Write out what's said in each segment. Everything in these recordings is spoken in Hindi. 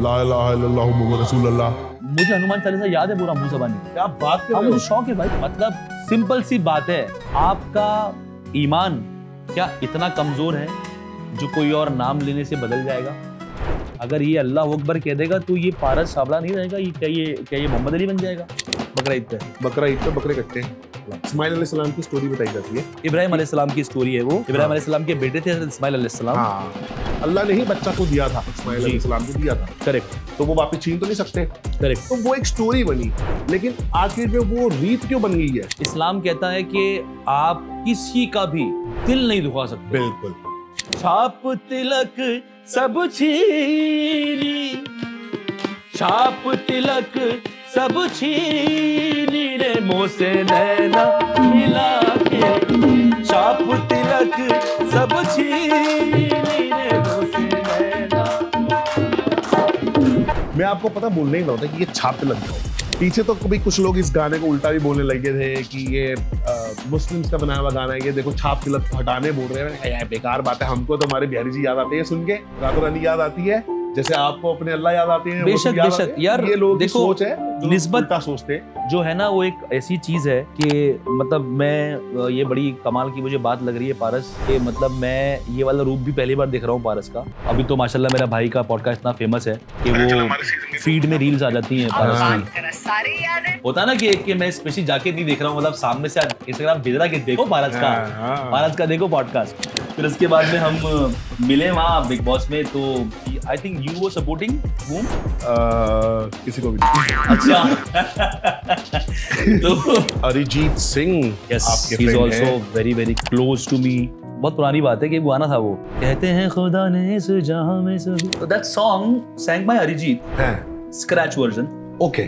ला इलाहा इल्लल्लाह मुहम्मद रसूलुल्लाह। मुझे हनुमान चालीसा याद है पूरा मुंह ज़बानी। क्या बात कर रहे मुझे हो? शौक है भाई। मतलब सिंपल सी बात है, आपका ईमान क्या इतना कमजोर है जो कोई और नाम लेने से बदल जाएगा? अगर ये अल्लाह अकबर कह देगा तो ये पारस सावला नहीं रहेगा, ये क्या ये मोहम्मद अली बन जाएगा बकरा ईद पे? बकरा ईद पे बकरे कटते हैं। इस्माइल अलैहिस्सलाम की स्टोरी बताई जाती है। इब्राहिम अलैहिस्सलाम की स्टोरी है वो। इब्राहिम अलैहिस्सलाम के बेटे थे इस्माइल अलैहिस्सलाम। हाँ, अल्लाह ने ही बच्चा को दिया था, इस्माइल जी। अलैहिस्सलाम को दिया था, करेक्ट तो वो वापस छीन तो नहीं सकते। करेक्ट। तो वो एक स्टोरी बनी, लेकिन आखिर में वो रीत क्यों बन गई है? इस्लाम कहता है कि आप किसी का भी दिल नहीं दुखा सकते। बिल्कुल। छाप तिलक सब छीनी, छाप तिलक सब छीनी रे मुँह से नैना मिला के, छाप तिलक सब छीनी रे मुँह से नैना। मैं आपको पता बोलने ही होता कि ये छाप लग जाओ। पीछे तो कभी कुछ लोग इस गाने को उल्टा भी बोलने लगे थे कि ये मुस्लिम्स का बनाया हुआ गाना है, ये देखो छाप तिलक हटाने बोल रहे हैं। यार बेकार बात है, हमको तो हमारे बिहारी जी याद आते हैं सुन के, रातों रानी याद आती है, जैसे आपको अपने अल्लाह याद आते हैं। बेशक बेशक यार, ये लोग देखो, सोच है जो निस्बत उल्टा सोचते हैं। जो है ना वो एक ऐसी चीज है कि मतलब मैं ये बड़ी कमाल की मुझे बात लग रही है पारस के, मतलब मैं ये वाला रूप भी पहली बार देख रहा हूँ पारस का। अभी तो माशाल्लाह मेरा भाई का पॉडकास्ट इतना फेमस है कि वो फीड में रील्स आ जाती हैं पारस की। होता है ना कि मैं स्पेशली जाके नहीं देख रहा हूँ, मतलब सामने से इंस्टाग्राम भेज रहा कि देखो पारस का, पारस का देखो पॉडकास्ट। फिर उसके बाद में हम मिले वहाँ बिग बॉस में, तो I think you were supporting whom, किसी को भी नहीं। अच्छा तो अरिजीत सिंह Yes, आपके he's friend also हैं। very very close to me। बहुत पुरानी बात है कि वो गाना था, वो कहते हैं खुदा ने इस जहां में सभी, तो that song sang by Arijit, हैं। Scratch version. Okay.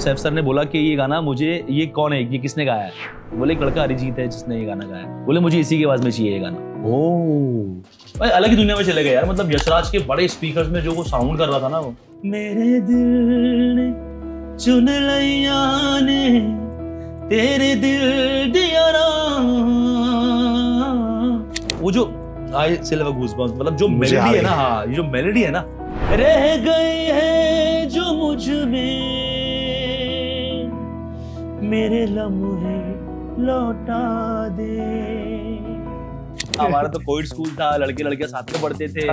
Saif sir ने बोला कि ये गाना मुझे, ये कौन है, ये किसने गाया है? बोले एक लड़का अरिजीत है जिसने ये गाना गाया है। बोले मुझे इसी की आवाज में चाहिए ये गाना। ओह, भाई अलग ही दुनिया में चले गए यार। मतलब यशराज के बड़े स्पीकर्स में जो वो साउंड कर रहा था ना, वो मेरे दिल ने चुन लिया ने तेरे दिल दिया ना, वो जो आई सिल्वर गूज़बम्प्स, मतलब जो मुझे मेलोडी आ है ना, गई। हाँ ये जो मेलोडी है ना, रह गए हैं जो मुझ में मेरे लम्हे लौटा दे। हमारा तो कोविड स्कूल था, लड़के लड़के साथ में पढ़ते थे,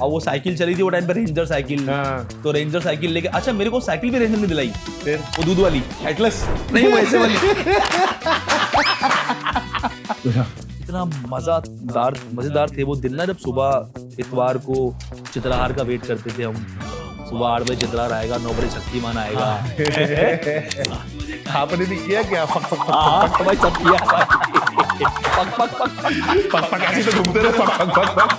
और वो साइकिल चली थी वो टाइम पे, रेंजर साइकिल। हाँ। तो रेंजर साइकिल लेके, अच्छा मेरे को साइकिल भी रेंजर ने दिलाई, फिर वो दूध वाली, एटलस नहीं वो ऐसे वाली। इतना मजेदार थे वो दिन ना, जब सुबह इतवार को चित्रहार का वेट करते थे हम। सुबह 8 बजे चित्रहार आएगा, 9 बजे शक्तिमान आएगा। आपने भी किया क्या? फक फक फक हाँ फक तो भाई सब किया भाई। पक पक पक पक फक फक ऐसे तो घूमते रहे, फक फक फक फक।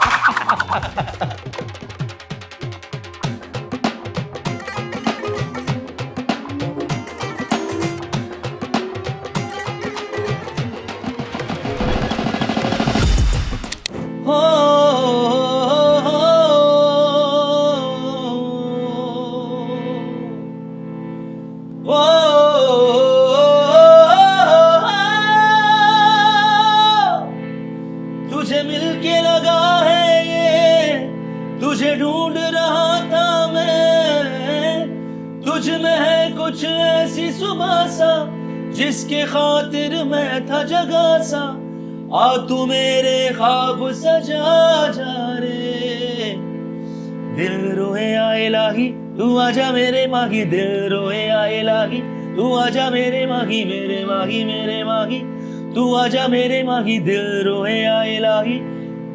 हो तुझे मिलके लगा है ये, तुझे ढूंढ रहा था मैं, तुझ में है कुछ ऐसी सुबह सा जिसके खातिर मैं था जगा सा, आ तू मेरे ख्वाब सजा जा रे, दिल रोए आए लाही तू आजा मेरे माही, दिल रोए आए लाही तू आजा मेरे माही, मेरे माही मेरे माही तू आजा मेरे माही, दिल रोए आए लाही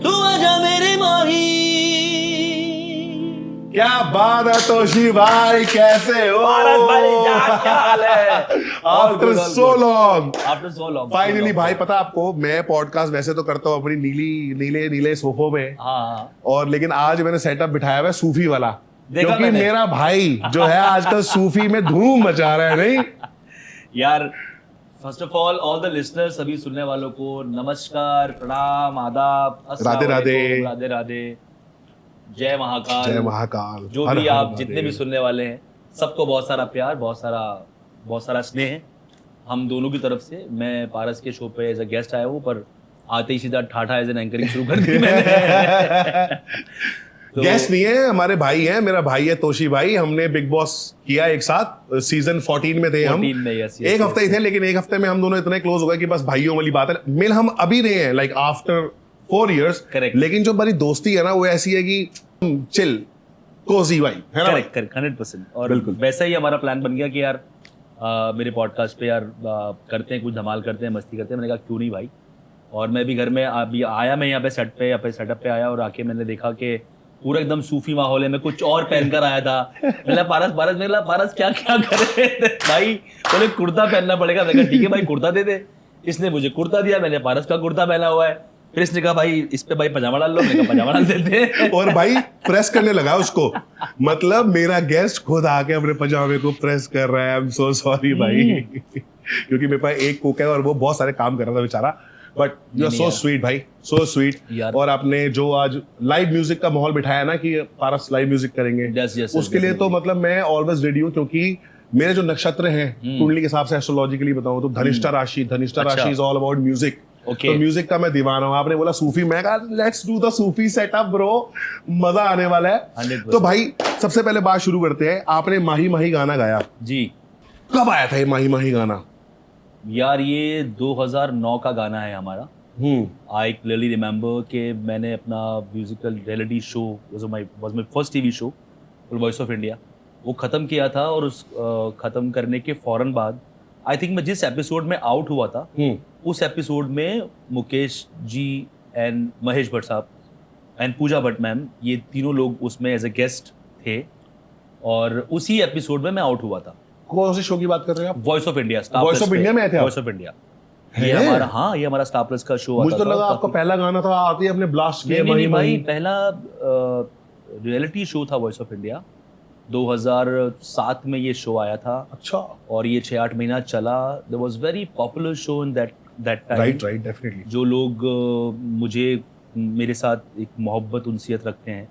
तू आजा मेरे माही। क्या बात है तोशी भाई, कैसे हो? क्या हाल है? After so long, after so long finally भाई। पता आपको, मैं पॉडकास्ट वैसे तो करता हूँ अपनी नीले सोफों में, हाँ और लेकिन आज मैंने सेटअप बिठाया हुआ है सूफी वाला, देखा क्योंकि मैंने। मेरा भाई जो है आजकल सूफी में धूम मचा रहा है। नहीं यार, first of all the listeners, सभी सुनने वालों को नमस्कार, प्रणाम, आदाब, अस्सलाम राधे राधे। वालेकुम, राधे राधे, जय महाकाल, जय महाकाल। जो हर भी हर आप महादेव। जितने भी सुनने वाले हैं, सबको बहुत सारा प्यार, बहुत सारा स्नेह है हम दोनों की तरफ से। मैं पारस के शो पे एज अ गेस्ट आया हूँ, पर आते ही सीधा ठाठा एज एन एंकरिंग शुरू कर दी मैंने। गेस्ट नहीं है, हमारे भाई हैं, मेरा भाई है तोशी भाई, हमने बिग बॉस किया एक साथ, सीजन 14 में थे हम, 14 में, yes, एक हफ्ते ही थे, लेकिन एक हफ्ते में हम दोनों इतने क्लोज हो गए कि बस भाइयों वाली बात है। मिल हम अभी रहे हैं लाइक आफ्टर 4 years, Correct. लेकिन जो हमारी दोस्ती है ना वो ऐसी है कि चिल कोजी भाई है ना। Correct correct 100%। और बिल्कुल। वैसा ही हमारा प्लान बन गया कि यार मेरे पॉडकास्ट पे यार करते हैं, कुछ धमाल करते हैं, मस्ती करते हैं। मैंने कहा क्यों नहीं भाई। और मैं भी घर में अभी आया, मैं यहाँ पे सेटअप पे आया और आके मैंने देखा कि पूरा एकदम सूफी माहौल है। मैं कुछ और पहनकर आया था। मैंने पारस क्या क्या करे भाई, बोले कुर्ता पहनना पड़ेगा। मैं कहा ठीक है भाई कुर्ता दे दे। इसने मुझे कुर्ता दिया, मैंने पारस का कुर्ता पहना हुआ है। फिर इसने कहा भाई इस पे भाई पजामा डाल लो। मैंने कहा पजामा डाल देते हैं। और भाई प्रेस करने लगा उसको, मतलब मेरा गेस्ट खुद आके अपने पजामे को प्रेस कर रहा है। आई एम सो सॉरी भाई, क्योंकि मेरे पास एक कुक है और वो बहुत सारे काम कर रहा था बेचारा। But you are so sweet भाई, सो स्वीट। और आपने जो आज लाइव म्यूजिक का माहौल बिठाया ना कि पारस लाइव म्यूजिक करेंगे, उसके लिए तो मतलब मैं ऑलवेज रेडी हूँ, क्योंकि मेरे जो नक्षत्र हैं कुंडली के हिसाब से एस्ट्रोलॉजिकली बताऊं तो धनिष्ठा राशि इज ऑल अबाउट म्यूजिक। तो म्यूजिक का मैं दीवाना हूँ। आपने बोला सूफी, मैं कहा let's do the Sufi setup bro, मजा आने वाला है। 100%। तो भाई सबसे पहले बात शुरू करते हैं। आपने माही माही गाना गाया जी, कब आया था ये माही माही गाना? यार ये 2009 का गाना है हमारा। आई क्लियरली रिमेम्बर कि मैंने अपना musical reality show was my first TV show voice of India, वो ख़त्म किया था। और उस ख़त्म करने के फ़ौरन बाद आई थिंक मैं जिस एपिसोड में आउट हुआ था उस एपिसोड में मुकेश जी एंड महेश भट्ट साहब एंड पूजा भट्ट मैम, ये तीनों लोग उसमें एज ए गेस्ट थे। और उसी एपिसोड में मैं आउट हुआ था। कौन से शो की बात कर रहे हैं आप? Voice of India. Voice of India में आए थे आप? वॉइस ऑफ इंडिया ये हमारा, हाँ ये हमारा स्टार प्लस का शो। मुझे तो लगा आपका पहला गाना था आते ही अपने ब्लास्ट किया। नहीं भाई, पहला रियलिटी शो था वॉइस ऑफ इंडिया। 2007 में ये शो आया था। अच्छा। और ये 6-8 महीना चला। There was very popular show in that time. Right definitely. जो लोग मुझे, मेरे साथ एक मोहब्बत उनसियत रखते हैं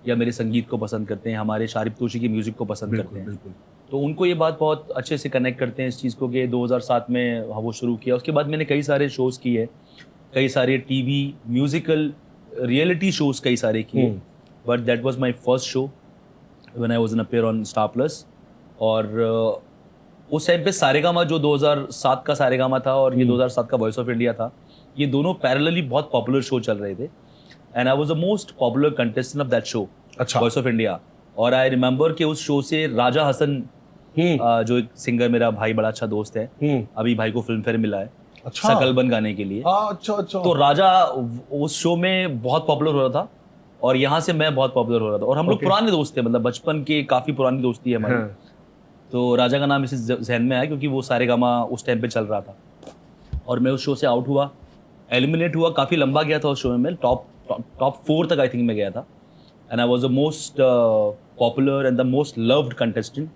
या मेरे संगीत को पसंद करते हैं, हमारे शारिब तोशी की म्यूजिक को पसंद करते हैं, बिल्कुल। तो उनको ये बात बहुत अच्छे से कनेक्ट करते हैं इस चीज़ को कि 2007 में वो शुरू किया। उसके बाद मैंने कई सारे शोज़ किए, कई सारे टीवी म्यूजिकल रियलिटी शोज़ कई सारे किए। But that was my first show when I was an appear on star plus. और उस टाइम पे सारेगामा, जो 2007 का सारेगामा था और ये 2007 का वॉइस ऑफ इंडिया था, ये दोनों पैरेलली बहुत पॉपुलर शो चल रहे थे। And I was the most popular contestant of that show, voice of India. और आई रिमेंबर कि उस शो से राजा हसन, जो एक सिंगर मेरा भाई बड़ा अच्छा दोस्त है, अभी भाई को फिल्म फेयर मिला है सकलबन गाने के लिए। अच्छा। तो राजा उस शो में बहुत पॉपुलर हो रहा था और यहाँ से मैं बहुत पॉपुलर हो रहा था। और हम लोग पुराने दोस्त थे, मतलब बचपन के काफी पुरानी दोस्ती है हमारी। तो राजा का नाम इसे जहन में आया क्योंकि वो सारेगामा उस टाइम पे चल रहा था। और मैं उस शो से आउट हुआ, एलिमिनेट हुआ, काफी लंबा गया था उस शो में। मैं टॉप 4 तक आई थिंक मैं गया था। And I was the most popular and the most loved contestant.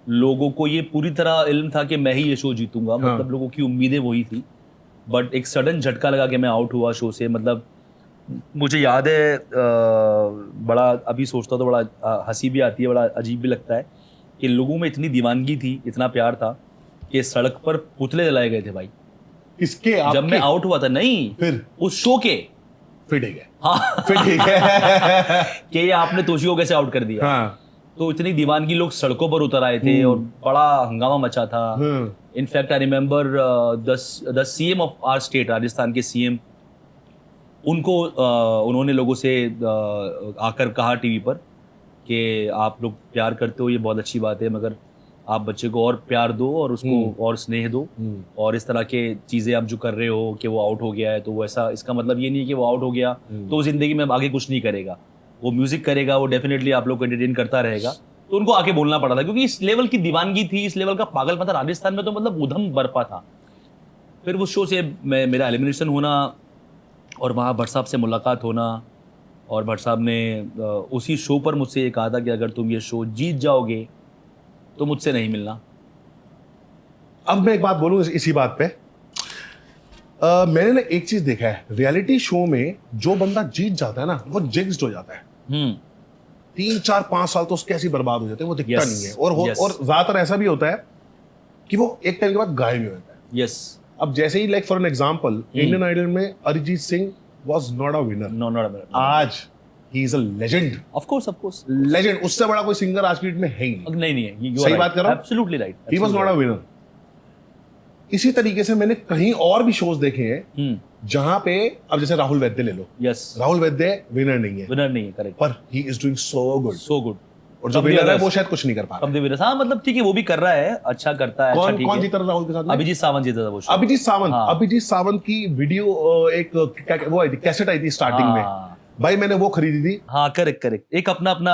लोगों को ये पूरी तरह इल्म था कि मैं ही ये शो जीतूंगा। मतलब लोगों की उम्मीदें वही थी। बट एक सडन झटका लगा कि मैं आउट हुआ शो से। मतलब मुझे याद है, बड़ा अभी सोचता तो बड़ा हंसी भी आती है, बड़ा अजीब भी लगता है कि लोगों में इतनी दीवानगी थी, इतना प्यार था कि सड़क पर पुतले जलाए गए थे भाई। किसके? जब मैं आउट हुआ था। नहीं, फिर उस शो के। फिर ठीक है। हाँ फिर ठीक है कि ये आपने तोशी को कैसे आउट कर दिया। हाँ। तो इतनी दीवानगी, लोग सड़कों पर उतर आए थे और बड़ा हंगामा मचा था। In fact I remember the CM of our state, Rajasthan के सीएम, उनको उन्होंने लोगों से आकर कहा टीवी पर कि आप लोग प्यार करते हो, ये बहुत अच्छी बात है, मगर आप बच्चे को और प्यार दो और उसको और स्नेह दो। और इस तरह के चीज़ें आप जो कर रहे हो कि वो आउट हो गया है, तो वो ऐसा, इसका मतलब ये नहीं कि वो आउट हो गया तो ज़िंदगी में आगे कुछ नहीं करेगा। वो म्यूज़िक करेगा, वो डेफिनेटली आप लोग को एंटरटेन करता रहेगा। तो उनको आके बोलना पड़ा था क्योंकि इस लेवल की दीवानगी थी, इस लेवल का पागलपन था राजस्थान में, तो मतलब उधम बरपा था। फिर उस शो से मेरा एलिमिनेशन होना और वहाँ भट्ट साहब से मुलाकात होना, और भट्ट साहब ने उसी शो पर मुझसे ये कहा था कि अगर तुम ये शो जीत जाओगे तो मुझसे नहीं मिलना। अब मैं एक बात बोलूं इसी बात पे, मैंने ना एक चीज देखा है, रियलिटी शो में जो बंदा जीत जाता है ना वो जिग्स्ड हो जाता है। 3, 4, 5 साल तो उसके ऐसे बर्बाद हो जाते हैं, वो दिखता नहीं है। और ज्यादातर ऐसा भी होता है कि वो एक टाइम के बाद गायब ही हो जाता है। अब जैसे ही like for an example, Indian Idol में Arijit Singh was not a winner. आज he is a legend, of course legend. उससे बड़ा कोई सिंगर आज की डेट में है ही नहीं। नहीं है, सही बात कर रहा हूं? Absolutely right. He was not a winner. इसी तरीके से मैंने कहीं और भी शोज देखे हैं जहां पे, अब जैसे राहुल वैद्य ले लो, यस, राहुल वैद्य विनर नहीं है, विनर नहीं है, करेक्ट, पर he is doing so good. और जो From the विनर है others. वो शायद कुछ नहीं कर पा रहा। कब दे विनर, हाँ मतलब ठीक है, वो भी कर रहा है, अच्छा करता है, अच्छा कौन ठीक कौन है। जीता था राहुल के साथ में? अभिजीत सावंत जीता था वो show। अभिजीत सावंत। हाँ। अभिजीत सावंत की वीडियो एक वो आई थी, कैसेट आई थी स्टार्टिंग में, हाँ भाई मैंने वो खरीदी थी। हाँ, करेक्ट, एक अपना अपना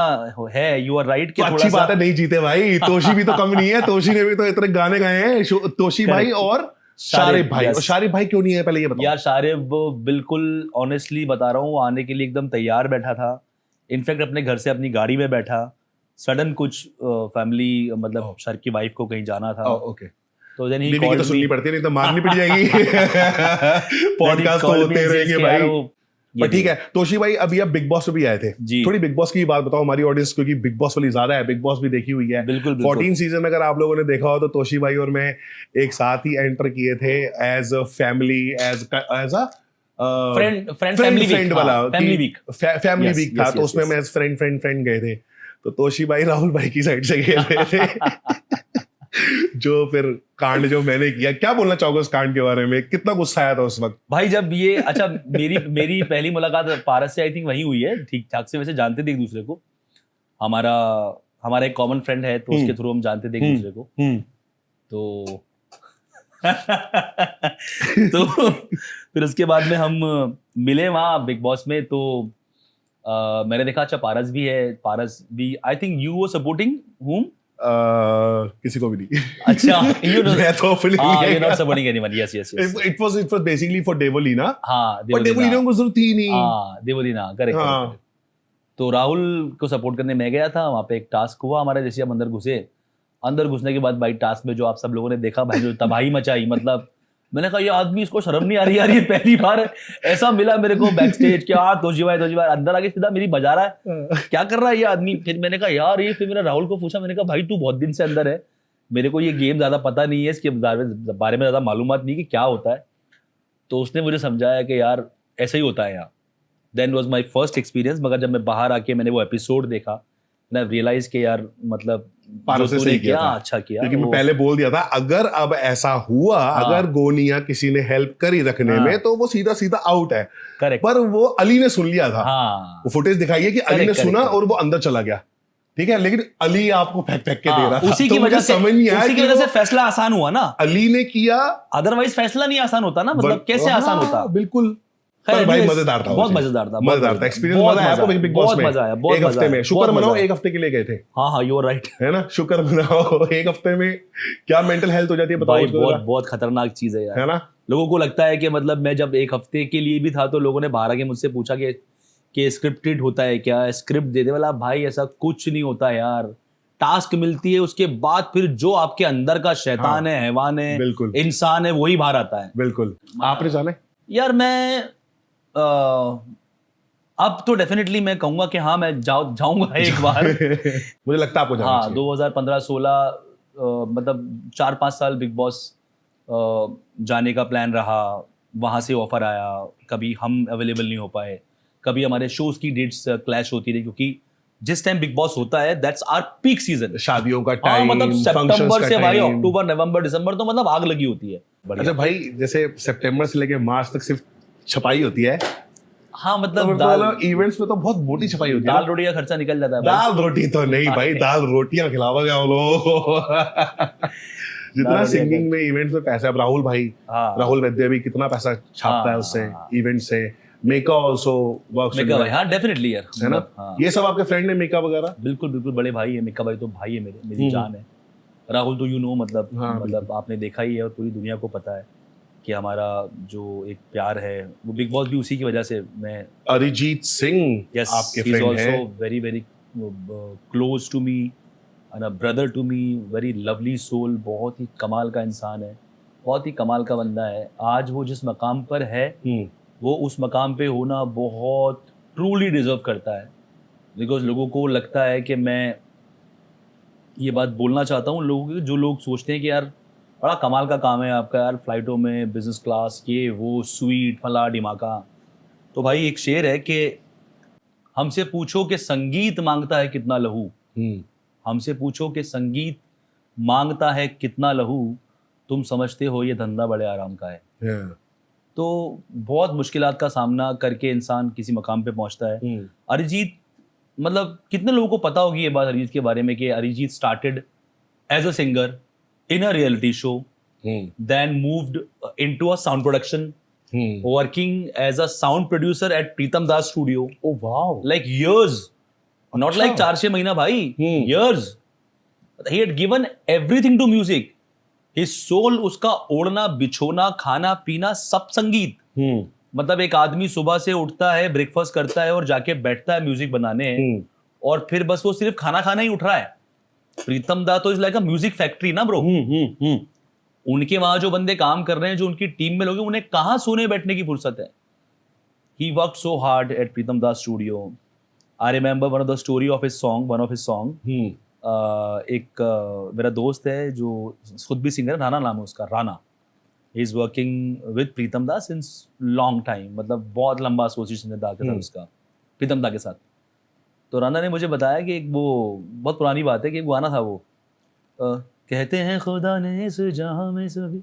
है, यू आर राइट, कि तो थोड़ा अच्छी सा बात है, नहीं जीते भाई। तोशी भी तो कम नहीं है, तोशी ने भी तो इतने गाने गाए हैं, तोशी भाई Correct. और शारिब भाई। yes. और शारिब भाई क्यों नहीं है पहले ये बताओ। यार शारिब बिल्कुल ऑनेस्टली बता रहा हूँ, आने के लिए एकदम तैयार बैठा था, इनफैक्ट अपने घर से अपनी गाड़ी में बैठा, सडन कुछ फैमिली मतलब सर की वाइफ को कहीं जाना था, ओके, तो देन ही बीवी की तो सुननी पड़ती है, नहीं तो मारनी पड़ जाएगी। पॉडकास्ट तो होते रहेंगे भाई। पर ठीक है, तोशी भाई अभी आप बिग बॉस में भी आए थे जी। थोड़ी बिग बॉस की बात बताओ हमारी ऑडियंस, क्योंकि बिग बॉस वाली ज्यादा है, बिग बॉस भी देखी हुई है। बिल्कुल 14 सीजन अगर आप लोगों ने देखा हो तो तोशी भाई और मैं एक साथ ही एंटर किए थे as a family, as a friend वाला family week family Yes, week था, yes, तो yes, उसमें yes. मैं फ्रेंड गए थे, तो तोशी भाई राहुल भाई की साइड से गए थे। जो फिर कांड जो मैंने किया, क्या बोलना चाहोगे उस कांड के बारे में? कितना गुस्सा आया था उस वक्त भाई जब ये, अच्छा मेरी पहली मुलाकात पारस से आई थिंक वहीं हुई है, ठीक ठाक से वैसे जानते थे एक दूसरे को, हमारा एक कॉमन फ्रेंड है, तो उसके थ्रू हम जानते थे एक दूसरे को, तो तो फिर उसके बाद में हम मिले वहां बिग बॉस में, तो मैंने देखा अच्छा पारस भी है, पारस भी I think you were supporting हुम, किसी को भी नहीं। अच्छा यू नो, मैं तो fully नहीं यू नॉट गया। Supporting anyone, yes It was basically for Devolina, हाँ but Devolina को जरूरत थी नहीं। हाँ देवलीना, करेक्ट। हाँ। तो राहुल को सपोर्ट करने मैं गया था, वहाँ पे एक टास्क हुआ हमारे, जैसे हम अंदर घुसने के बाद भाई टास्क में जो आप सब लोगों ने देखा भाई, जो तबाही मचाई, मतलब मैंने कहा ये आदमी, इसको शर्म नहीं आ रही यार, ये पहली बार ऐसा मिला मेरे को बैक स्टेज, क्या तोशी भाई अंदर आके सीधा मेरी बजा रहा है, क्या कर रहा है ये आदमी। फिर मैंने कहा यार ये, फिर मैंने राहुल को पूछा, मैंने कहा भाई तू बहुत दिन से अंदर है, मेरे को ये गेम ज्यादा पता नहीं है, इसके बारे में ज्यादा मालूमात नहीं कि क्या होता है, तो उसने मुझे समझाया कि यार ऐसा ही होता है यहाँ। Then was my first experience, मगर जब मैं बाहर आके मैंने वो एपिसोड देखा, मैंने रियलाइज कि यार मतलब पारस से सही किया था। अच्छा किया, क्योंकि मैं पहले बोल दिया था, अगर अब ऐसा हुआ, अगर गोनिया किसी ने हेल्प करी रखने में, तो वो सीधा सीधा आउट है। करेक्ट, पर वो अली ने सुन लिया था। हाँ वो फुटेज दिखाई है कि अली ने सुना और वो अंदर चला गया, ठीक है, लेकिन अली आपको फेंक के दे रहा था, उसी की तो वजह से, समझ नहीं आया उसी की कि वजह से वो फैसला आसान हुआ ना, अली ने किया, अदरवाइज फैसला नहीं आसान होता ना, मतलब कैसे आसान होता। बिल्कुल। खैर, पर भाई anyways, मजेदार था, बहुत मजेदार था, मजेदार था एक्सपीरियंस। मजा आया आपको बिग बॉस में? मजा आया, एक हफ्ते में शुक्र मनाओ, एक हफ्ते के लिए गए थे। हाँ यू आर राइट, है ना, शुक्र मनाओ। एक हफ्ते में क्या मेंटल हेल्थ हो जाती है बताओ। बहुत खतरनाक चीज है यार, है ना। लोगों को लगता है कि मतलब मैं जब एक हफ्ते के लिए भी था, तो लोगों ने बाहर आके मुझसे पूछा कि स्क्रिप्टेड होता है क्या, स्क्रिप्ट दे दे वाला। भाई ऐसा कुछ नहीं होता यार, टास्क मिलती है, उसके बाद फिर जो आपके अंदर का शैतान है, हैवान है, बिल्कुल इंसान है, वही बाहर आता है। बिल्कुल। आपने जाना है यार मैं अब तो डेफिनेटली मैं कहूंगा कि हाँ मैं जाऊंगा एक बार। मुझे लगता है आपको जाना हाँ चाहिए। 2015-16 मतलब 4-5 साल बिग बॉस जाने का प्लान रहा, वहाँ से ऑफर आया, कभी हम अवेलेबल नहीं हो पाए, कभी हमारे शोज की डेट्स क्लैश होती रही, क्योंकि जिस टाइम बिग बॉस होता है दैट्स आवर पीक सीजन, शादियों का टाइम, मतलब सितंबर से भाई टाइम, अक्टूबर नवंबर दिसंबर तो मतलब आग लगी होती है। अच्छा भाई, जैसे सितंबर से लेके मार्च तक सिर्फ छपाई होती है। हाँ मतलब तो इवेंट्स में तो बहुत मोटी छपाई होती है। दाल रोटी का खर्चा निकल जाता है। दाल रोटी तो नहीं भाई, दाल रोटियां खिलाओगे हम लोग। जितना सिंगिंग में इवेंट्स में पैसा, अब राहुल भाई, राहुल वैद्य भी कितना पैसा छापता है उससे, इवेंट से। मेका ऑल्सो वर्क्स, मेका भाई, हाँ डेफिनेटली यार, है ना। ये सब आपके फ्रेंड ने मेका वगैरह? बिल्कुल बड़े भाई है, मेका भाई तो भाई है मेरी जान है। राहुल तो यू नो मतलब आपने देखा ही है और पूरी दुनिया को पता है कि हमारा जो एक प्यार है वो बिग बॉस भी उसी की वजह से। मैं अरिजीत सिंह आपके फ्रेंड हैं, very very close to me and a brother to me, very lovely soul, बहुत ही कमाल का इंसान है, बहुत ही कमाल का बंदा है। आज वो जिस मकाम पर है वो उस मकाम पे होना बहुत ट्रूली डिजर्व करता है, बिकॉज लोगों को लगता है कि मैं ये बात बोलना चाहता हूँ लोगों को, जो लोग सोचते हैं कि यार बड़ा कमाल का काम है आपका यार, फ्लाइटों में बिजनेस क्लास, ये वो स्वीट फला डिमाका। तो भाई एक शेर है कि हमसे पूछो कि संगीत मांगता है कितना लहू, हमसे पूछो कि संगीत मांगता है कितना लहू, तुम समझते हो ये धंधा बड़े आराम का है। तो बहुत मुश्किलात का सामना करके इंसान किसी मकाम पे पहुंचता है। अरिजीत, मतलब कितने लोगों को पता होगी ये बात अरिजीत के बारे में कि Arijit started as a singer in a reality show, then moved into a sound production, working as a sound producer at Pritam Das Studio. Oh wow! Like years, not अच्छा। like 4-6 महीना भाई, years. He had given everything to music. His soul, उसका ओढ़ना बिछोना खाना पीना सब संगीत। मतलब एक आदमी सुबह से उठता है, ब्रेकफास्ट करता है और जाके बैठता है म्यूजिक बनाने, और फिर बस वो सिर्फ खाना खाना ही उठ रहा है। प्रीतम दा तो is like a music factory ना ब्रो। उनके वहां जो बंदे काम कर रहे हैं, जो उनकी टीम में लोग हैं, उन्हें कहाँ सोने बैठने की फुर्सत है। He worked so hard at Pritam Das Studio. I remember one of the story of his song, one of his song. एक मेरा दोस्त है जो खुद भी सिंगर है, राना नाम है उसका, Rana. He is working with Pritam Das since long time, मतलब बहुत लंबा एसोसिएशन है दा के साथ उसका, प्रीतम दा के साथ। तो राना ने मुझे बताया कि एक वो बहुत पुरानी बात है कि एक गाना था वो, कहते हैं खुदा ने इस जहां में सभी,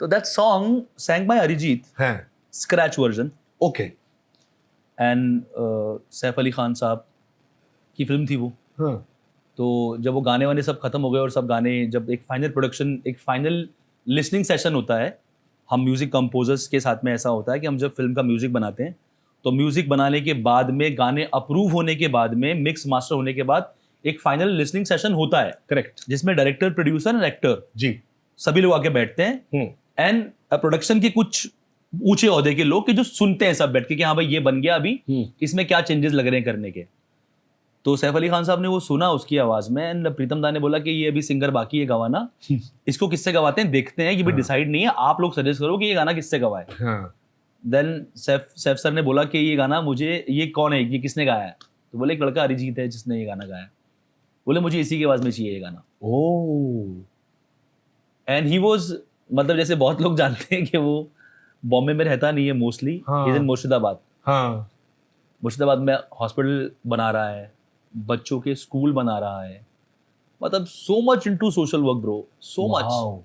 तो that song sang by Arijit, scratch version. Okay. And Saif Ali Khan साहब की फिल्म थी वो। तो जब वो गाने वाने सब खत्म हो गए और सब गाने, जब एक फाइनल प्रोडक्शन, एक फाइनल लिसनिंग सेशन होता है, हम म्यूजिक कंपोजर्स के साथ में ऐसा होता है कि हम जब फिल्म का म्यूजिक बनाते हैं तो म्यूजिक बनाने के बाद में, गाने अप्रूव होने के बाद में, मिक्स मास्टर होने के बाद एक फाइनल लिसनिंग सेशन होता है। करेक्ट। जिसमें डायरेक्टर, प्रोड्यूसर एंड एक्टर जी सभी लोग आके बैठते हैं, एंड प्रोडक्शन के कुछ ऊंचे ओहदे के लोग कि जो सुनते हैं सब बैठ के कि हाँ भाई ये बन गया, अभी इसमें क्या चेंजेस लग रहे हैं करने के। तो सैफ अली खान साहब ने वो सुना उसकी आवाज में, एंड प्रीतम दा ने बोला कि ये अभी सिंगर बाकी है गवाना, इसको किससे गवाते हैं देखते हैं, ये भी डिसाइड नहीं है, आप लोग सजेस्ट करो कि ये गाना किससे गवाए। देन सैफ सर ने बोला कि ये गाना मुझे, ये कौन है, ये किसने गाया है? तो बोले एक लड़का अरिजीत है जिसने ये गाना गाया। बोले मुझे इसी की आवाज में चाहिए ये गाना। एंड ही वाज, मतलब जैसे बहुत लोग जानते हैं कि वो बॉम्बे में रहता नहीं है mostly, he is in Murshidabad. Murshidabad में हॉस्पिटल बना रहा है, बच्चों के स्कूल बना रहा है, मतलब so much into social work bro, so much.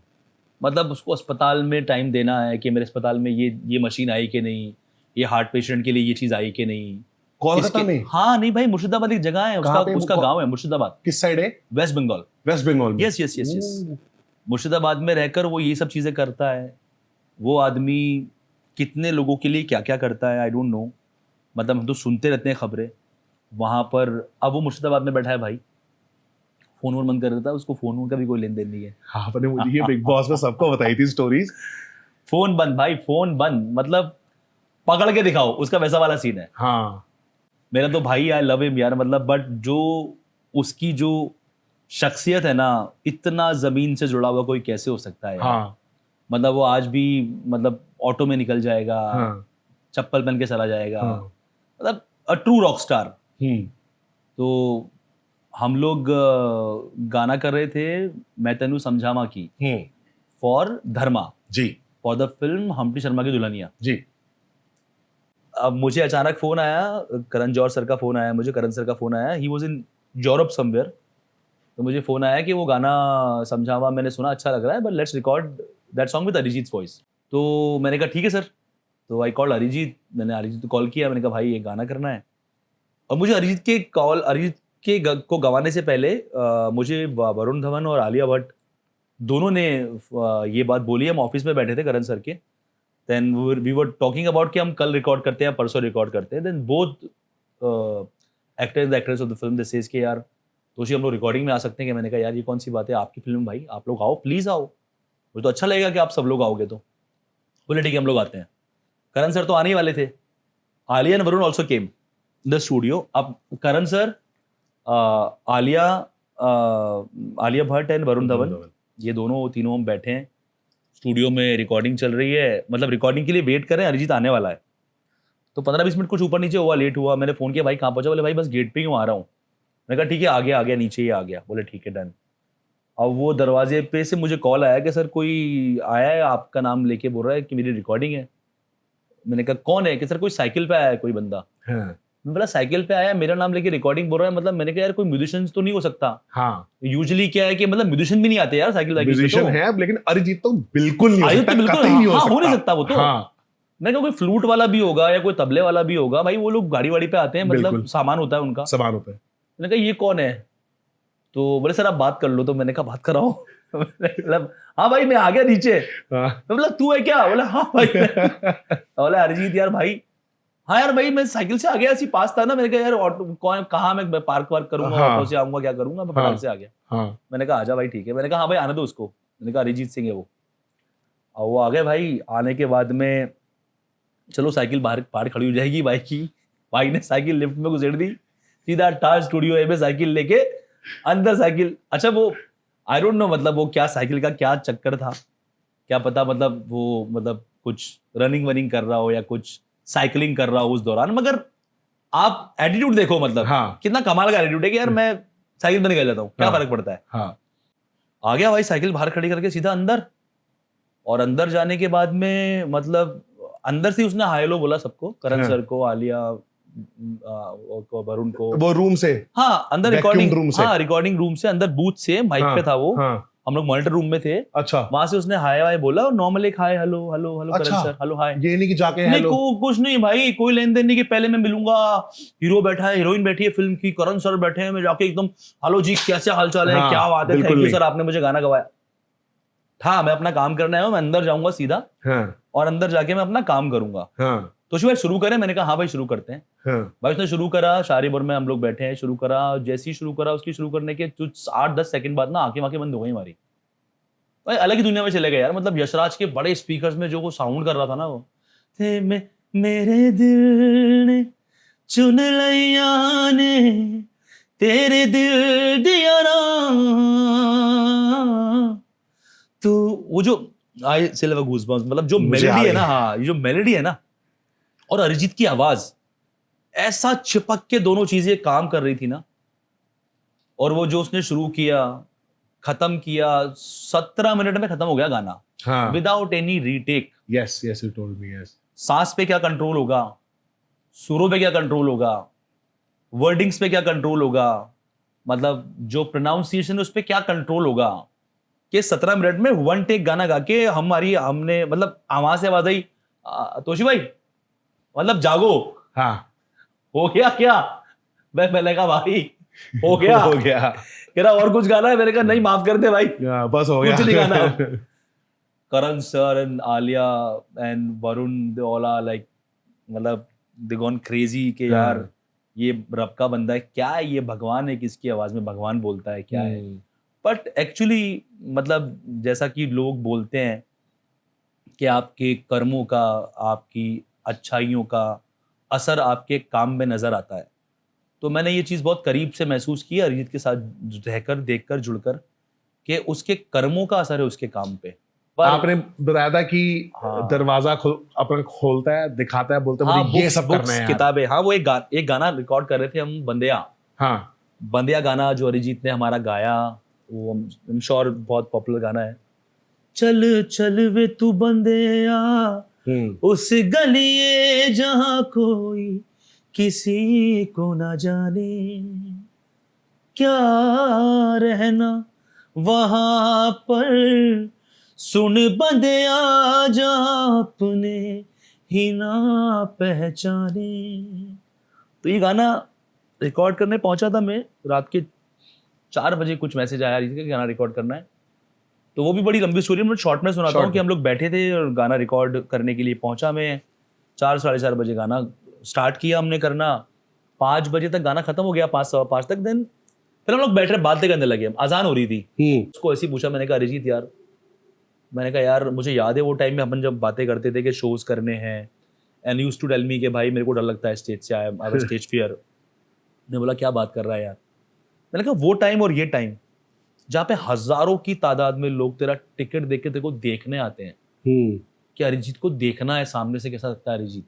मतलब उसको अस्पताल में टाइम देना है कि मेरे अस्पताल में ये मशीन आई कि नहीं, ये हार्ट पेशेंट के लिए ये चीज आई कि नहीं। कोलकाता में? हाँ नहीं भाई, मुर्शिदाबाद एक जगह है, उसका गांव है मुर्शिदाबाद। किस साइड है? West Bengal. West Bengal. Yes yes yes yes. Murshidabad में रहकर वो ये सब चीजें करता है। वो आदमी कितने लोगों के लिए क्या क्या करता है आई डोंट नो, मतलब हम तो सुनते रहते हैं खबरें वहां पर। अब वो मुर्शिदाबाद में बैठा है भाई, फोन वोन बंद कर देता है, उसको फोन वोन का भी कोई लेन देन नहीं है। हाँ, आपने मुझे ये बिग बॉस में सबको बताई थी स्टोरीज। फोन बंद भाई, फोन बंद, मतलब पकड़ के दिखाओ, उसका वैसा वाला सीन है। हाँ, मेरा तो भाई आई लव हिम यार, मतलब बट जो उसकी जो शख्सियत है ना, इतना जमीन से जुड़ा हुआ कोई कैसे हो सकता है यार। हाँ, मतलब वो आज भी, मतलब ऑटो में निकल जाएगा, हाँ, चप्पल पहन के चला जाएगा, हाँ, मतलब अ ट्रू रॉक स्टार। तो हम लोग गाना कर रहे थे मैं तेनू समझावा की, for Dharma ji, for the film Humpty Sharma ki Dulhania जी। अब मुझे अचानक फोन आया, करण जौहर सर का फोन आया, मुझे करण सर का फोन आया, he was in Europe somewhere. तो मुझे फोन आया कि वो गाना समझावा मैंने सुना, अच्छा लग रहा है, but let's record that song with Arijit voice. तो मैंने कहा ठीक है सर। तो आई कॉल्ड अरिजीत, मैंने अरिजीत को कॉल किया, मैंने कहा भाई ये गाना करना है। और मुझे अरिजीत के को गवाने से पहले मुझे वरुण धवन और आलिया भट्ट दोनों ने ये बात बोली। हम ऑफिस में बैठे थे करण सर के, then we were talking about कि हम कल रिकॉर्ड करते हैं, परसों रिकॉर्ड करते हैं। Then both actors actress of the film they says के यार तोशी हम लोग रिकॉर्डिंग में आ सकते हैं क्या? मैंने कहा यार ये कौन सी बात है, आपकी फिल्म भाई, आप लोग आओ, प्लीज आओ, मुझे तो अच्छा लगेगा कि आप सब लोग आओगे। तो बोले ठीक है हम लोग आते हैं। करण सर तो आने ही वाले थे, Alia and Varun also came the studio. अब करण सर, आलिया भट्ट एंड वरुण धवन, ये दोनों तीनों हम बैठे हैं स्टूडियो में, रिकॉर्डिंग चल रही है, मतलब रिकॉर्डिंग के लिए वेट कर रहे हैं, अरिजीत आने वाला है। तो 15-20 मिनट कुछ ऊपर नीचे हुआ, लेट हुआ। मैंने फोन किया भाई कहाँ पहुंचा? बोले भाई बस गेट पे ही हूँ, आ रहा हूँ। मैंने कहा ठीक है, आ गया नीचे ही आ गया। बोले ठीक है डन। अब वो दरवाजे पे से मुझे कॉल आया कि सर कोई आया है आपका नाम लेके, बोल रहा है कि मेरी रिकॉर्डिंग है। मैंने कहा कौन है? कि सर कोई साइकिल पे आया है कोई बंदा। मैं बोला साइकिल पे आया मेरा नाम लेके रिकॉर्डिंग बोल रहा है, मतलब मैंने कहा यार कोई म्यूजिशियन तो नहीं हो सकता। हाँ, यूजुअली क्या है कि मतलब म्यूजिशियन भी नहीं आते यार साइकिल पे म्यूजिशियन तो। है लेकिन अरिजीत तो बिल्कुल नहीं हो अरिजीत सकता, तो बिल्कुल कतई नहीं हाँ, हो नहीं सकता वो तो। हाँ, मैंने कहा कोई फ्लूट वाला भी होगा या कोई तबले वाला भी होगा, भाई वो लोग गाड़ी वाड़ी पे आते हैं, मतलब बिल्कुल। सामान होता है उनका। समान होता है। मैंने कहा ये कौन है, तो बोले सर आप बात कर लो, तो मैंने कहा बात कराओ। मतलब हाँ भाई मैं आ गया नीचे। हाँ। मैं बोला तू है क्या, बोला हाँ भाई। बोला अरिजीत यार भाई, हाँ यार भाई मैं साइकिल से आ गया, ऐसी पास था ना, मैंने कहा यार ऑटो कौन कहाँ मैं पार्क वार्क करूंगा, हाँ। ऑटो से आऊंगा क्या करूंगा, मैं हाँ। फटाक से आ गया। हाँ। मैंने कहा आजा भाई ठीक है, मैंने कहा हाँ भाई आने दो उसको, मैंने कहा अरिजीत सिंह है वो। और वो आ गए भाई, आने के बाद में चलो साइकिल बाहर खड़ी हो जाएगी बाइक की, भाई ने साइकिल लिफ्ट में घुसेड़ दी, सीधा टार स्टूडियो ए में साइकिल लेके अंदर साइकिल। अच्छा वो आई डोंट नो मतलब वो क्या साइकिल का क्या चक्कर था, क्या पता मतलब वो मतलब कुछ रनिंग वनिंग कर रहा हो या कुछ साइकिलिंग कर रहा हो उस दौरान, मगर आप एटीट्यूड देखो मतलब हाँ। कितना कमाल का एटीट्यूड है कि यार मैं साइकिल पर निकल जाता हूँ, क्या हाँ। फर्क पड़ता है। हाँ। आ गया भाई साइकिल बाहर खड़ी करके सीधा अंदर, और अंदर जाने के बाद में मतलब अंदर से उसने हाय हेलो बोला सबको, करण हाँ। सर को, आलिया को, वरुण को, वो रूम से, हाँ अंदर Vacuum रिकॉर्डिंग room से। हाँ रिकॉर्डिंग रूम से अंदर बूथ से माइक हाँ। पे था वो, हाँ। हम लोग मॉनिटर रूम में थे, अच्छा, वहां से उसने हाय वाय बोला, और नॉर्मल एक हाय हेलो हेलो हेलो अच्छा। करण सर हेलो हाय। ये नहीं कि जाके नहीं हेलो। कुछ नहीं भाई, कोई लेन देन नहीं कि पहले मैं मिलूंगा, हीरो बैठा है, हीरोइन बैठी है फिल्म की, करण सर बैठे हैं, मैं जाके एकदम हेलो जी कैसे हालचाल है, हाँ, क्या बात है, बिल्कुल थैंक यू नहीं। सर आपने मुझे गाना गवाया। हाँ मैं अपना काम करने आया हूँ, मैं अंदर जाऊंगा सीधा, हाँ। और अंदर जाके मैं अपना काम करूंगा। हाँ। तो भाई शुरू करें, मैंने कहा हाँ भाई शुरू करते हैं। हाँ। भाई उसने शुरू करा, शारीपुर में हम लोग बैठे हैं, शुरू करा, जैसे ही शुरू करा उसकी शुरू करने के कुछ 8-10 सेकंड बाद ना आंखें वाखें बंद हो गई हमारी, भाई अलग ही दुनिया में चले गए यार। मतलब यशराज के बड़े स्पीकर्स में जो वो साउंड कर रहा था ना, वो थे मेरे दिल ने चुन लिया ने तेरे दिल दिया ना, तो वो जो आई सिल्वर गूज़बम्प्स, मतलब जो मुझे मेलोडी आ है ना, गई। हाँ ये जो मेलोडी है ना, और अरिजीत की आवाज ऐसा चिपक के दोनों चीजें काम कर रही थी ना, और वो जो उसने शुरू किया खत्म किया, 17 मिनट में खत्म हो गया गाना, हाँ। Without any retake. Yes yes you told me, yes. सांस पे क्या कंट्रोल होगा, सुरों पे क्या कंट्रोल होगा, वर्डिंग्स पे क्या कंट्रोल होगा, मतलब जो प्रोनाउंसिएशन उस पे क्या कंट्रोल होगा, कि 17 मिनट में वन टेक गाना गा के हमने मतलब आवाज से आवाज आई, तोशी भाई मतलब जागो, हाँ। हो गया क्या, मैंने कहा भाई हो गया हो गया। कह रहा और कुछ गाना है, मैंने कहा नहीं माफ कर दे भाई, हाँ, बस हो गया। कुछ नहीं गाना अब। Karan sir and Alia and Varun they all are like, मतलब दे गॉन क्रेजी के यार ये रब का बंदा है क्या है, ये भगवान है, किसकी आवाज में भगवान बोलता है क्या है। बट एक्चुअली मतलब जैसा कि लोग बोलते हैं कि आपके कर्मों का, आपकी अच्छाइयों का असर आपके काम में नजर आता है, तो मैंने ये चीज़ बहुत करीब से महसूस की अरिजीत के साथ रहकर, देखकर, जुड़कर, कि उसके कर्मों का असर है उसके काम पे। पर आपने बताया था कि हाँ। दरवाजा अपना खोलता है, दिखाता है, बोलता है हाँ, मुझे ये सब करना है यार। किताबें, हाँ वो एक गाना रिकॉर्ड कर रहे थे हम, बंदिया। हाँ। बंदिया गाना जो अरिजीत ने हमारा गाया, वो I'm sure बहुत पॉपुलर गाना है। चल चल वे तू बंदिया उस गलिए जहां कोई किसी को ना जाने, क्या रहना वहां पर, सुन बंदिया जहां अपने ही ना पहचाने। तो ये गाना रिकॉर्ड करने पहुंचा था मैं रात के 4 बजे, कुछ मैसेज आया कि गाना रिकॉर्ड करना है, तो वो भी बड़ी लंबी स्टोरी मैं शॉर्ट में सुनाता हूँ कि हम लोग बैठे थे और गाना रिकॉर्ड करने के लिए पहुंचा मैं, 4-4:30 बजे गाना स्टार्ट किया हमने करना, 5 बजे तक गाना खत्म हो गया, 5-5:15 तक। देन फिर हम लोग बैठ रहे बातें करने लगे, अजान हो रही थी। उसको ऐसे ही पूछा, मैंने कहा अरिजीत यार, मैंने कहा यार मुझे याद है वो टाइम में अपन जब बातें करते थे कि शोज करने हैं, and used to tell me कि भाई मेरे को डर लगता है स्टेज से, आई हैव स्टेज फियर। ने बोला क्या बात कर रहा है यार, मैंने कहा वो टाइम और ये टाइम जहाँ पे हजारों की तादाद में लोग तेरा टिकट देख के तेरे को देखने आते हैं, कि अरिजीत को देखना है सामने से, कैसा लगता है अरिजीत,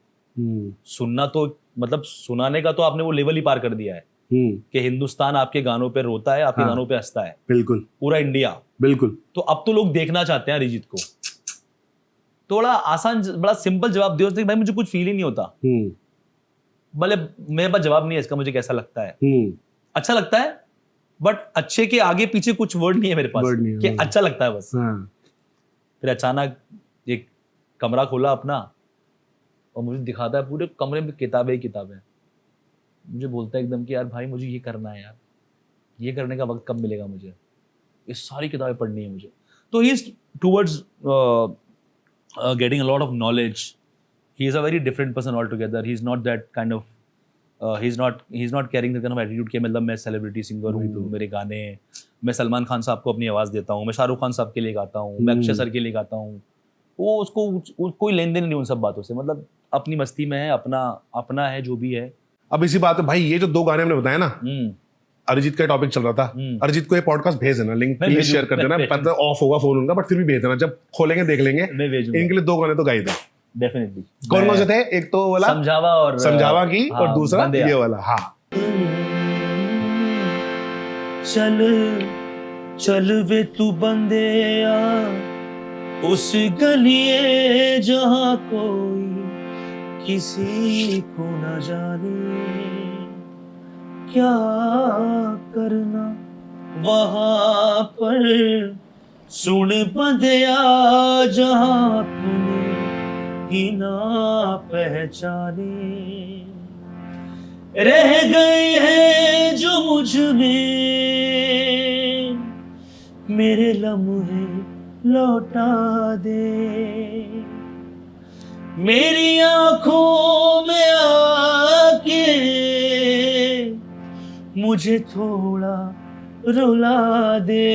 सुनना तो मतलब सुनाने का तो आपने वो लेवल ही पार कर दिया है कि हिंदुस्तान आपके गानों पे रोता है, आपके गानों पे हंसता है, बिल्कुल पूरा इंडिया, बिल्कुल। तो अब तो लोग देखना चाहते हैं अरिजीत को। तो बड़ा आसान, बड़ा सिंपल जवाब दिया उसने, भाई मुझे कुछ फील ही नहीं होता, मतलब मेरे पास जवाब नहीं है इसका, मुझे कैसा लगता है। अच्छा लगता है, बट अच्छे के आगे पीछे कुछ वर्ड नहीं है मेरे पास कि अच्छा लगता है बस। फिर अचानक एक कमरा खोला अपना और मुझे दिखाता है पूरे कमरे में किताबें ही किताबें। मुझे बोलता है एकदम कि यार भाई मुझे ये करना है यार, ये करने का वक्त कब मिलेगा मुझे, ये सारी किताबें पढ़नी है मुझे। तो he is towards getting a lot of knowledge. He is a very different person altogether. He's not that kind of he's not carrying that kind of attitude कि मतलब मैं सेलिब्रिटी सिंगर हूँ, मेरे गाने, मैं सलमान खान साहब को अपनी आवाज़ देता हूँ, मैं शाहरुख खान साहब के लिए गाता हूँ, मैं अक्षय सर के लिए गाता हूँ। वो उसको कोई लेन देन नहीं उन सब बातों से, मतलब अपनी मस्ती में है, अपना है जो भी है। अब इसी बात है भाई, ये जो 2 गाने हमने बताए ना, अरिजीत का टॉपिक चल रहा था, अरिजीत को ये पॉडकास्ट भेज देना, लिंक प्लीज शेयर कर देना। पता ऑफ होगा फोन उनका, बट फिर भी भेज देना, जब खोलेंगे देख लेंगे। इनके लिए 2 गाने तो गाई थे डेफिनेटली। कौन से थे? एक तो वाला समझावा की, और दूसरा ये वाला। हाँ, चल वे तू बंदेया उस गलिए जहां कोई किसी को न जाने, क्या करना वहां पर, सुन बंदेया जहां तूने ही ना पहचाने, रह गए हैं जो मुझ में मेरे लम्हे लौटा दे, मेरी आंखों में आके मुझे थोड़ा रुला दे,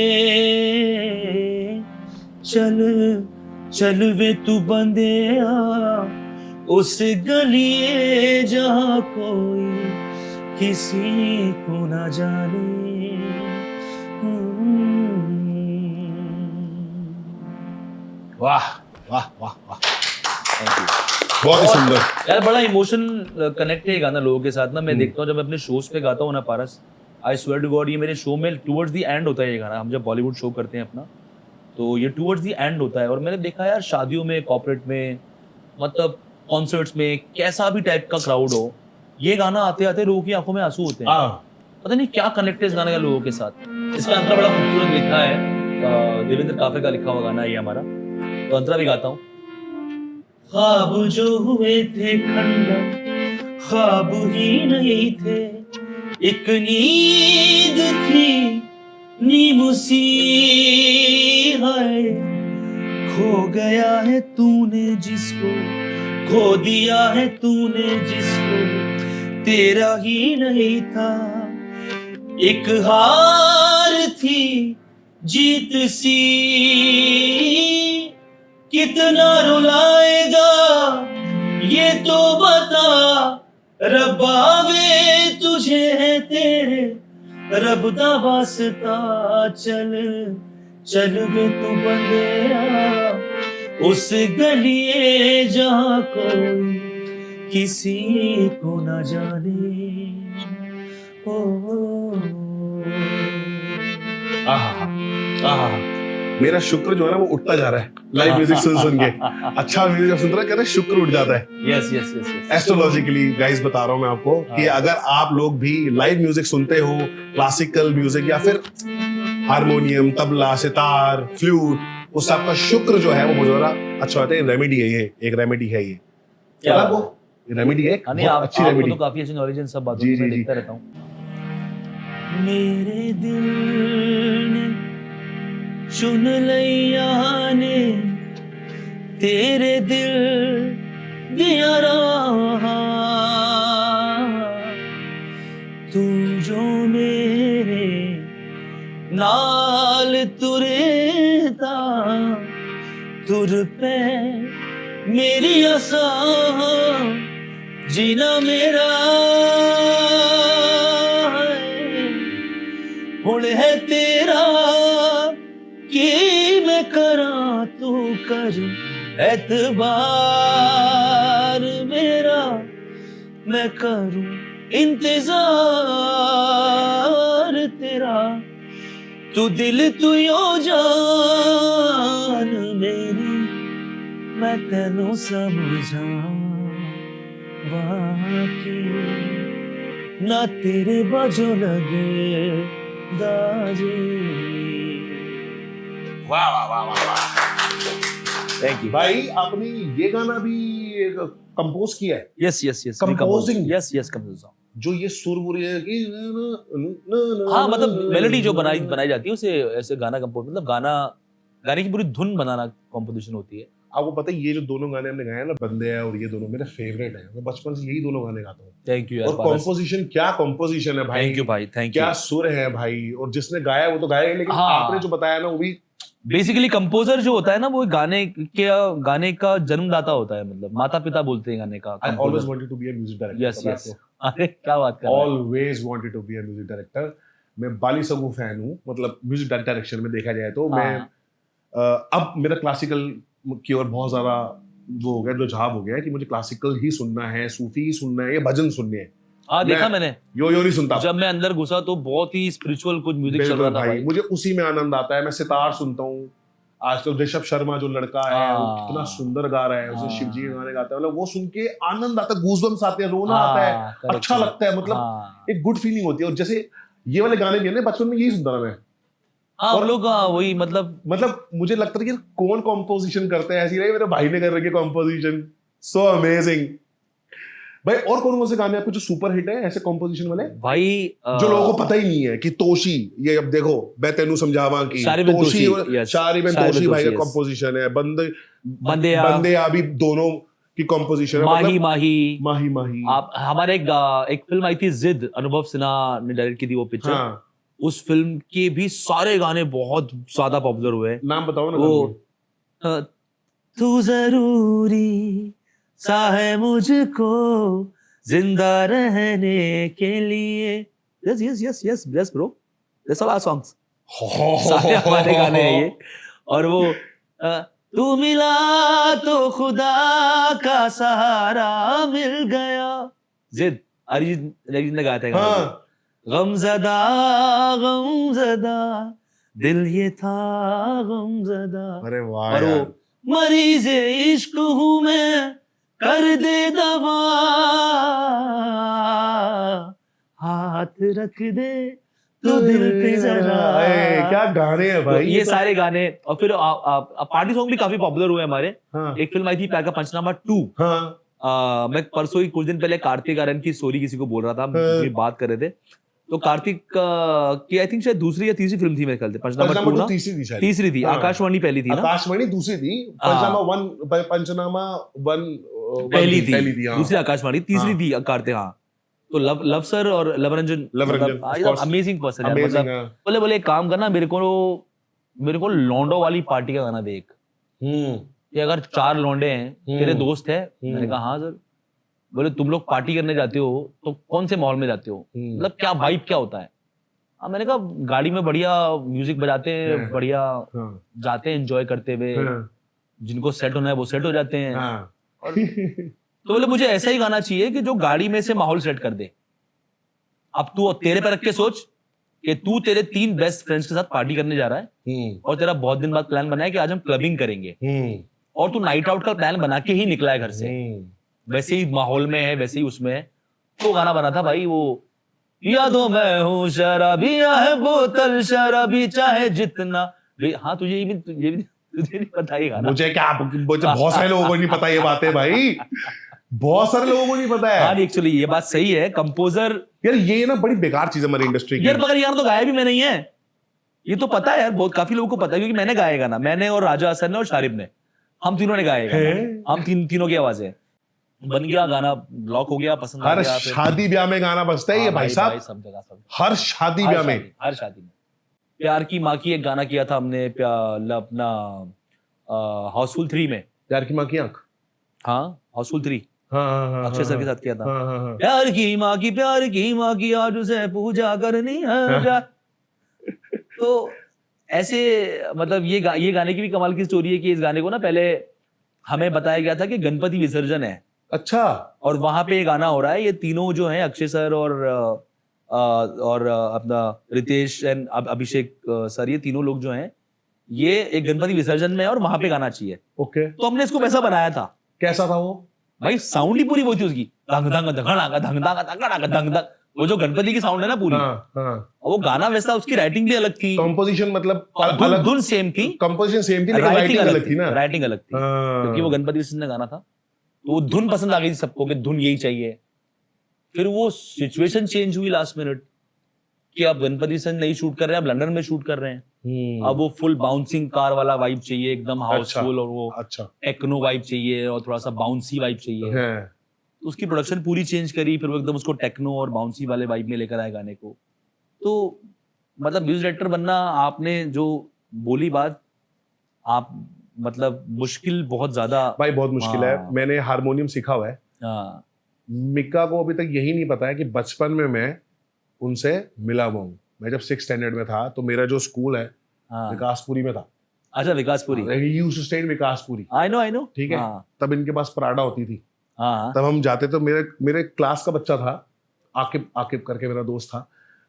चल वे तू बंदेया उस गलिए जहां कोई किसी को ना जाने। वाह वाह वाह वाह, थैंक यू। बहुत ही सुंदर यार, बड़ा इमोशनल कनेक्ट है ये गाना लोगों के साथ ना। मैं देखता हूँ जब मैं अपने शोज पे गाता हूँ ना पारस, आई स्वेयर टू गॉड, ये मेरे शो में टुवर्ड्स द एंड होता है ये गाना। हम जब बॉलीवुड शो करते हैं अपना, तो ये टुवर्ड्स द एंड होता है। और मैंने देखा यार शादियों में, कॉर्पोरेट में, मतलब कॉन्सर्ट्स में, कैसा भी टाइप का क्राउड हो, ये गाना आते आते लोगों की आंखों में आंसू होते हैं। पता नहीं क्या कनेक्ट है इस गाने का लोगों के साथ। इसका अंतरा बड़ा खूबसूरत लिखा है, देवेंद्र काफे का लिखा हुआ गाना है ये हमारा। तो अंतरा भी गाता हूँ। ख्वाब जो हुए थे खंडन, ख्वाब ही नहीं थे, एक नींद थी नीम सी है, खो गया है तूने जिसको, खो दिया है तूने जिसको, तेरा ही नहीं था, एक हार थी जीत सी, कितना रुलाएगा ये तो बता, रब्बा वे तुझे है तेरे रब दा वास्ता, चल वे तू बंदेया उस गलिए जहां कोई किसी को न जाने। मेरा शुक्र जो है ना वो उठता जा रहा है लाइव म्यूजिक सुन के। अच्छा म्यूजिक सुन रहा है, कहते हैं शुक्र उठ जाता है। Yes yes yes. Astrologically guys बता रहा हूँ मैं आपको कि अगर आप लोग भी लाइव म्यूजिक सुनते हो, क्लासिकल म्यूजिक या फिर हारमोनियम, तबला, सितार, फ्लूट, उस आपका शुक्र जो है वो बहुत ज्यादा अच्छा होता है। रेमेडी है ये, एक रेमेडी है ये। क्या आपको रेमेडी है? अच्छी रेमेडी। तो काफी अच्छी नॉलेज इन सब बातों में देखता रहता हूँ। मेरे दिल ने चुन लिया ने तेरे दिल दिया रहा, तू जो मेरे नाल तुरेता, तुर पे मेरी आसा जीना मेरा हुण है तेरा, कि मैं करा तू कर एतबार मेरा, मैं करूं इंतजार तेरा, तू दिल तू यो जान मेरी, मैं तेनू समझा बाकी ना तेरे बाजो लगे दाजी। वाह वाह वाह वाह वाह। थैंक यू भाई आपने ये गाना भी कंपोज किया है? Yes yes yes Composing? Yes yes composing. जो ये सुर बुरी है कि हाँ मतलब मेलोडी जो बनाई बनाई जाती है उसे ऐसे गाना कंपोज मतलब गाने की पूरी धुन बनाना कंपोजिशन होती है। आपको पता है ये जो दोनों गाने हमने गाए हैं ना, बंदे हैं और ये दोनों मेरे फेवरेट हैं। मैं बचपन से यही दोनों गाने गाता हूँ। थैंक यू और कंपोजिशन, क्या कंपोजिशन है भाई, थैंक यू भाई थैंक क्या यू। सुर है भाई। और जिसने गाया वो तो गाया ही, लेकिन हाँ। आपने जो बताया ना वो भी। बेसिकली कंपोजर जो होता है ना वो गाने का जन्मदाता होता है, मतलब माता पिता बोलते हैं गाने का। I always wanted to be a music director. Yes yes. अरे क्या बात कर रहे हैं। Always wanted to be a music director. मैं बाली सगू फैन हूँ, मतलब म्यूजिक डायरेक्शन में देखा जाए तो। मैं अब मेरा क्लासिकल की ओर बहुत ज्यादा वो हो गया, जो झाप हो गया है कि मुझे क्लासिकल ही सुनना है, सूफी ही सुनना है, या भजन सुनने हैं। हाँ देखा मैंने, यो नहीं सुनता। जब मैं अंदर घुसा तो बहुत ही स्पिरिचुअल कुछ म्यूजिक चल बिल्कुल रहा था भाई, मुझे उसी में आनंद आता है। मैं सितार सुनता हूँ। आजकल ऋषभ शर्मा जो लड़का है वो हाँ। कितना सुंदर गा रहा है, उसने हाँ। शिव जी के गाने गाता है, मतलब वो सुन के आनंद आता है, गूज़बम्स आते हैं, रोना आता है, correct, अच्छा correct। लगता है, मतलब हाँ। एक गुड फीलिंग होती है। और जैसे ये वाले गाने भी है ना, बचपन में यही सुनता था मैं। हाँ और हम लोग वही मतलब मुझे लगता था कि कौन कॉम्पोजिशन करते हैं, ऐसी नहीं, मेरे भाई ने कर रखी है कॉम्पोजिशन। सो अमेजिंग भाई। और कौन से गाने आपको जो सुपर हिट है ऐसे कॉम्पोजिशन वाले, भाई जो लोगों को पता ही नहीं है कि तोशी, ये अब देखो मैं तेनू समझावा की शारिबेन तोशी, तोशी, yes। शारिबेन शारिबेन तोशी भाई का तोशी, yes। कॉम्पोजिशन है। बंदे अभी दोनों की कॉम्पोजिशन है। माही मतलब माही माही माही। आप हमारे एक फिल्म आई थी जिद, अनुभव सिन्हा ने डायरेक्ट की थी वो पिक्चर। हाँ, उस फिल्म के भी सारे गाने बहुत ज्यादा पॉपुलर हुए। नाम बताओ ना। वो तू जरूरी सा है मुझको जिंदा रहने के लिए। Yes yes yes yes yes bro, that's all our songs. सारे हमारे गाने हैं ये। और वो तू मिला तो खुदा का सहारा मिल गया, जिद अरिजीत ने गाया था गाना। हाँ, गमज़दा गमज़दा दिल ये था गमज़दा। अरे वाह और वो यार। मरीज़ इश्क हूँ मैं कर दे दवा, हाथ रख दे तो दिल पे जरा। अरे, क्या गाने हैं तो भाई ये तो। सारे गाने। और फिर पार्टी सॉन्ग भी काफी पॉपुलर हुए हमारे। हाँ, एक फिल्म आई थी प्यार का पंचनामा 2। हाँ, मैं परसों ही कुछ दिन पहले कार्तिक आर्यन की स्टोरी किसी को बोल रहा था, हम कोई बात कर रहे थे। तो कार्तिक की आई थिंक शायद दूसरी या तीसरी फिल्म थी मेरे ख्याल से, पंचनामा 2 ना। तीसरी थी शायद। तीसरी थी, हाँ। आकाशवाणी पहली थी ना। आकाशवाणी दूसरी थी, पंचनामा वन पहली थी, हाँ। दूसरी आकाशवाणी, तीसरी हाँ। थी कार्तिक। हाँ तो लव सर और लवरंजन अमेजिंग पर्सन है। Amazing, मतलब बोले बोले एक काम करना, मेरे को लौंडो वाली पार्टी का गाना दे एक, कि अगर 4 लौंडे हैं तेरे दोस्त है। मैंने कहा हाँ सर। बोले तुम लोग पार्टी करने जाते हो तो कौन से माहौल में जाते हो, मतलब क्या वाइब क्या होता है। हाँ मैंने कहा गाड़ी में बढ़िया म्यूजिक बजाते हैं, बढ़िया जाते हैं एंजॉय करते हुए, जिनको सेट होना है वो सेट हो जाते हैं। और तो बोले मुझे ऐसा ही गाना चाहिए कि जो गाड़ी में से माहौल सेट कर दे। अब तू तेरे पे रख के सोच कि तू तेरे 3 बेस्ट फ्रेंड्स के साथ पार्टी करने जा रहा है और तेरा बहुत दिन बाद प्लान बना है कि आज हम क्लबिंग करेंगे, और तू नाइट आउट का प्लान बना के ही निकला है घर से, वैसे ही माहौल में है, वैसे ही उसमें है। तो गाना बना था भाई वो, यादों में हूँ शराबी है बोतल शराबी चाहे जितना। हाँ तुझे नहीं पता ये गाना? मुझे क्या, बहुत सारे लोगों को नहीं पता ये बातें भाई, बहुत सारे लोगों को नहीं पता है। हाँ एक्चुअली ये बात सही है। कंपोजर यार ये ना बड़ी बेकार चीज है हमारी इंडस्ट्री की। यार मगर यार तो गाया भी मैं नहीं है, ये तो पता है यार, बहुत काफी लोगों को पता है, क्योंकि मैंने गाया गाना, मैंने और राजा हसन ने और शारिब ने, हम तीनों ने गाया गाना। हम तीनों की आवाजें बन गया गाना, ब्लॉक हो गया, पसंद आ हर गया। शादी ब्याह में गाना बजता है ये भाई साहब, सब जगह, सब हर शादी ब्याह में। हर शादी में। प्यार की माँ की एक गाना किया था हमने अपना हाउसफुल 3 में, प्यार की माँ की आंख। हाँ हाउसफुल 3 हाँ, अक्षय सर के साथ किया था। हाँ। प्यार की माँ की आज उसे पूजा करनी है। तो ऐसे मतलब ये गाने की भी कमाल की स्टोरी है कि इस गाने को ना पहले हमें बताया गया था कि गणपति विसर्जन है। अच्छा। और वहां पे ये गाना हो रहा है, ये तीनों जो हैं अक्षय सर और अपना रितेश एंड अभिषेक सर, ये तीनों लोग जो हैं ये एक गणपति विसर्जन में है और वहां पे गाना चाहिए। ओके। तो हमने इसको वैसा बनाया था। कैसा था वो? भाई साउंड ही पूरी वो थी उसकी, धंग धंग धगड़ागा धंग धंग धगड़ागा धंग धंग, वो जो गणपति की साउंड है ना पूरी, हाँ हाँ, और वो गाना वैसा, उसकी राइटिंग भी अलग थी, कंपोजिशन मतलब धुन धुन सेम थी, कंपोजिशन सेम थी, लेकिन राइटिंग अलग थी ना, राइटिंग अलग थी, क्योंकि वो गणपति कृष्ण ने गाना था, तो वो धुन पसंद आ गई थी सबको कि धुन यही चाहिए। फिर वो सिचुएशन चेंज हुई लास्ट मिनट कि अब गणपति कृष्ण नहीं शूट कर रहे हैं, अब लंदन में शूट कर रहे हैं, अब वो फुल बाउंसिंग कार वाला वाइब चाहिए, एकदम हाउसफुल, और वो अच्छा टेक्नो वाइब चाहिए और थोड़ा सा बाउंसी वाइब चाहिए, है। तो उसकी प्रोडक्शन पूरी चेंज करी, फिर वो एकदम उसको टेक्नो और बाउंसी वाले वाइब में लेकर आए गाने को। तो मतलब म्यूजिक डायरेक्टर बनना, आपने जो बोली बात, आप मतलब मुश्किल बहुत ज्यादा भाई बहुत मुश्किल है। हाँ। मैंने हारमोनियम सीखा हुआ है। हाँ, मिक्का को अभी तक यही नहीं पता है कि बचपन में मैं उनसे मिला हुआ हूँ। मैं जब 6th स्टैंडर्ड में था तो मेरा जो स्कूल है हाँ, विकासपुरी में था। अच्छा Vikaspuri, used to stay in Vikaspuri, I know, ठीक है। हाँ, तब इनके पास पराठा होती थी, हाँ, तब हम जाते, तो मेरे क्लास का बच्चा था, आकिब आकिब करके मेरा दोस्त था,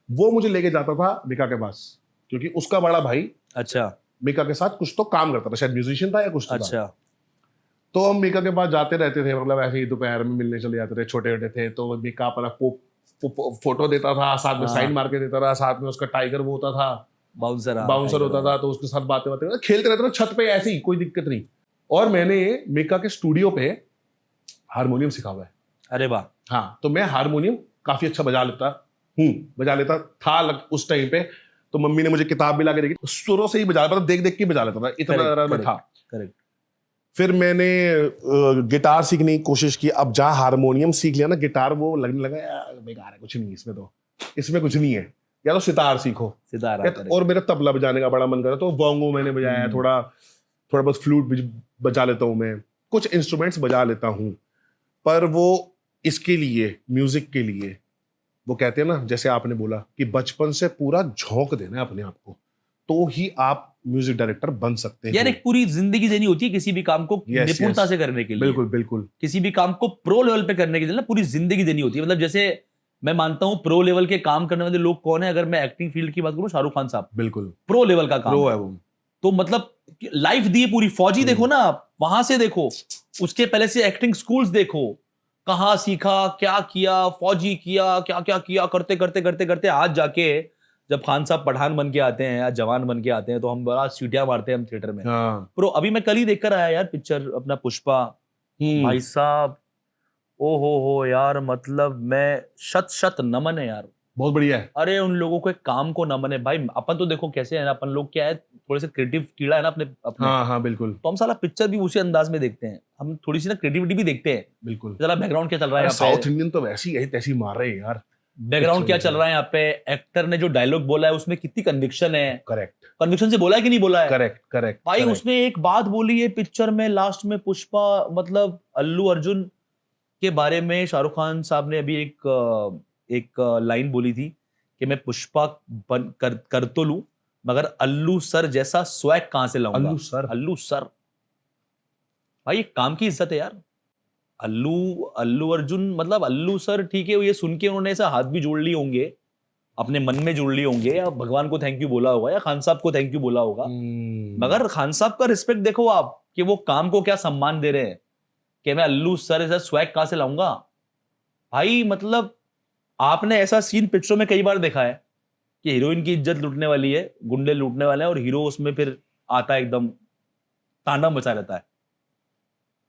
वो मुझे लेके जाता था मिका के पास, क्योंकि उसका बड़ा भाई अच्छा मिका के साथ कुछ तो काम करता था, शायद म्यूजिशियन था या कुछ तो था। अच्छा, तो हम मिका के पास जाते रहते थे, मतलब ऐसे ही दोपहर में मिलने चले जाते थे, छोटे छोटे थे। तो मिका अपना फोटो देता था, साथ में हाँ। साइन मार के देता था, साथ में उसका टाइगर वो होता था, बाउंसर, हाँ, बाउंसर टाइगर होता था, तो उसके साथ बातें बातें खेलते रहते थे छत पे, ऐसे ही, कोई दिक्कत नहीं। और मैंने मिका के स्टूडियो पे हारमोनियम सीखा हुआ है। अरे वाह, हाँ, तो मैं हारमोनियम काफी अच्छा बजा लेता था उस टाइम पे। तो मम्मी ने मुझे किताब भी ला के देखी, सुरों से ही बजा लेता था, देख देख के बजा लेता था, इतना ज़्यादा मैं था। करेक्ट। फिर मैंने गिटार सीखने की कोशिश की। अब जहाँ हारमोनियम सीख लिया ना, गिटार वो लगने लगा यार बेकार है, कुछ नहीं इसमें, तो इसमें कुछ नहीं है, या तो सितार सीखो। सितारा, और मेरा तबला बजाने का बड़ा मन कर रहा, तो बोंगो मैंने बजाया, थोड़ा थोड़ा बहुत फ्लूट बजा लेता हूँ मैं, कुछ इंस्ट्रूमेंट्स बजा लेता हूँ। पर वो इसके लिए, म्यूजिक के लिए, वो कहते हैं ना, जैसे आपने बोला कि बचपन से पूरा झोंक देना है अपने आप को, तो ही आप म्यूजिक डायरेक्टर बन सकते हैं। यार एक पूरी जिंदगी देनी होती है किसी भी काम को निपुणता से करने के लिए। बिल्कुल बिल्कुल। किसी भी काम को प्रो लेवल पे करने के लिए ना पूरी जिंदगी देनी होती है। मतलब जैसे मैं मानता हूँ प्रो लेवल के काम करने वाले लोग कौन है, अगर मैं एक्टिंग फील्ड की बात करूँ, शाहरुख खान साहब बिल्कुल प्रो लेवल का काम प्रो है है वो। तो मतलब लाइफ दी है पूरी। फौजी देखो ना आप, वहां से देखो, उसके पहले से एक्टिंग स्कूल्स देखो, कहाँ सीखा, क्या किया, फौजी किया, क्या क्या किया, करते करते करते करते आज जाके जब खान साहब पठान बन के आते हैं या जवान बन के आते हैं तो हम बड़ा सीटियां मारते हैं हम थिएटर में। हाँ। प्रो अभी मैं कल ही देखकर आया यार पिक्चर अपना पुष्पा, भाई साहब ओ हो यार, मतलब मैं शत शत नमन है यार, बहुत बढ़िया है। अरे उन लोगों को एक काम को नमन है भाई। अपन तो देखो कैसे है ना, अपन लोग क्या है, थोड़े से क्रिएटिव कीड़ा है ना अपने अपने हाँ हाँ बिल्कुल तो हम साला पिक्चर भी उसी अंदाज में देखते हैं, हम थोड़ी सी ना क्रिएटिविटी भी देखते हैं। बिल्कुल। जरा बैकग्राउंड क्या चल रहा है यहाँ साउथ पे, इंडियन तो वैसी है, तैसी मार रहे हैं यार। बैकग्राउंड क्या चल रहा है यहाँ पे, एक्टर ने जो डायलॉग बोला है उसमें कितनी कन्विक्शन है, करेक्ट कन्विक्शन से बोला है कि नहीं बोला है। करेक्ट करेक्ट भाई उसने एक बात बोली है पिक्चर में लास्ट में, पुष्पा, मतलब अल्लू अर्जुन के बारे में शाहरुख खान साहब ने अभी एक लाइन बोली थी कि मैं पुष्पा कर तो लूं मगर अल्लू सर जैसा स्वैग कहां से लाऊंगा। अल्लू सर भाई एक काम की इज्जत है यार। अल्लू अर्जुन, मतलब अल्लू सर, ठीक है, ये सुन के उन्होंने ऐसा हाथ भी जोड़ लिए होंगे, अपने मन में जोड़ लिए होंगे, या भगवान को थैंक यू बोला होगा, या खान साहब को थैंक यू बोला होगा। मगर खान साहब का रिस्पेक्ट देखो आप कि वो काम को क्या सम्मान दे रहे हैं कि मैं अल्लू सर ऐसा स्वैग कहां से लाऊंगा। भाई मतलब आपने ऐसा सीन पिक्चरों में कई बार देखा है कि हीरोइन की इज्जत लूटने वाली है, गुंडे लूटने वाले हैं, और हीरो उसमें फिर आता है एकदम तांडव मचा रहता है।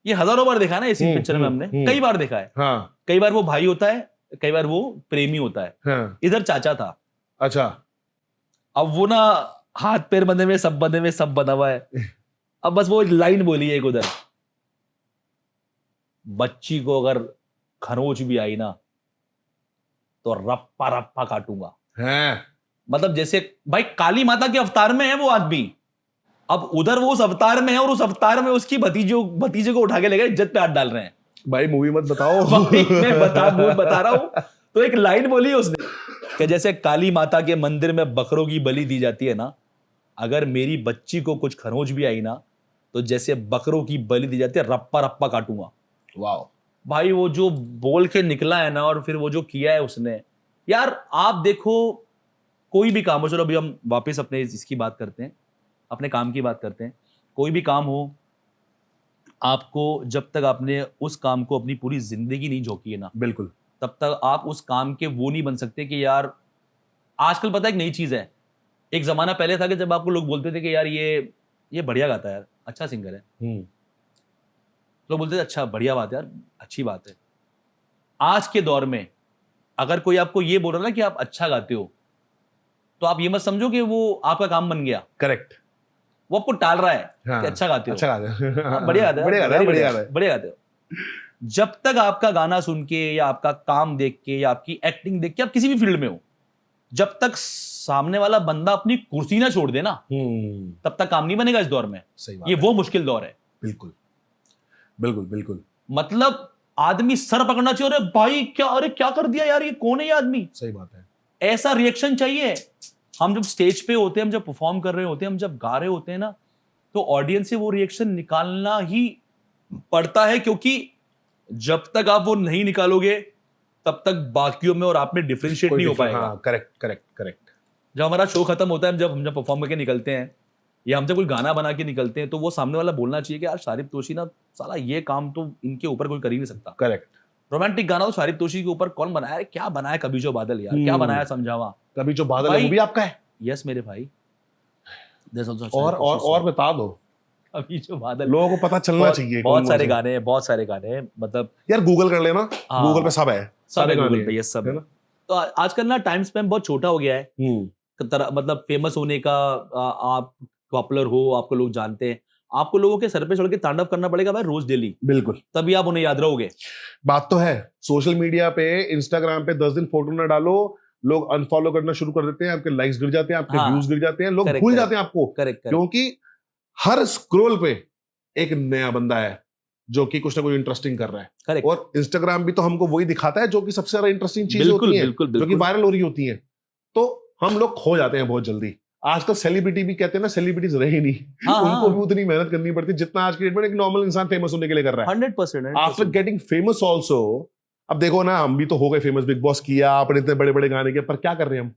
ये हजारों बार देखा है ना इस पिक्चर में, हमने कई बार देखा है। हाँ। कई बार वो भाई होता है, कई बार वो प्रेमी होता है। हाँ। इधर चाचा था। अच्छा। अब वो ना हाथ पैर बंधे हुए, सब बंधे हुए, सब बंधा हुआ है। अब बस वो लाइन बोली है एक उधर, बच्ची को अगर खरोच भी आई ना तो रप्पा रप्पा काटूंगा। मतलब जैसे भाई काली माता के अवतार में है वो आदमी, अब उधर वो उस अवतार में है और उस अवतार में उसकी भतीजे को उठा के ले गए, इज्जत पे हाथ डाल रहे हैं। भाई मूवी मत बताओ। मैं बता रहा हूं। तो एक लाइन बोली है उसने कि जैसे काली माता के मंदिर में बकरों की बलि दी जाती है ना, अगर मेरी बच्ची को कुछ खरोच भी आई ना तो जैसे बकरों की बलि दी जाती है, रप्पा रप्पा काटूंगा। वाह भाई वो जो बोल के निकला है ना, और फिर वो जो किया है उसने, यार आप देखो कोई भी काम हो, चलो अभी हम वापस अपने इसकी बात करते हैं, अपने काम की बात करते हैं। कोई भी काम हो, आपको जब तक आपने उस काम को अपनी पूरी जिंदगी नहीं झोंकी है ना, बिल्कुल तब तक आप उस काम के वो नहीं बन सकते कि यार आजकल पता है एक नई चीज है। एक जमाना पहले था कि जब आपको लोग बोलते थे कि यार ये बढ़िया गाता है यार, अच्छा सिंगर है, लोग बोलते थे अच्छा बढ़िया बात है यार, अच्छी बात है। आज के दौर में अगर कोई आपको ये बोल रहा है ना कि आप अच्छा गाते हो, तो आप ये मत समझो कि वो आपका काम बन गया। करेक्ट, वो आपको टाल रहा है हाँ, कि अच्छा गाते हो, अच्छा गाते हो, हाँ, बढ़िया गाते हो, बढ़िया गाते हो, बढ़िया गाते हो। बढ़िया गाते हो। जब तक आपका गाना सुन के या आपका काम देख के या आपकी एक्टिंग देख के, आप किसी भी फील्ड में हो, जब तक सामने वाला बंदा अपनी कुर्सी ना छोड़ दे ना, तब तक काम नहीं बनेगा इस दौर में। सही बात ये है। वो मुश्किल दौर है। बिल्कुल बिल्कुल बिल्कुल, मतलब आदमी सर पकड़ना चाहिए, अरे भाई क्या, अरे क्या कर दिया यार, ये कौन है ये आदमी, सही बात है। ऐसा रिएक्शन चाहिए। हम जब स्टेज पे होते हैं, हम जब परफॉर्म कर रहे होते हैं, हम जब गा रहे होते हैं ना, तो ऑडियंस से वो रिएक्शन निकालना ही पड़ता है, क्योंकि जब तक आप वो नहीं निकालोगे तब तक बाकियों में और आप में डिफरेंशिएट नहीं हो पाएगा। हाँ, करेक्ट करेक्ट करेक्ट। जब हमारा शो खत्म होता है, जब हम परफॉर्म करके निकलते हैं या हम जब कोई गाना बना के निकलते हैं, तो वो सामने वाला बोलना चाहिए कि यार शारिब तोशी ना, साला ये काम तो इनके ऊपर कोई कर ही नहीं सकता। करेक्ट। रोमांटिक गाना तो शारिब तोशी के ऊपर कौन बनाया है, क्या बनाया कभी जो बादल यार, क्या बनाया समझावा। कभी जो बादल है वो भी आपका है? यस मेरे भाई। और बता दो, अभी जो बादल, लोगों को पता चलना चाहिए। बहुत सारे गाने हैं, बहुत सारे गाने हैं, मतलब यार गूगल कर लेना, गूगल पे सब है, सारे गूगल पे ये सब है। तो आजकल ना टाइम स्पैन बहुत छोटा हो गया है, मतलब फेमस होने का, आप पॉपुलर हो, आपको लोग जानते हैं, आपको लोगों के सर पे चढ़ के तांडव करना पड़ेगा भाई रोज डेली, बिल्कुल, तभी आप उन्हें याद रहोगे। बात तो है। सोशल मीडिया पे, इंस्टाग्राम पे 10 दिन फोटो ना डालो, लोग अनफॉलो करना शुरू कर देते हैं, आपके लाइक्स गिर जाते हैं, आपके व्यूज गिर जाते हैं, लोग भूल जाते हैं आपको। क्योंकि हर स्क्रॉल पे एक नया बंदा है जो कि कुछ ना कुछ इंटरेस्टिंग कर रहा है, और इंस्टाग्राम भी तो हमको वही दिखाता है जो कि सबसे ज्यादा इंटरेस्टिंग चीज होती है, जो कि वायरल हो रही होती है। तो हम लोग खो जाते हैं बहुत जल्दी। आजकल सेलिब्रिटी भी कहते हैं ना, सेलिब्रिटीज रहे नहीं, उनको भी उतनी मेहनत करनी पड़ती जितना आज की डेट में एक नॉर्मल इंसान फेमस होने के लिए कर रहा है। 100%। आफ्टर गेटिंग फेमस ऑल्सो, अब देखो ना, हम भी तो हो गए फेमस, बिग बॉस किया आपने, इतने बड़े बड़े गाने के, पर क्या कर रहे हैं हम?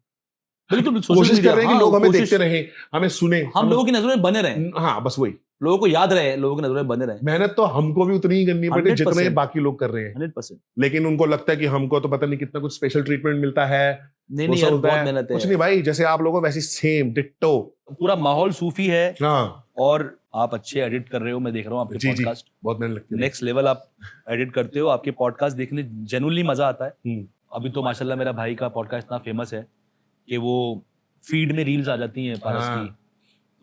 बिल्कुल कोशिश कर रहे हैं कि लोग हमें देखते रहे, हमें सुने, हम लोगों की नजरों में बने रहे। हाँ बस वही, लोगों को याद रहे, लोगों की नजरों में बने रहे। मेहनत तो हमको भी उतनी ही करनी पड़ती जितने बाकी लोग कर रहे हैं। 100%। लेकिन उनको लगता है कि हमको तो पता नहीं कितना कुछ स्पेशल ट्रीटमेंट मिलता है। नहीं यार, बहुत मेहनत है। कुछ नहीं भाई, जैसे आप लोगों वैसी सेम डिट्टो, पूरा माहौल सूफी है। हाँ, और आप अच्छे एडिट कर रहे हो, मैं देख रहा हूँ आपके पॉडकास्ट, बहुत मेहनत लगती है। नेक्स्ट लेवल आप एडिट करते हो, आपके पॉडकास्ट देखने जेन्युइनली मजा आता है। अभी तो माशाल्लाह मेरा भाई का पॉडकास्ट इतना फेमस है कि वो फीड में रील्स आ जाती हैं पारस की,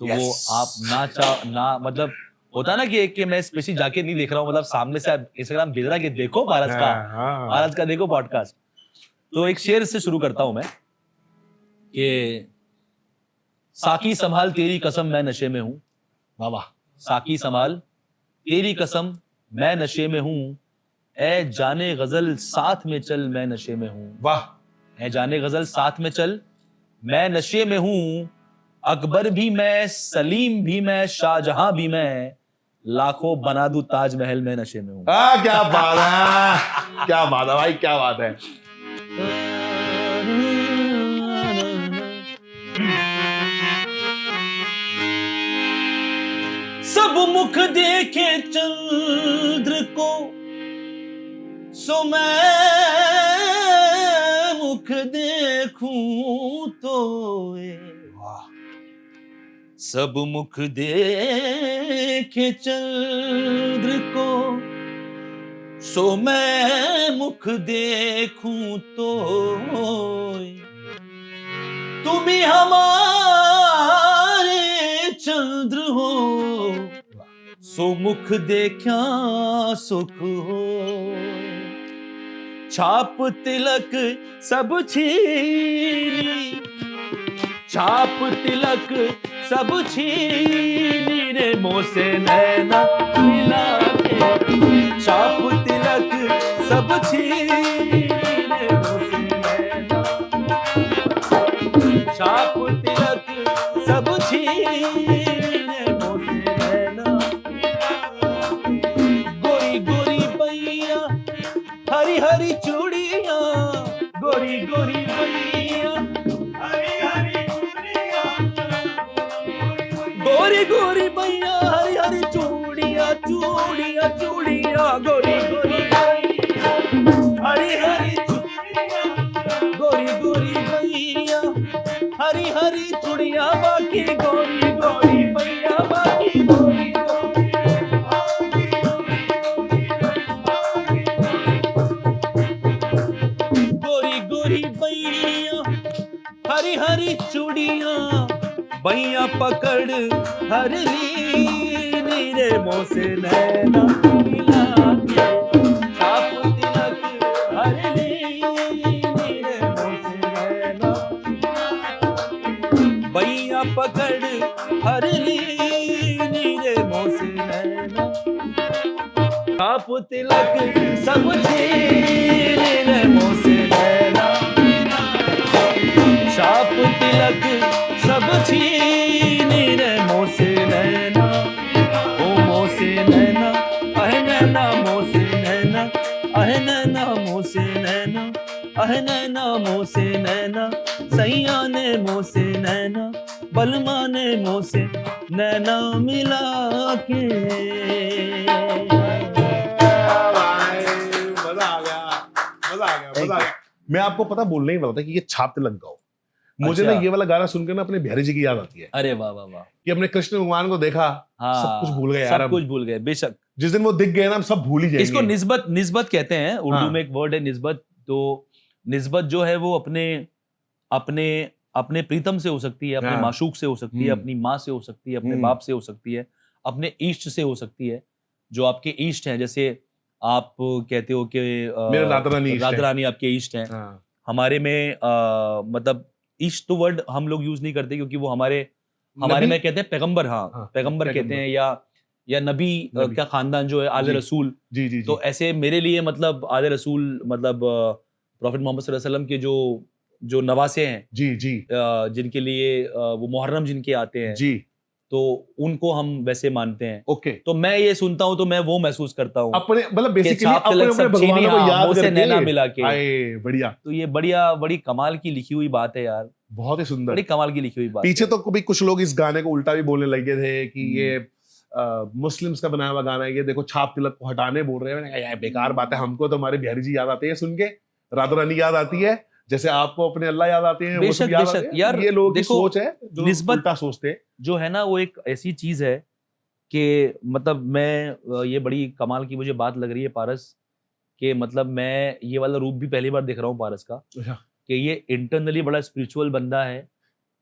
तो वो आप ना मतलब होता है ना कि मैं स्पेशली जाके नहीं देख रहा हूँ, मतलब सामने से इंस्टाग्राम भेज रहा है कि देखो पारस का देखो पॉडकास्ट। तो एक शेर से शुरू करता हूं मैं कि साकी संभाल तेरी कसम मैं नशे में हूं। वाह, साकी संभाल तेरी कसम मैं नशे में हूं, ए जाने गजल साथ में चल मैं नशे में हूं। वाह, ए जाने गजल साथ में चल मैं नशे में हूं, अकबर भी मैं, सलीम भी मैं, शाहजहां भी मैं, लाखों बना दूं ताजमहल मैं नशे में हूं। क्या बात है, क्या बात है भाई, क्या बात है। सब मुख देखे चंद्र को, सो मैं मुख देखूं तो सब मुख देखे चंद्र को, सो मैं मुख देखूं तो तुम ही हमारे चंद्र हो, सो मुख देखा सुख हो। छाप तिलक सब छीनी, छाप तिलक सब छीनी रे मोह से नैना मिला के, छाप तिलक सब छीनी रे मोह से नैना, छाप तिलक सब छीनी रे मोह से नैना। गोरी गोरी बैया हरी हरी चूड़ियां, गोरी गोरी बैया हरी हरी चूड़ियां, गोरी गोरी बैया हरी हरी चूड़ियां, चूड़ियां चूड़ियां गोरी गोरी हरी हरी गोरी गोरी भैया हरी हरी चूड़ियां बाकी गोरी गोरी भैया बाकी गोरी गोरी गोरी भैया हरी हरी चूड़ियां भैया पकड़ हर ली नीरे मोह से नैना मिला के छाप तिलक हर ली नीरे मोह से नैना भैया पकड़ हर ली नीरे मोह से नैना छाप तिलक सब छीन रे मोह से नैना छाप तिलक सब छीन रे मोह से नैना ओ मोह से नैना अह नैना मोह से नैना अह नैना मोह से नैना अह नैना मोह से नैना सैया ने मोह से नैना बलमा ने मोह से नैना मिला के मजा आ गया मजा आ गया मजा आ गया। मैं आपको पता बोलने ही वाला था कि ये छाप तिलक गाओ। मुझे अच्छा। ना ये वाला गाना सुनकर ना अपने बिहारी जी की याद आती है अरे वाह वाह वाह कि अपने कृष्ण भगवान को देखा हाँ सब कुछ भूल गए यार सब हम। कुछ भूल गए बेशक जिस दिन वो दिख गए ना हम सब भूल ही जाएंगे। इसको निस्बत निस्बत कहते हैं उर्दू हाँ। में एक वर्ड है निस्बत। तो निस्बत जो है वो अपने अपने अपने प्रीतम से हो सकती है, अपने हाँ। माशूक से हो सकती है, अपनी माँ से हो सकती है, अपने बाप से हो सकती है, अपने इष्ट से हो सकती है। जो आपके इष्ट हैं, जैसे आप कहते हो कि मेरे राधा रानी इष्ट राधा है। रानी आपके इष्ट हैं। हाँ। हमारे में मतलब इष्ट तो वर्ड हम लोग यूज नहीं करते क्योंकि वो हमारे नबी? में कहते हैं पैगंबर। हाँ, हाँ, पैगंबर कहते पैगंबर। हैं या नबी नबी। का खानदान जो है आले जी। रसूल। जी जी तो ऐसे मेरे लिए मतलब आले रसूल मतलब प्रॉफिट मोहम्मद सल्लल्लाहु अलैहि वसल्लम के जो नवासे हैं, जी जी जिनके लिए वो मुहर्रम जिनके आते हैं, जी तो उनको हम वैसे मानते हैं। ओके। तो मैं ये सुनता हूँ तो मैं वो महसूस करता हूँ अपने मतलब कि बेसिकली छाप अपने तिलक अपने सब छीनी, भगवानों को हाँ, याद मुँह से करके नैना मिला के। आए बढ़िया तो ये बड़ी कमाल की लिखी हुई बात है यार, बहुत ही सुंदर। बड़ी कमाल की लिखी हुई बात पीछे है। तो कभी कुछ लोग इस गाने को उल्टा भी बोलने लगे थे कि ये मुस्लिम्स का बनाया हुआ गाना है, ये देखो छाप तिलक को हटाने बोल रहे हैं। मैंने कहा यार बेकार बात है, हमको तो हमारे बिहारी जी याद आते हैं सुन के, राधा रानी याद आती है, जैसे आपको अपने अल्लाह याद आते हैं, वो सब बेशक याद बेशक आते हैं। यार, ये लोगों की देखो, सोच है जो निस्बत उल्टा सोचते हैं। जो है ना वो एक ऐसी चीज है कि मतलब मैं ये बड़ी कमाल की मुझे बात लग रही है पारस, कि मतलब मैं ये वाला रूप भी पहली बार देख रहा हूँ पारस का, अच्छा। कि ये इंटरनली बड़ा स्पिरिचुअल बंदा है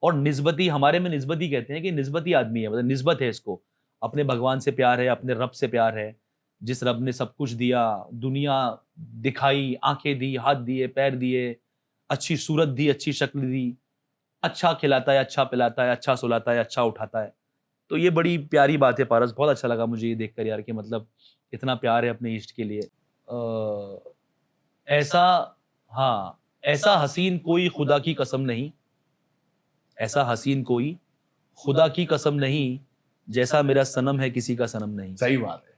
और निस्बती, हमारे में निस्बती कहते हैं कि निस्बती आदमी है, मतलब निस्बत है इसको, अपने भगवान से प्यार है, अपने रब से प्यार है, जिस रब ने सब कुछ दिया, दुनिया दिखाई, आंखें दी, हाथ दिए, पैर दिए, अच्छी सूरत दी, अच्छी शक्ल दी, अच्छा खिलाता है, अच्छा पिलाता है, अच्छा सुलाता है, अच्छा उठाता है। तो ये बड़ी प्यारी बात है पारस, बहुत अच्छा लगा मुझे ये देखकर यार कि मतलब इतना प्यार है अपने इष्ट के लिए। ऐसा, हाँ, ऐसा हसीन कोई खुदा की कसम नहीं, ऐसा हसीन कोई खुदा की कसम नहीं, जैसा मेरा सनम है किसी का सनम नहीं। सही बात है,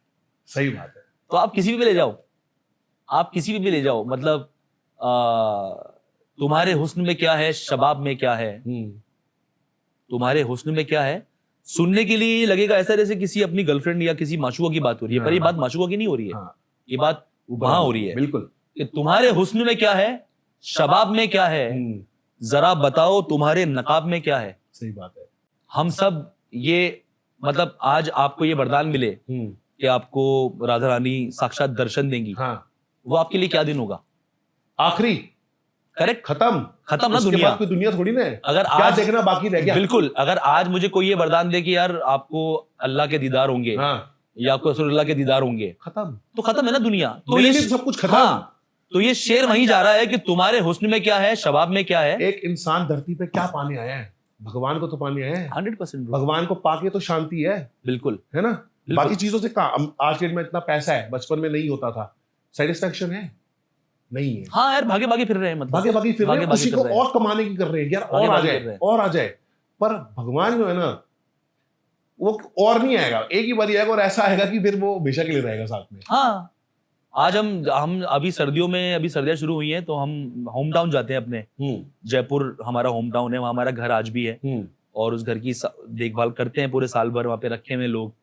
सही बात है। तो आप किसी भी ले जाओ, आप किसी भी ले जाओ, मतलब तुम्हारे हुस्न में क्या है, शबाब में क्या है, तुम्हारे हुस्न में क्या है, सुनने के लिए लगेगा ऐसा जैसे किसी अपनी गर्लफ्रेंड या किसी माशूका की बात हो रही है, पर ये बात माशूका की नहीं हो रही है, हाँ। ये बात वहां हो रही है बिल्कुल। कि तुम्हारे हुस्न में क्या है, शबाब में क्या है, जरा बताओ तुम्हारे नकाब में क्या है। सही बात है। हम सब ये मतलब आज आपको ये वरदान मिले कि आपको राधा रानी साक्षात दर्शन देंगी, हाँ। वो आपके लिए क्या दिन होगा, आखिरी, करेक्ट, खत्म ना उसके दुनिया। बाद कोई दुनिया थोड़ी ना है, अगर क्या आज देखना बाकी रह गया। बिल्कुल, अगर आज मुझे कोई ये वरदान दे कि यार आपको अल्लाह के दीदार होंगे, हाँ। या आपको रसूलुल्लाह के दीदार होंगे, खत्म, तो खत्म है ना दुनिया। तो मेरे ये लिए सब कुछ खत्म। हाँ, तो ये शेर वहीं जा रहा है कि तुम्हारे हुस्न में क्या है, शबाब में क्या है। एक इंसान धरती पे क्या पाने आया है, भगवान को तो पाने आया है। 100% भगवान को पाके तो शांति है, बिल्कुल है ना। बिल्कुल। बाकी चीजों से आज के डेट में इतना पैसा है, बचपन में नहीं होता था, सेटिस्फेक्शन है नहीं है। हाँ यार, भागे भागे फिर रहे हैं, मतलब भागे भागे फिर रहे हैं, उसी फिर को रहे हैं। और कमाने की कर रहे हैं यार, और आ भागे-भागे जाए कर रहे हैं। और आ जाए। पर भगवान जो है ना वो और नहीं आएगा, एक ही बार आएगा और ऐसा आएगा कि फिर वो हमेशा के लिए रहेगा साथ में। हाँ, आज हम अभी सर्दियों में, अभी सर्दियां शुरू हुई हैं तो हम होम टाउन जाते हैं अपने, जयपुर हमारा होम टाउन है, वहाँ हमारा घर आज भी है और उस घर की देखभाल करते हैं पूरे साल भर, वहाँ पे रखे हुए लोग।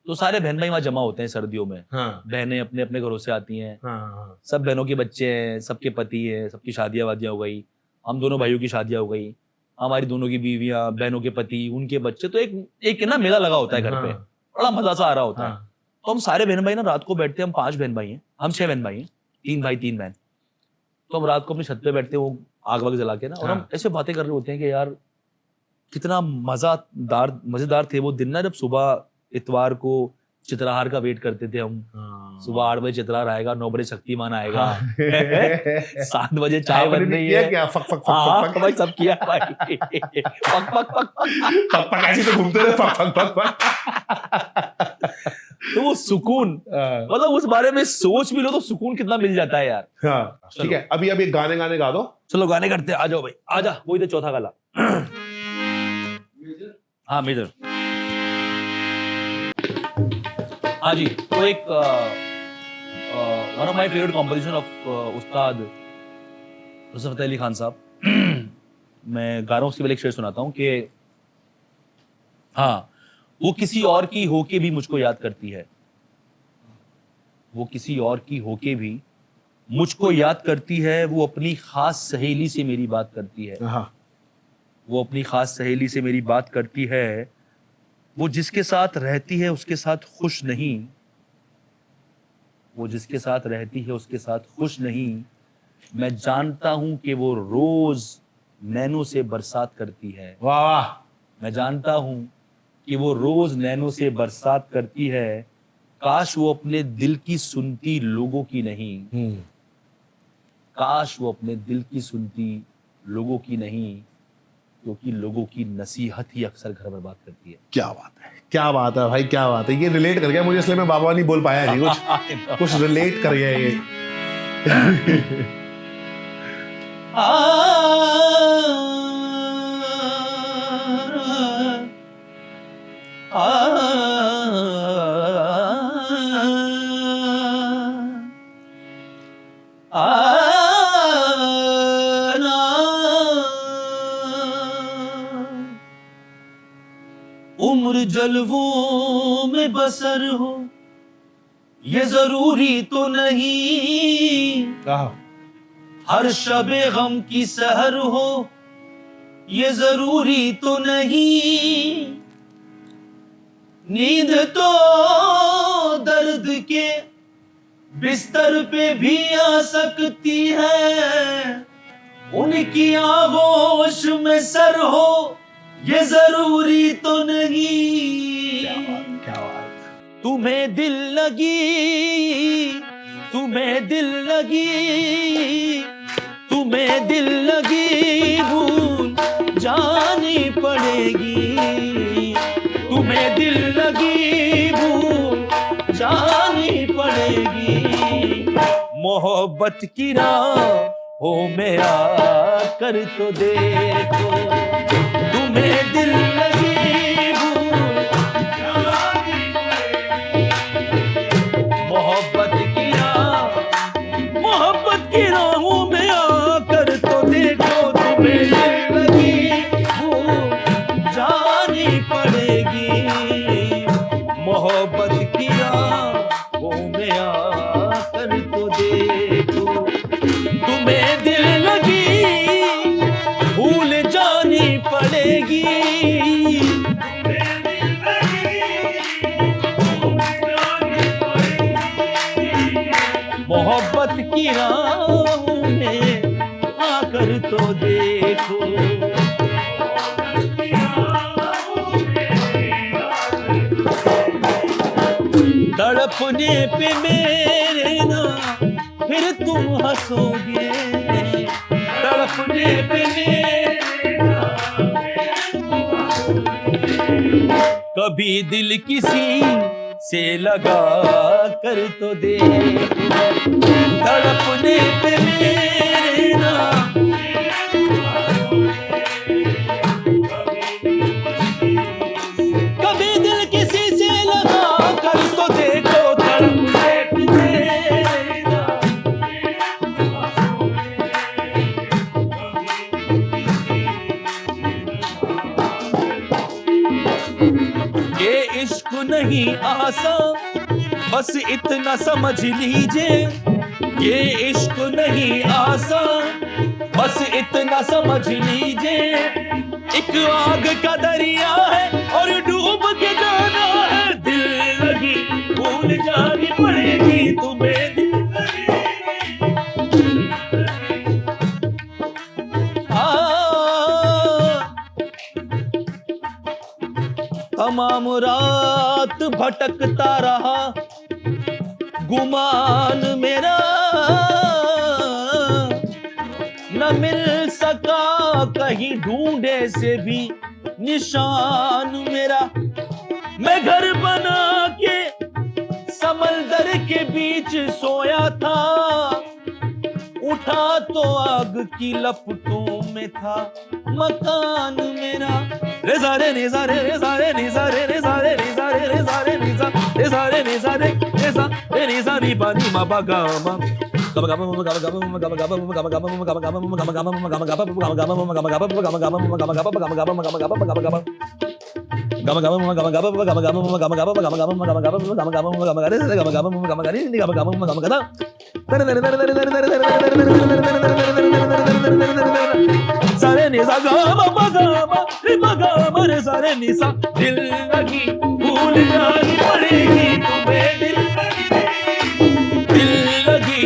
तो सारे बहन भाई वहाँ जमा होते हैं सर्दियों में। हाँ बहनें अपने अपने घरों से आती हैं, हाँ हाँ सब बहनों के बच्चे हैं, सबके पति हैं, सबकी शादियां वादियां हो गई, हम दोनों भाइयों की शादियां हो गई, हमारी दोनों की बीवियां, बहनों के पति, उनके बच्चे, तो एक एक ना मेला लगा होता है घर पे, हाँ। बड़ा मजा सा आ रहा होता है। हाँ तो हम सारे बहन भाई ना रात को बैठते हैं, हम 5 बहन भाई हैं, हम 6 बहन भाई हैं, 3 भाई 3 बहन। तो हम रात को अपनी छत पे बैठते हैं, वो आग वाग जला के ना, और हम हाँ। ऐसे बातें कर रहे होते हैं कि यार कितना मजेदार थे वो दिन ना, जब सुबह इतवार को चित्रहार का वेट करते थे हम। हाँ। सुबह 8 बजे चित्रहार आएगा, 9 बजे शक्तिमान आएगा, हाँ। 7 बजे चाय आपने बन भी रही किया है। क्या? फक फक फक हाँ फक फक भाई, सब किया भाई। पक पक पक फक फक ऐसे तो घूमते रहे, फक फक फक फक। तो वो सुकून, मतलब उस बारे में सोच भी लो तो सुकून कितना मिल जाता है यार। हाँ ठीक है, अभी अभी गाने गाने गा दो। चलो गाने करते हैं, आ जाओ भाई, आजा, वही तो चौथा गाला। हाँ मेजर, हाँ जी। तो एक one of my favourite composition of उस्ताद नुसरत फतेह अली खान साहब। मैं गा रहा हूँ, उसके पहले एक शेर सुनाता हूँ कि हाँ, वो किसी और की होके भी मुझको याद करती है, वो किसी और की होके भी मुझको याद करती है, वो अपनी खास सहेली से मेरी बात करती है, हाँ वो अपनी खास सहेली से मेरी बात करती है, वो जिसके साथ रहती है उसके साथ खुश नहीं, वो जिसके साथ रहती है उसके साथ खुश नहीं, मैं जानता हूं कि वो रोज नैनों से बरसात करती है, वाह वाह। मैं जानता हूं कि वो रोज नैनों से बरसात करती है, काश वो अपने दिल की सुनती लोगों की नहीं, काश वो अपने दिल की सुनती लोगों की नहीं, क्योंकि लोगों की नसीहत ही अक्सर घर बर्बाद करती है। क्या बात है, क्या बात है भाई, क्या बात है। ये रिलेट कर गया मुझे, इसलिए मैं बाबा नहीं बोल पाया जी, कुछ रिलेट कर गया ये। उम्र जलवों में बसर हो ये जरूरी तो नहीं, हर शबे गम की सहर हो ये जरूरी तो नहीं, नींद तो दर्द के बिस्तर पे भी आ सकती है, उनकी आगोश में सर हो ये जरूरी तो नहीं। क्या बात। तुम्हें दिल लगी, तुम्हें दिल लगी, तुम्हें दिल लगी भूल जानी पड़ेगी, तुम्हें दिल लगी भूल जानी पड़ेगी, मोहब्बत की राहों में आकर तो देखो, तुम्हें दिल लगी भूल जानी पड़ेगी, मोहब्बत की राहों में आकर तो देखो, तुम्हें दिल लगी भूल जानी पड़ेगी, मोहब्बत की राहों में आकर तो देखो, तुम्हें दिल लगी भूल जानी पड़ेगी, मोहब्बत की राहों में आकर तो देखो, तड़पने पे मेरे ना फिर तुम हंसोगे, तड़पने पे मेरे ना कभी दिल किसी से लगा कर तो देखो, तड़पने पे मेरे ना कभी दिल किसी से लगा कर तो देखो, तड़पने पे मेरे ना ये इश्क नहीं आसान, बस इतना समझ लीजिए ये इश्क नहीं आसान, बस इतना समझ लीजिए एक आग का दरिया है और डूब के जाना है, दिल लगी भूल जानी पड़ेगी तुम्हें, दिल लगी। तमाम रात भटकता रहा गुमान मेरा, न मिल सका कहीं ढूंढे से भी निशान मेरा, मैं घर बना के समंदर के बीच सोया था, उठा तो आग की लपटों में था मकान मेरा, रे सारे रे सारे रे सारे रे सारे रे सारे रे सारे रे सारे रे सारे रे सारे रे सा रे सा री पा नी मा पा गा मा गम गम गम गम गम गम गम गम गम गम गम गम गम गम गम गम गम सारे निसा गा रे सारे निसा, दिल लगी भूल जानी पड़ेगी तुम्हें, दिल लगी दिल लगी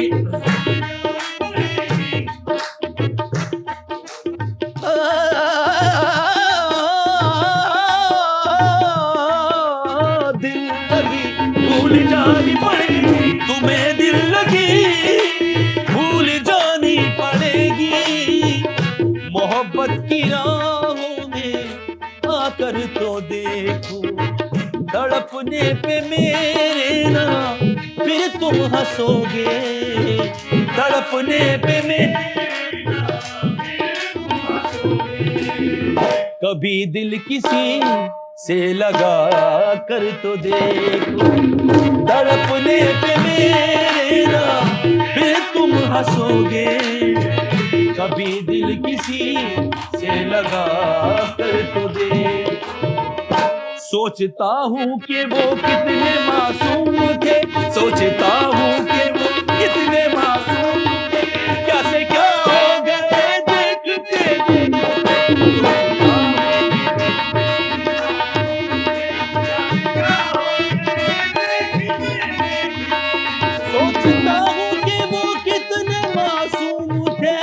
भूल जानी पड़ेगी तुम्हें, दिल लगी भूल जानी पड़ेगी, मोहब्बत की राहों में आकर तो देखो, तड़पने पे मेरे ना फिर तुम हंसोगे, तड़पने पे मेरे ना कभी दिल किसी से लगा कर तो देखो, तड़पने पे मेरे ना फिर तुम हंसोगे, कभी दिल किसी से लगा कर तो दे, सोचता हूँ कि वो कितने मासूम थे, सोचता हूँ कि वो कितने मासूम थे, क्या से क्या हो गए देखते सोचता हूँ कि वो कितने मासूम थे,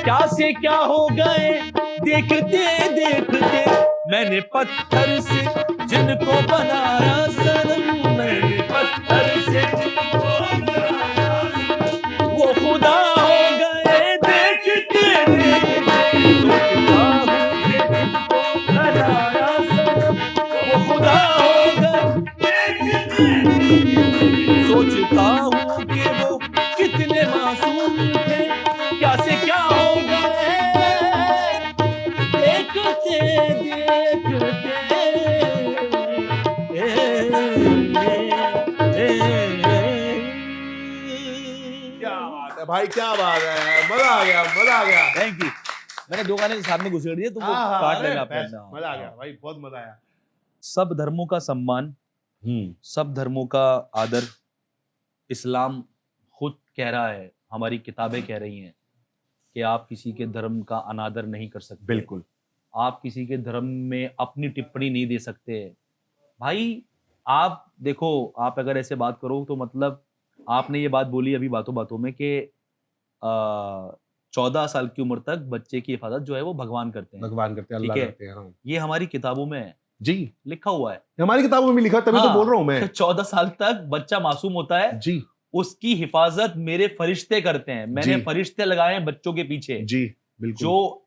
क्या से क्या हो गए देखते देखते, मैंने पत्थर से जिनको बनाया सनम, मैंने पत्थर से वो खुदा हो गए देखते देखते, बनाया सनम वो खुदा हो गए, सोचता हूँ कि वो कितने मासूम थे, क्या से क्या हो गए देखते देखते, क्या बात है भाई, क्या बात है, मजा आ गया, मजा आ गया। Thank you. मैंने दो गाने सामने घुसेड़ दिए तो वो काट लेना अपने अंदर। मजा आ गया भाई, बहुत मजा आया। सब धर्मों का सम्मान, सब धर्मों का आदर, इस्लाम खुद कह रहा है, हमारी किताबें कह रही हैं कि आप किसी के धर्म का अनादर नहीं कर सकते, बिल्कुल, आप किसी के धर्म में अपनी टिप्पणी नहीं दे सकते। भाई आप देखो, आप अगर ऐसे बात करो तो मतलब आपने ये बात बोली अभी बातों बातों में कि 14 साल की उम्र तक बच्चे की हिफाजत जो है वो भगवान करते हैं, भगवान करते हैं, अल्लाह ठीक है? करते हैं। हाँ ये हमारी किताबों में है, जी, लिखा हुआ है, हमारी किताबों में भी लिखा, तभी तो बोल रहा हूँ मैं। 14 साल तक बच्चा मासूम होता है जी, उसकी हिफाजत मेरे फरिश्ते करते हैं, मैंने जी। फरिश्ते लगाए हैं बच्चों के पीछे। जी बिल्कुल। जो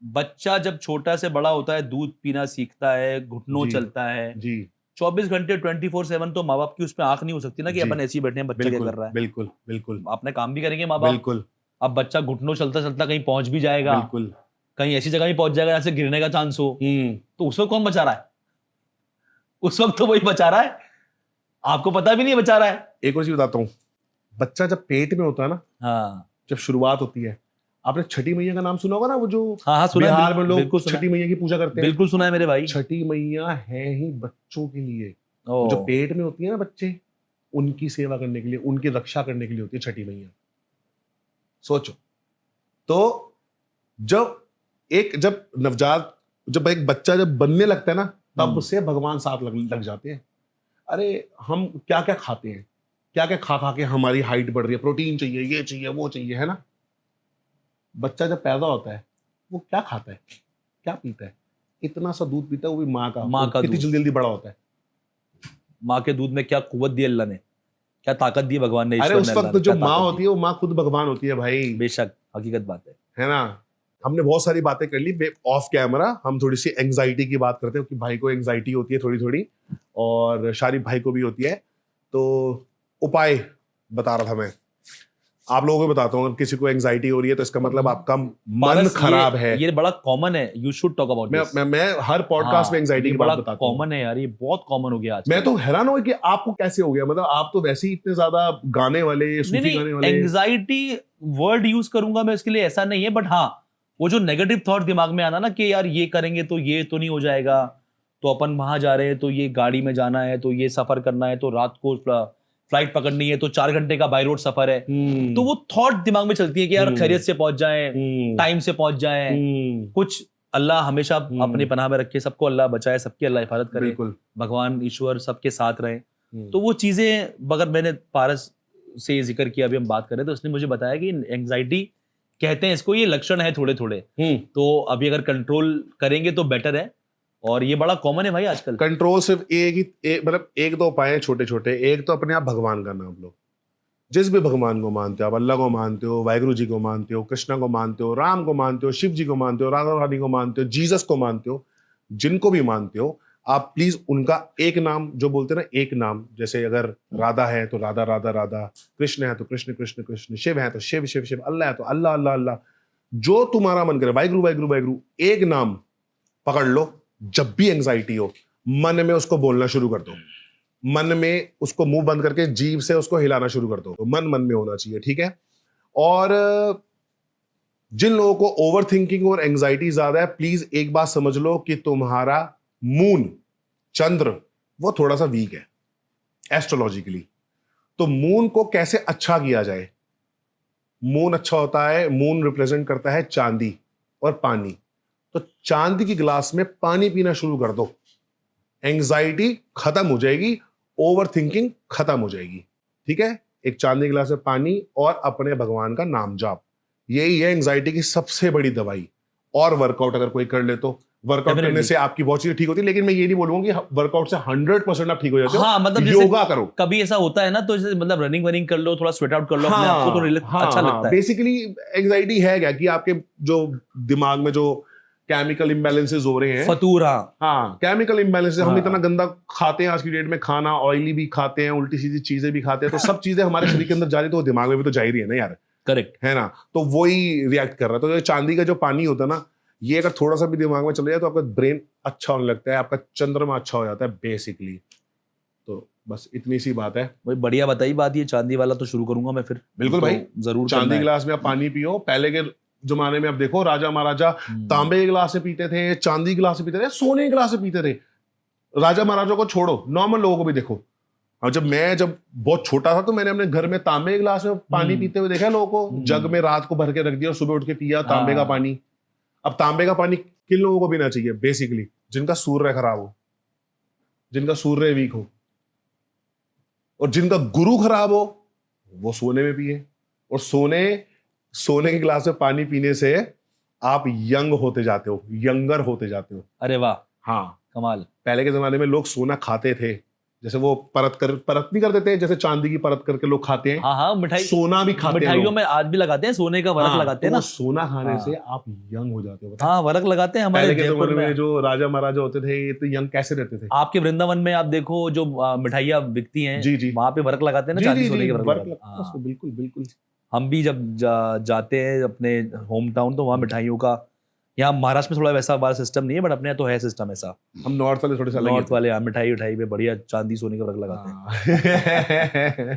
बच्चा जब छोटा से बड़ा होता है, दूध पीना सीखता है, घुटनों जी। चलता है, जी 24 घंटे 24/7 तो माँ बाप की उसमें आंख नहीं हो सकती ना कि जी। अपन ऐसे ही बैठे हैं, बच्चा क्या बिल्कुल कर रहा है। बिल्कुल बिल्कुल अपने काम भी करेंगे माँ बाप। बिल्कुल अब बच्चा घुटनों चलता चलता कहीं पहुंच भी जाएगा, बिल्कुल। कहीं ऐसी जगह भी पहुंच जाएगा जहां से गिरने का चांस हो, तो उस वक्त कौन बचा रहा है? उस वक्त तो वही बचा रहा है, आपको पता भी नहीं बचा रहा है। एक और चीज बताता हूँ, बच्चा जब पेट में होता है ना, हाँ, जब शुरुआत होती है, आपने छठी मैया का नाम सुना होगा ना, वो जो हाँ सुना है, बिहार में लोग बिल्कुल सुना छठी मैया की पूजा करते हैं। बिल्कुल सुना है मेरे भाई। छठी मैया है ही बच्चों के लिए, ओ, जो पेट में होती है ना बच्चे, उनकी सेवा करने के लिए, उनकी रक्षा करने के लिए होती है छठी मैया। सोचो, तो जब नवजात, जब एक बच्चा जब बनने लगता है ना, तब से भगवान साथ लग जाते हैं। अरे हम क्या क्या खाते हैं, क्या क्या खा खा के हमारी हाइट बढ़ रही है, प्रोटीन चाहिए, ये चाहिए, वो चाहिए, है ना। बच्चा जब पैदा होता है वो क्या खाता है, क्या पीता है, इतना सा दूध पीता है, वो भी माँ का कितनी दूध। जल्दी जल्दी बड़ा होता है। माँ के दूध में क्या कुव्वत दी अल्लाह ने, क्या ताकत दी भगवान ने, अरे ईश्वर उस ने, वक्त अल्लाह तो ने जो क्या माँ ताकत होती है वो माँ खुद भगवान होती है भाई, दी। बेशक हकीकत बात है ना। हमने बहुत सारी बातें कर ली ऑफ कैमरा, हम थोड़ी सी एंजाइटी की बात करते हैं कि भाई को एंजाइटी होती है थोड़ी थोड़ी, और शारिफ भाई को भी होती है। तो उपाय बता रहा था मैं, आप लोगों को बताता हूँ, अगर किसी को एंजाइटी हो रही है तो इसका मतलब आपका मन खराब है। ये बड़ा कॉमन है, you should talk about this. मैं हर पॉडकास्ट में एंजाइटी की बात बताता हूँ। कॉमन है यार, ये बहुत कॉमन हो गया आज। मैं तो हैरान हूँ कि आपको कैसे हो गया, मतलब आप तो वैसे ही इतने ज्यादा गाने वाले, सूफी गाने वाले। एंजाइटी वर्ड यूज करूंगा मैं इसके लिए ऐसा नहीं है, बट हाँ वो जो नेगेटिव थॉट दिमाग में आना ना कि यार ये करेंगे तो ये तो नहीं हो जाएगा, तो अपन वहां जा रहे हैं तो ये गाड़ी में जाना है, तो ये सफर करना है, तो रात को फ्लाइट पकड़नी है, तो 4 घंटे का बाय रोड सफर है, तो वो थॉट दिमाग में चलती है कि यार खैरियत से पहुंच जाए, टाइम से पहुंच जाए, कुछ अल्लाह हमेशा अपनी पनाह में रखे, सबको अल्लाह बचाए, सबकी अल्लाह हिफाजत करे, भगवान ईश्वर सबके साथ रहे। तो वो चीजें, अगर मैंने पारस से जिक्र किया, अभी हम बात करें, तो उसने मुझे बताया कि एंजाइटी कहते हैं इसको, ये लक्षण है थोड़े थोड़े, तो अभी अगर कंट्रोल करेंगे तो बेटर है, और ये बड़ा कॉमन है भाई आजकल। कंट्रोल सिर्फ मतलब एक दो उपाय हैं छोटे छोटे। एक तो अपने आप भगवान का नाम लो, जिस भी भगवान को मानते हो आप, अल्लाह को मानते हो, वाहिगुरु जी को मानते हो, कृष्णा को मानते हो, राम को मानते हो, शिव जी को मानते हो, राधा रानी को मानते हो, जीसस को मानते हो, जिनको भी मानते हो आप, प्लीज उनका एक नाम, जो बोलते हैं ना एक नाम, जैसे अगर राधा है तो राधा राधा राधा, कृष्ण है तो कृष्ण कृष्ण कृष्ण, शिव है तो शिव शिव शिव, अल्लाह है तो अल्लाह अल्लाह अल्लाह, जो तुम्हारा मन करे, वाहिगुरु वाहिगुरु वाहिगुरु, एक नाम पकड़ लो। जब भी एंजाइटी हो, मन में उसको बोलना शुरू कर दो, मन में उसको मुंह बंद करके जीभ से उसको हिलाना शुरू कर दो, तो मन मन में होना चाहिए, ठीक है। और जिन लोगों को ओवर थिंकिंग और एंजाइटी ज्यादा है, प्लीज एक बात समझ लो कि तुम्हारा मून, चंद्र, वो थोड़ा सा वीक है एस्ट्रोलॉजिकली। तो मून को कैसे अच्छा किया जाए? मून अच्छा होता है, मून रिप्रेजेंट करता है चांदी और पानी, तो चांदी की गिलास में पानी पीना शुरू कर दो, एंजाइटी खत्म हो जाएगी, ओवर थिंकिंग खत्म हो जाएगी, ठीक है। एक चांदी गिलास में पानी और अपने भगवान का नाम जाप, यही है एंजाइटी की सबसे बड़ी दवाई। और वर्कआउट अगर कोई कर ले तो वर्कआउट करने से आपकी बहुत चीजें ठीक होती है, लेकिन मैं ये नहीं बोलूंगा कि वर्कआउट से 100% आप ठीक हो जाते हो। हाँ, मतलब योगा करो, कभी ऐसा होता है ना, तो जैसे मतलब रनिंग कर लो, थोड़ा स्वेट आउट कर लो, अपने आप को तो अच्छा लगता है। बेसिकली एंजाइटी है क्या कि आपके जो दिमाग में जो केमिकल इम्बैलेंसेस हो रहे हैं, फतूर, हाँ केमिकल इम्बैलेंसेस, हम इतना गंदा खाते हैं आज की डेट में, खाना ऑयली भी खाते हैं, उल्टी सीधी चीजें भी खाते हैं, तो सब चीजें हमारे शरीर के अंदर जा रही, तो दिमाग में भी तो जा ही रही है ना यार, करेक्ट है ना। तो वही रिएक्ट कर रहा है। तो चांदी का जो पानी होता है ना, ये अगर थोड़ा सा भी दिमाग में चले जाए तो आपका ब्रेन अच्छा होने लगता है, आपका चंद्रमा अच्छा हो जाता है बेसिकली। तो बस इतनी सी बात है भाई, बढ़िया बताई बात, ये चांदी वाला तो शुरू करूंगा मैं फिर। बिल्कुल भाई, जरूर चांदी गिलास में आप पानी पियो। पहले के जमाने में आप देखो, राजा महाराजा तांबे के गिलास से पीते थे, चांदी गिलास से पीते थे, सोने के गिलास से पीते थे। राजा महाराजा को छोड़ो, नॉर्मल लोगों को भी देखो। और जब बहुत छोटा था तो मैंने अपने घर में तांबे के गिलास में पानी पीते हुए देखा लोगों को, जग में रात को भर के रख दिया और सुबह उठ के पिया तांबे का पानी। अब तांबे का पानी किन लोगों को पीना चाहिए? बेसिकली जिनका सूर्य खराब हो, जिनका सूर्य वीक हो, और जिनका गुरु खराब हो, वो सोने में पिए। और सोने के गिलास में पानी पीने से आप यंग होते जाते हो, यंगर होते जाते हो। अरे वाह, हाँ कमाल। पहले के जमाने में लोग सोना खाते थे, जैसे वो परत नहीं करते थे, जैसे चांदी की परत करके लोग खाते हैं। हाँ, मिठाई, सोना भी खाते हैं, मिठाइयों में आज भी लगाते हैं सोने का वरक, लगाते हैं ना। सोना खाने से आप यंग हो जाते हो। हाँ, वरक लगाते हैं। हमारे जयपुर में जो राजा महाराजा होते थे, ये तो यंग कैसे रहते थे। आपके वृंदावन में आप देखो, जो मिठाइयाँ बिकती हैं, जी जी, वहां पे वरक लगाते हैं ना, चांदी सोने के वरक। बिल्कुल बिल्कुल। हम भी जब जाते हैं अपने होम टाउन, तो वहाँ मिठाइयों का, यहाँ महाराष्ट्र में थोड़ा वैसा हमारा सिस्टम नहीं है, बट अपने यहाँ तो है सिस्टम ऐसा। हम नॉर्थ वाले थोड़े सा नॉर्थ वाले मिठाई उठाई पे बढ़िया चांदी सोने का वरक लगाते हैं।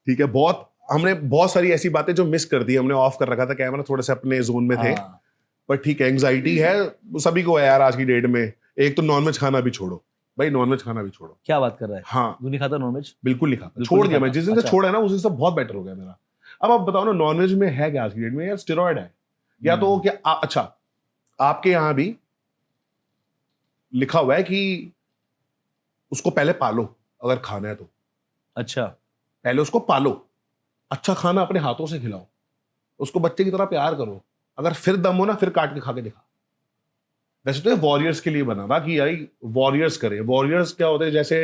ठीक है, बहुत हमने बहुत सारी ऐसी बातें जो मिस कर दी, हमने ऑफ कर रखा था कैमरा, थोड़े से अपने जोन में थे। हाँ, पर ठीक है, एंग्जाइटी है सभी को है यार आज की डेट में। एक तो नॉनवेज खाना भी छोड़ो भाई, नॉनवेज खाना भी छोड़ो। क्या बात कर रहा है? हाँ, तू नहीं खाता नॉनवेज? बिल्कुल नहीं खाता, बिल्कुल छोड़ नहीं दिया मैं। खाता। जिस दिन से अच्छा। छोड़ा है ना उस दिन से बहुत बेटर हो गया मेरा। अब आप बताओ ना, नॉनवेज में है क्या आज की डेट में? यार स्टेरॉइड है या तो क्या अच्छा, आपके यहाँ भी लिखा हुआ है कि उसको पहले पालो अगर खाना है तो। अच्छा, पहले उसको पालो, अच्छा खाना अपने हाथों से खिलाओ, उसको बच्चे की तरह प्यार करो, अगर फिर दम हो ना फिर काट के खा के दिखा। वैसे तो ये वॉरियर्स के लिए बना था कि यार वॉरियर्स करे। वॉरियर्स क्या होते हैं? जैसे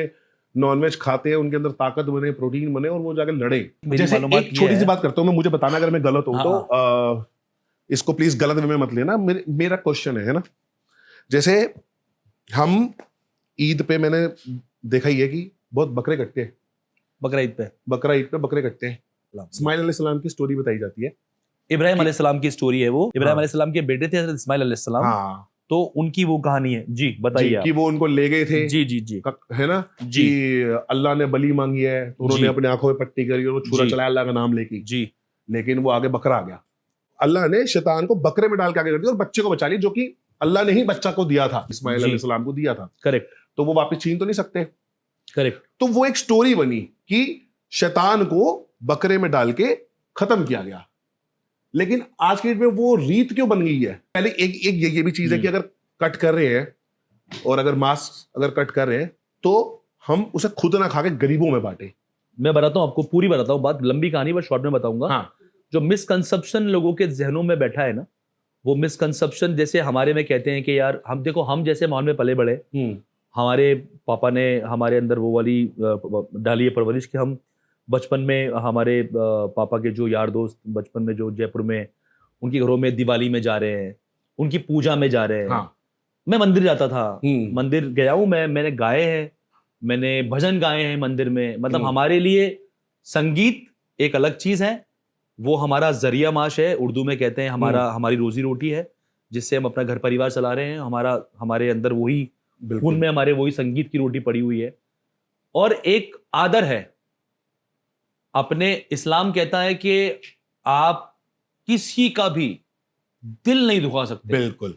नॉनवेज खाते हैं, उनके अंदर ताकत बने, प्रोटीन बने और वो जाके लड़े। मेरी जैसे मालूमात एक ये छोटी सी है- बात करता हूँ मैं, मुझे बताना अगर मैं गलत हूं हाँ, तो इसको प्लीज गलत वे में मत लेना। मेरा क्वेश्चन है ना, जैसे हम ईद पे मैंने देखा ही है कि बहुत बकरे कटते हैं, बकरा ईद पे बकरा ईद पे बकरे कटते हैं। इस्माइल अलैहिस्सलाम की स्टोरी बताई जाती है। इब्राहिम अलैहिस्सलाम की स्टोरी है वो। इब्राहिम हाँ। अलैहिस्सलाम के बेटे थे हज़रत इस्माइल अलैहिस्सलाम। हाँ तो उनकी वो कहानी है जी, जी, बताइए कि आप। वो उनको ले गए थे, जी जी जी है ना, जी कि अल्लाह ने बली मांगी है तो उन्होंने जी। अपनी आंखों में पट्टी करी और वो छुरा जी। चलाया अल्लाह का नाम लेके, जी लेकिन वो आगे बकरा आ गया। अल्लाह ने शैतान को बकरे में डाल के आगे कर दिया और बच्चे को बचा लिया, जो कि अल्लाह ने ही बच्चा को दिया था, इस्माइल जी। अलैहिस्सलाम को दिया था। करेक्ट तो वो वापस छीन तो नहीं सकते। करेक्ट। तो वो एक स्टोरी बनी कि शैतान को बकरे में डाल के खत्म किया गया। लेकिन आज के डेट में वो रीत क्यों बन गई है? पहले एक एक ये भी चीज है कि अगर कट कर रहे हैं और अगर मांस अगर कट कर रहे हैं तो हम उसे खुद ना खा के गरीबों में बांटे। मैं बताता हूँ आपको, पूरी बताता हूँ बात, लंबी कहानी बस शॉर्ट में बताऊंगा। हाँ जो मिसकंसेप्शन लोगों के जहनों में बैठा है ना, वो मिसकंसेप्शन जैसे हमारे में कहते हैं कि यार हम देखो, हम जैसे माहौल में पले बड़े, हमारे पापा ने हमारे अंदर वो वाली डाली है परवरिश कि हम बचपन में हमारे पापा के जो यार दोस्त बचपन में जो जयपुर में उनके घरों में दिवाली में जा रहे हैं, उनकी पूजा में जा रहे हैं। हाँ मैं मंदिर जाता था, हम्म। मंदिर गया हूँ मैंने गाए हैं, मैंने भजन गाए हैं मंदिर में। मतलब हमारे लिए संगीत एक अलग चीज है, वो हमारा जरिया माश है, उर्दू में कहते हैं हमारी रोजी रोटी है, जिससे हम अपना घर परिवार चला रहे हैं। हमारे अंदर वही खून में हमारे वही संगीत की रोटी पड़ी हुई है। और एक आदर है, अपने इस्लाम कहता है कि आप किसी का भी दिल नहीं दुखा सकते। बिल्कुल।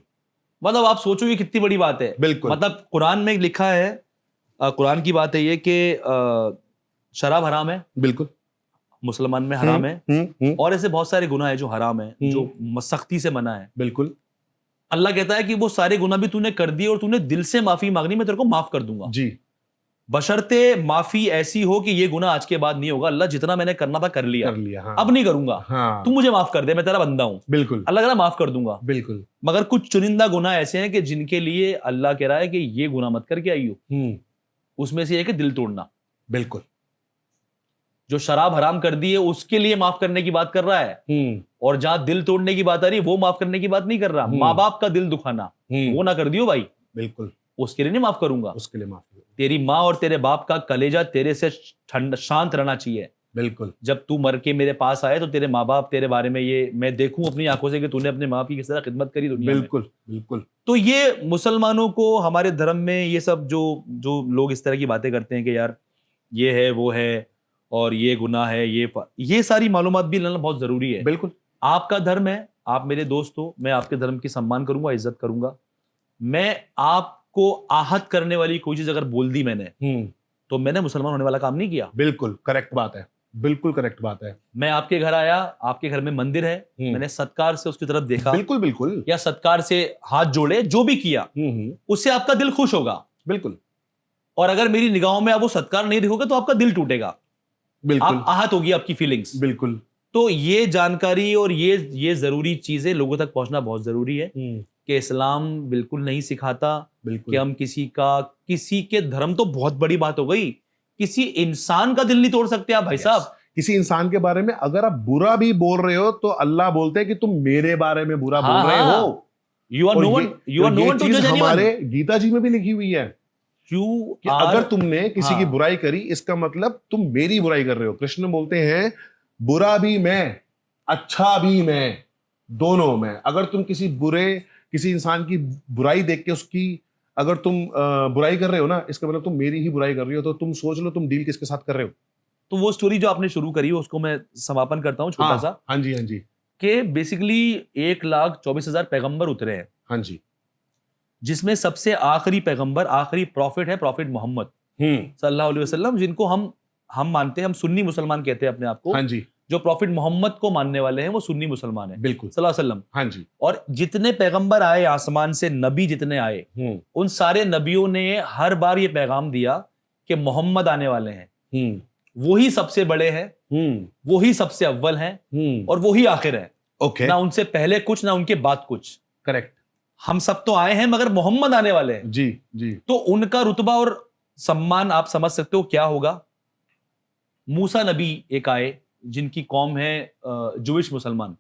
मतलब आप सोचो ये कितनी बड़ी बात है। बिल्कुल। मतलब कुरान में लिखा है, कुरान की बात है ये कि शराब हराम है, बिल्कुल मुसलमान में हराम है। और ऐसे बहुत सारे गुनाह है जो हराम है, जो सख्ती से मना है। बिल्कुल। अल्लाह कहता है कि वो सारे गुनाह भी तूने कर दिए और तूने दिल से माफी मांगनी, मैं तेरे को माफ कर दूंगा जी। बशर्ते माफी ऐसी हो कि ये गुनाह आज के बाद नहीं होगा। अल्लाह जितना मैंने करना था कर लिया, हाँ। अब नहीं करूंगा। हाँ। तू मुझे माफ कर दे, मैं तेरा बंदा हूं। बिल्कुल। अल्लाह कह रहा माफ कर दूंगा। बिल्कुल। मगर कुछ चुनिंदा गुनाह ऐसे हैं कि जिनके लिए अल्लाह कह रहा है कि ये गुनाह मत करके आई हो। उसमें से एक है दिल तोड़ना। बिल्कुल। जो शराब हराम कर दी है उसके लिए माफ करने की बात कर रहा है, और जहां दिल तोड़ने की बात आ रही है वो माफ करने की बात नहीं कर रहा। माँ बाप का दिल दुखाना वो ना कर दियो भाई, बिल्कुल, उसके लिए नहीं माफ करूंगा। उसके लिए माफ। तेरी माँ और तेरे बाप का कलेजा तेरे से शांत रहना चाहिए। बिल्कुल। जब तू मर के मेरे पास आए तो तेरे माँ बाप तेरे बारे में ये मैं देखूं अपनी आंखों से कि तूने अपने माँ बाप की किस तरह खिदमत करी दुनिया में। बिल्कुल बिल्कुल। तो ये मुसलमानों को हमारे धर्म में ये सब जो लोग इस तरह की बातें करते हैं कि यार ये है वो है और ये गुनाह है, ये सारी मालूमात भी लेना बहुत जरूरी है। बिल्कुल। आपका धर्म है, आप मेरे दोस्त हो, मैं आपके धर्म की सम्मान करूंगा, इज्जत करूंगा। मैं आपको आहत करने वाली कोई चीज अगर बोल दी मैंने तो मैंने मुसलमान होने वाला काम नहीं किया। बिल्कुल करेक्ट बात है, बिल्कुल करेक्ट बात है। मैं आपके घर आया, आपके घर में मंदिर है, मैंने सत्कार से उसकी तरफ देखा, बिल्कुल बिल्कुल, या सत्कार से हाथ जोड़े, जो भी किया उससे आपका दिल खुश होगा। बिल्कुल। और अगर मेरी निगाहों में आप वो सत्कार नहीं देखोगे तो आपका दिल टूटेगा, बिल्कुल, आप आहत होगी आपकी फीलिंग्स। बिल्कुल। तो ये जानकारी और ये जरूरी चीजें लोगों तक पहुंचना बहुत जरूरी है कि इस्लाम बिल्कुल नहीं सिखाता कि हम किसी के धर्म, तो बहुत बड़ी बात हो गई, किसी इंसान का दिल नहीं तोड़ सकते आप भाई साहब। किसी इंसान के बारे में अगर आप बुरा भी बोल रहे हो तो अल्लाह बोलते हैं कि तुम मेरे बारे में बुरा बोल रहे हो। You are no one to जज एनीवन। हमारे गीता जी में भी लिखी हुई है कि अगर तुमने किसी की बुराई करी इसका मतलब तुम मेरी बुराई कर रहे हो। कृष्ण बोलते हैं बुरा भी मैं, अच्छा भी मैं, दोनों मैं। अगर तुम किसी इंसान की बुराई देख के उसकी अगर तुम बुराई कर रहे हो ना, इसका मतलब तुम मेरी ही बुराई कर रही हो। तो तुम सोच लो तुम डील किसके साथ कर रहे हो। तो वो स्टोरी जो आपने शुरू करी उसको मैं समापन करता हूँ छोटा सा, हाँ जी, हाँ जी, कि बेसिकली 1,24,000 पैगंबर उतरे हैं, हाँ जी, जिसमें सबसे आखिरी पैगंबर, आखिरी प्रॉफिट है प्रॉफिट मोहम्मद सल्लल्लाहु अलैहि वसल्लम, जिनको हम मानते हैं, हम सुन्नी मुसलमान कहते हैं अपने आप को। हाँ जी, जो प्रॉफिट मोहम्मद को मानने वाले हैं वो सुन्नी मुसलमान हैं, बिल्कुल, सल्लल्लाहु अलैहि वसल्लम। हाँ जी, और जितने पैगंबर आए आसमान से, नबी जितने आए, उन सारे नबियों ने हर बार ये पैगाम दिया कि मोहम्मद आने वाले हैं, वही सबसे बड़े हैं, वही सबसे अव्वल हैं और वही आखिर है। ओके, ना उनसे पहले कुछ, ना उनके बाद कुछ। करेक्ट, हम सब तो आए हैं मगर मोहम्मद आने वाले हैं, जी जी, तो उनका रुतबा और सम्मान आप समझ सकते हो क्या होगा। मूसा नबी एक आए, जिनकी कौम है जूइश मुसलमान,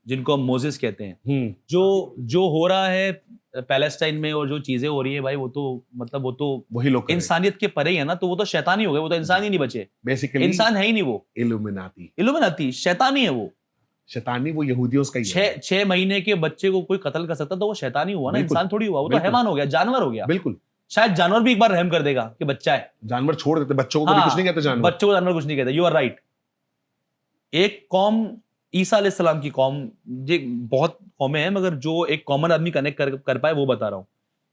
जिनको हम मोजेस कहते हैं। जो हो रहा है पैलेस्टाइन में और जो चीजें हो रही है भाई, वो तो मतलब वो तो वही लोग इंसानियत के परे ही है ना, तो वो तो शैतान ही हो गए, वो तो इंसान ही नहीं बचे, बेसिकली इंसान है ही नहीं वो, इल्यूमिनाती, शैतान ही है वो। शैतानी वो यहूदियों का ही है। 6 महीने के बच्चे को कोई कत्ल कर सकता तो वो शैतान ही हुआ ना, बिल्कुल, इंसान थोड़ी हुआ, वो तो बिल्कुल, हैवान हो गया, जानवर हो गया। बिल्कुल, शायद जानवर भी एक बार रहम कर देगा कि बच्चा है, जानवर छोड़ देते, बच्चों को कभी कुछ नहीं कहते जानवर, बच्चों को जानवर कुछ नहीं कहते, यू आर राइट। एक कौम ईसा अलैहिस्सलाम की कौम, ये बहुत कौमें हैं मगर जो एक कॉमन आदमी कनेक्ट कर पाए वो बता रहा हूँ।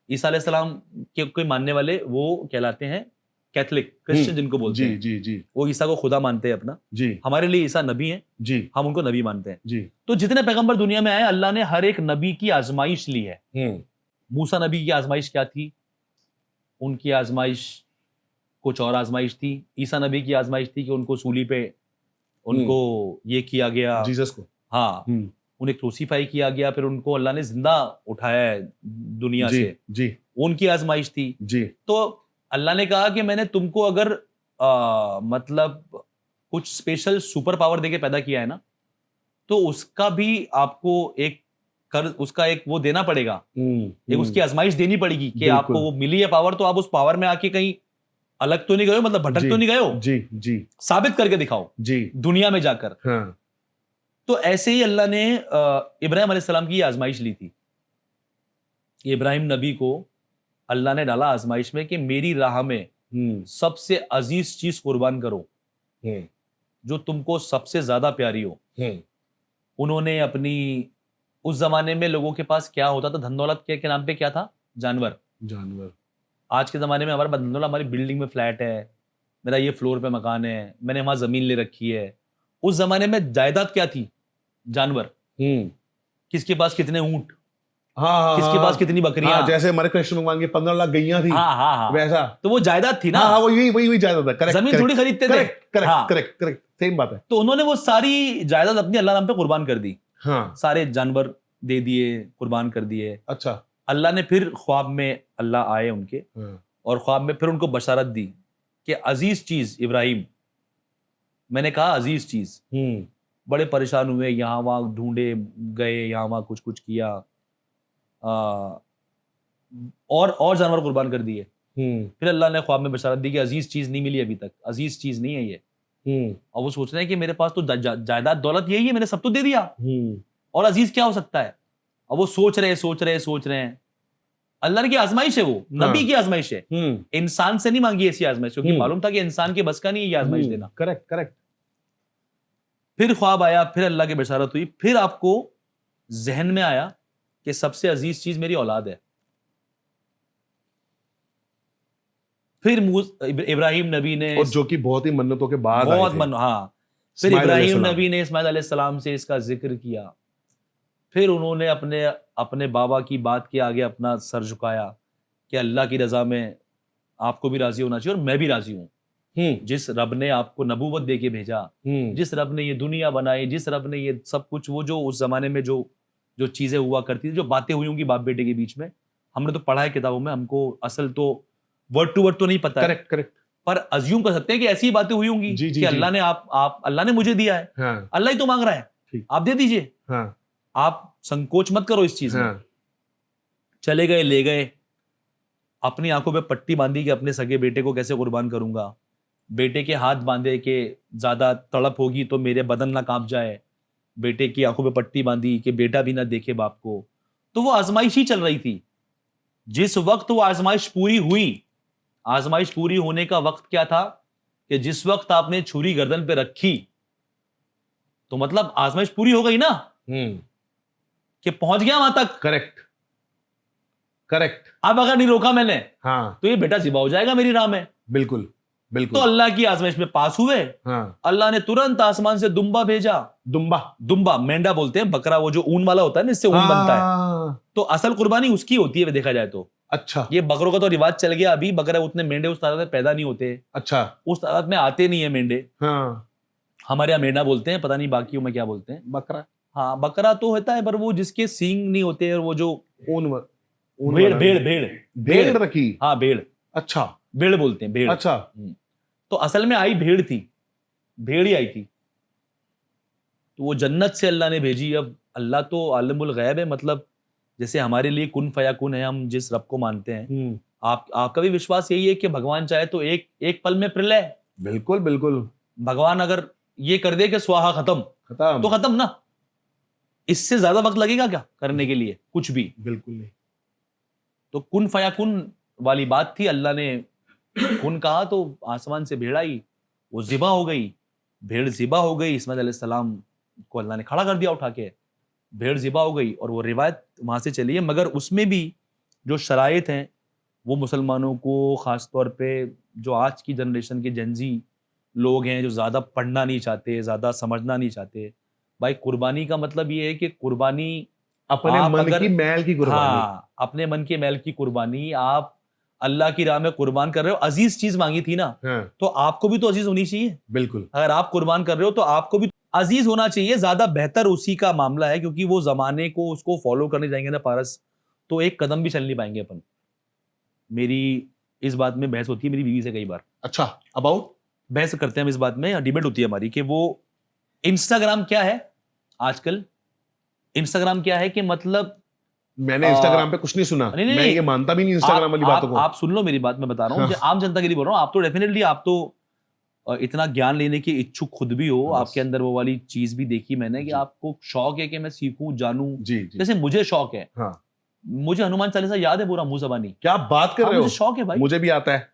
ईसा अलैहिस्सलाम के कोई मानने वाले वो कहलाते हैं कैथलिक, क्रिश्चियन जिनको बोलते हैं। जी जी, वो ईसा को खुदा मानते हैं अपना जी, हमारे लिए ईसा नबी हैं जी, हम उनको नबी मानते हैं जी। तो जितने पैगंबर दुनिया में आए, अल्लाह ने हर एक नबी की आजमाइश ली है। मूसा नबी की आजमाइश क्या थी? उनकी आजमाइश कुछ और आजमाइश थी। ईसा नबी की आजमाइश थी कि उनको सूली पे उनको ये किया गया, जीसस को, हाँ, उन्हें क्रूसीफाई किया गया, फिर उनको अल्लाह ने जिंदा उठाया है दुनिया जी, से, जी, उनकी आजमाइश थी। जी। तो अल्लाह ने कहा कि मैंने तुमको अगर मतलब कुछ स्पेशल सुपर पावर देके पैदा किया है ना, तो उसका भी आपको उसका एक वो देना पड़ेगा, एक उसकी आजमाइश देनी पड़ेगी कि आपको वो मिली है पावर, तो आप उस पावर में आके कहीं अलग तो नहीं गए हो, मतलब भटक तो नहीं गए हो, जी जी, साबित करके दिखाओ जी, दुनिया में जाकर। हाँ। तो ऐसे ही अल्लाह ने इब्राहिम अलैहिस्सलाम की आजमाइश ली थी। इब्राहिम नबी को अल्लाह ने डाला आजमाइश में कि मेरी राह में सबसे अजीज चीज कुर्बान करो जो तुमको सबसे ज्यादा प्यारी हो। उन्होंने अपनी, उस जमाने में लोगों के पास क्या होता था, धन दौलत के नाम पे क्या था? जानवर। आज के ज़माने में हमारे पास धन दौलत, हमारी बिल्डिंग में फ्लैट है, मेरा ये फ्लोर पे मकान है, मैंने वहाँ ज़मीन ले रखी है। उस ज़माने में जायदाद क्या थी? जानवर। किसके पास कितने ऊंट, किसके पास कितनी बकरियां, जैसे हमारे कृष्ण भगवान की 15 लाख गैया थी, वैसा तो वो जायदाद थी ना। वही जायदाद है। करेक्ट, जमीन थोड़ी खरीदते थे। करेक्ट, सेम बात है। तो उन्होंने वो सारी जायदाद अपनी अल्लाह नाम पे कुर्बान कर दी। सारे जानवर दे दिए, कुर्बान कर दिए। अच्छा। अल्लाह ने फिर ख्वाब में अल्लाह आए उनके, और ख्वाब में फिर उनको बशारत दी कि अजीज चीज इब्राहिम, मैंने कहा अजीज चीज। बड़े परेशान हुए, यहाँ वहाँ ढूंढे गए, यहाँ वहाँ कुछ किया, और जानवर कुर्बान कर दिए। फिर अल्लाह ने ख्वाब में बशारत दी कि अजीज चीज नहीं मिली अभी तक, अजीज चीज नहीं है ये। और वो सोच रहे हैं कि मेरे पास तो जायदाद दौलत यही है, मैंने सब तो दे दिया, और अजीज क्या हो सकता है? और वो सोच रहे हैं। अल्लाह की आजमाइश है, वो नबी की आजमाइश है, इंसान से नहीं मांगी ऐसी आजमाइश, क्योंकि मालूम था कि इंसान के बस का नहीं है ये आजमाइश देना। करेक्ट। फिर ख्वाब आया, फिर अल्लाह की बशारत हुई, फिर आपको जहन में आया कि सबसे अजीज चीज मेरी औलाद है। फिर इब्राहिम नबी ने, और जो कि बहुत ही मन्नतों के बाद फिर इब्राहिम नबी ने इस्माइल अलैहिस्सलाम से इसका जिक्र किया। फिर उन्होंने अपने बाबा की बात के आगे अपना सर झुकाया कि अल्लाह की रजा में आपको भी राजी होना चाहिए और मैं भी राजी हूँ। जिस रब ने आपको नबूवत दे के भेजा, जिस रब ने ये दुनिया बनाई, जिस रब ने ये सब कुछ, वो जो उस जमाने में जो चीजें हुआ करती थी, जो बातें हुई होंगी बाप बेटे के बीच में, हमने तो पढ़ा है किताबों में, हमको असल तो वर्ड टू वर्ड तो नहीं पता। करेक्ट। पर अज्यूम कर सकते हैं कि ऐसी बातें हुई होंगी कि अल्लाह ने अल्लाह ने मुझे दिया है, अल्लाह ही तो मांग रहा है, आप दे दीजिए, आप संकोच मत करो इस चीज में। चले गए, ले गए, अपनी आंखों पे पट्टी बांधी कि अपने सगे बेटे को कैसे कुर्बान करूंगा, बेटे के हाथ बांधे कि ज्यादा तड़प होगी तो मेरे बदन ना कांप जाए, बेटे की आंखों पे पट्टी बांधी कि बेटा भी ना देखे बाप को। तो वो आजमाइश ही चल रही थी। जिस वक्त वो आजमाइश पूरी हुई, आजमाइश पूरी होने का वक्त क्या था कि जिस वक्त आपने छुरी गर्दन पे रखी तो मतलब आजमाइश पूरी हो गई ना, कि पहुंच गया वहां तक। Correct correct. अब अगर नहीं रोका मैंने हाँ तो ये बेटा जिबा हो जाएगा मेरी राह में। बिल्कुल तो बिल्कुल। अल्लाह की आजमाइश में पास हुए। हाँ अल्लाह ने तुरंत आसमान से दुम्बा भेजा। दुम्बा। दुम्बा मेंढा बोलते हैं, बकरा वो जो ऊन वाला होता है ना, इससे ऊन बनता है। हाँ, तो असल कुर्बानी उसकी होती है देखा जाए तो। अच्छा ये बकरों का तो रिवाज चल गया, अभी बकरा उतने मेंढे उस तादाद में पैदा नहीं होते, अच्छा। उस तादाद में आते नहीं है मेंढे। हाँ हमारे यहाँ मेंढा बोलते हैं, पता नहीं बाकियों में क्या बोलते हैं। बकरा। हाँ बकरा तो होता है, पर वो जिसके सींग नहीं होते और वो जो ऊन भेड़ भेड़ भेड़ भेड़ रखी। हाँ भेड़, अच्छा भेड़ बोलते हैं भेड़। अच्छा। तो असल में आई भेड़ थी, भेड़ ही आई थी। तो वो जन्नत से अल्लाह ने भेजी। अब अल्लाह तो आलिमुल गैब है, मतलब जैसे हमारे लिए कुन फयाकुन है, हम जिस रब को मानते हैं, आपका भी विश्वास यही है कि भगवान चाहे तो एक पल में प्रलय। बिल्कुल बिल्कुल। भगवान अगर ये कर दे कि स्वाहा खत्म तो खत्म ना, इससे ज्यादा वक्त लगेगा क्या करने के लिए? कुछ भी बिल्कुल नहीं। तो कुन फयाकुन वाली बात थी। अल्लाह ने कुन कहा तो आसमान से भेड़ आई, वो जिबा हो गई। भेड़ जिबा हो गई, इस्माइल अलैहिस्सलाम को अल्लाह ने खड़ा कर दिया उठा के। भेड़ जिबा हो गई और वो रिवायत वहां से चली है। मगर उसमें भी जो शराइत हैं वो मुसलमानों को, ख़ास तौर पे जो आज की जनरेशन के जेंजी लोग हैं, जो ज़्यादा पढ़ना नहीं चाहते, ज़्यादा समझना नहीं चाहते, भाई कुर्बानी का मतलब ये है कि कुर्बानी अपने मन की मैल की कुर्बानी। हाँ, अपने मन के मैल की कुर्बानी। आप अल्लाह की राह में कुर्बान कर रहे हो, अजीज चीज मांगी थी ना, हाँ, तो आपको भी तो अजीज होनी चाहिए। बिल्कुल। अगर आप कुर्बान कर रहे हो तो आपको भी अजीज होना चाहिए। ज्यादा बेहतर उसी का मामला है, क्योंकि वो जमाने को उसको फॉलो करने जाएंगे ना पारस, तो एक कदम भी चल नहीं पाएंगे अपन। मेरी इस बात में बहस होती है मेरी बीवी से कई बार। अच्छा, अबाउट? बहस करते हैं हम इस बात में, डिबेट होती है हमारी कि वो इंस्टाग्राम क्या है आजकल। इंस्टाग्राम क्या है कि मतलब मैंने इंस्टाग्राम पे कुछ नहीं सुना। नहीं, मैं ये मानता भी नहीं इंस्टाग्राम वाली बातों को। आप सुन लो मेरी बात, मैं बता रहा हूँ, आम जनता के लिए बोल रहा हूँ। आप तो डेफिनेटली, आप तो इतना ज्ञान लेने के इच्छुक खुद भी हो, आपके अंदर वो वाली चीज भी देखी मैंने कि आपको शौक है कि मैं सीखूं जानूं। जी, जैसे मुझे शौक है। हाँ। मुझे हनुमान चालीसा याद है पूरा मुंह ज़बानी। क्या बात कर रहे हो? मुझे शौक है भाई, मुझे भी आता है।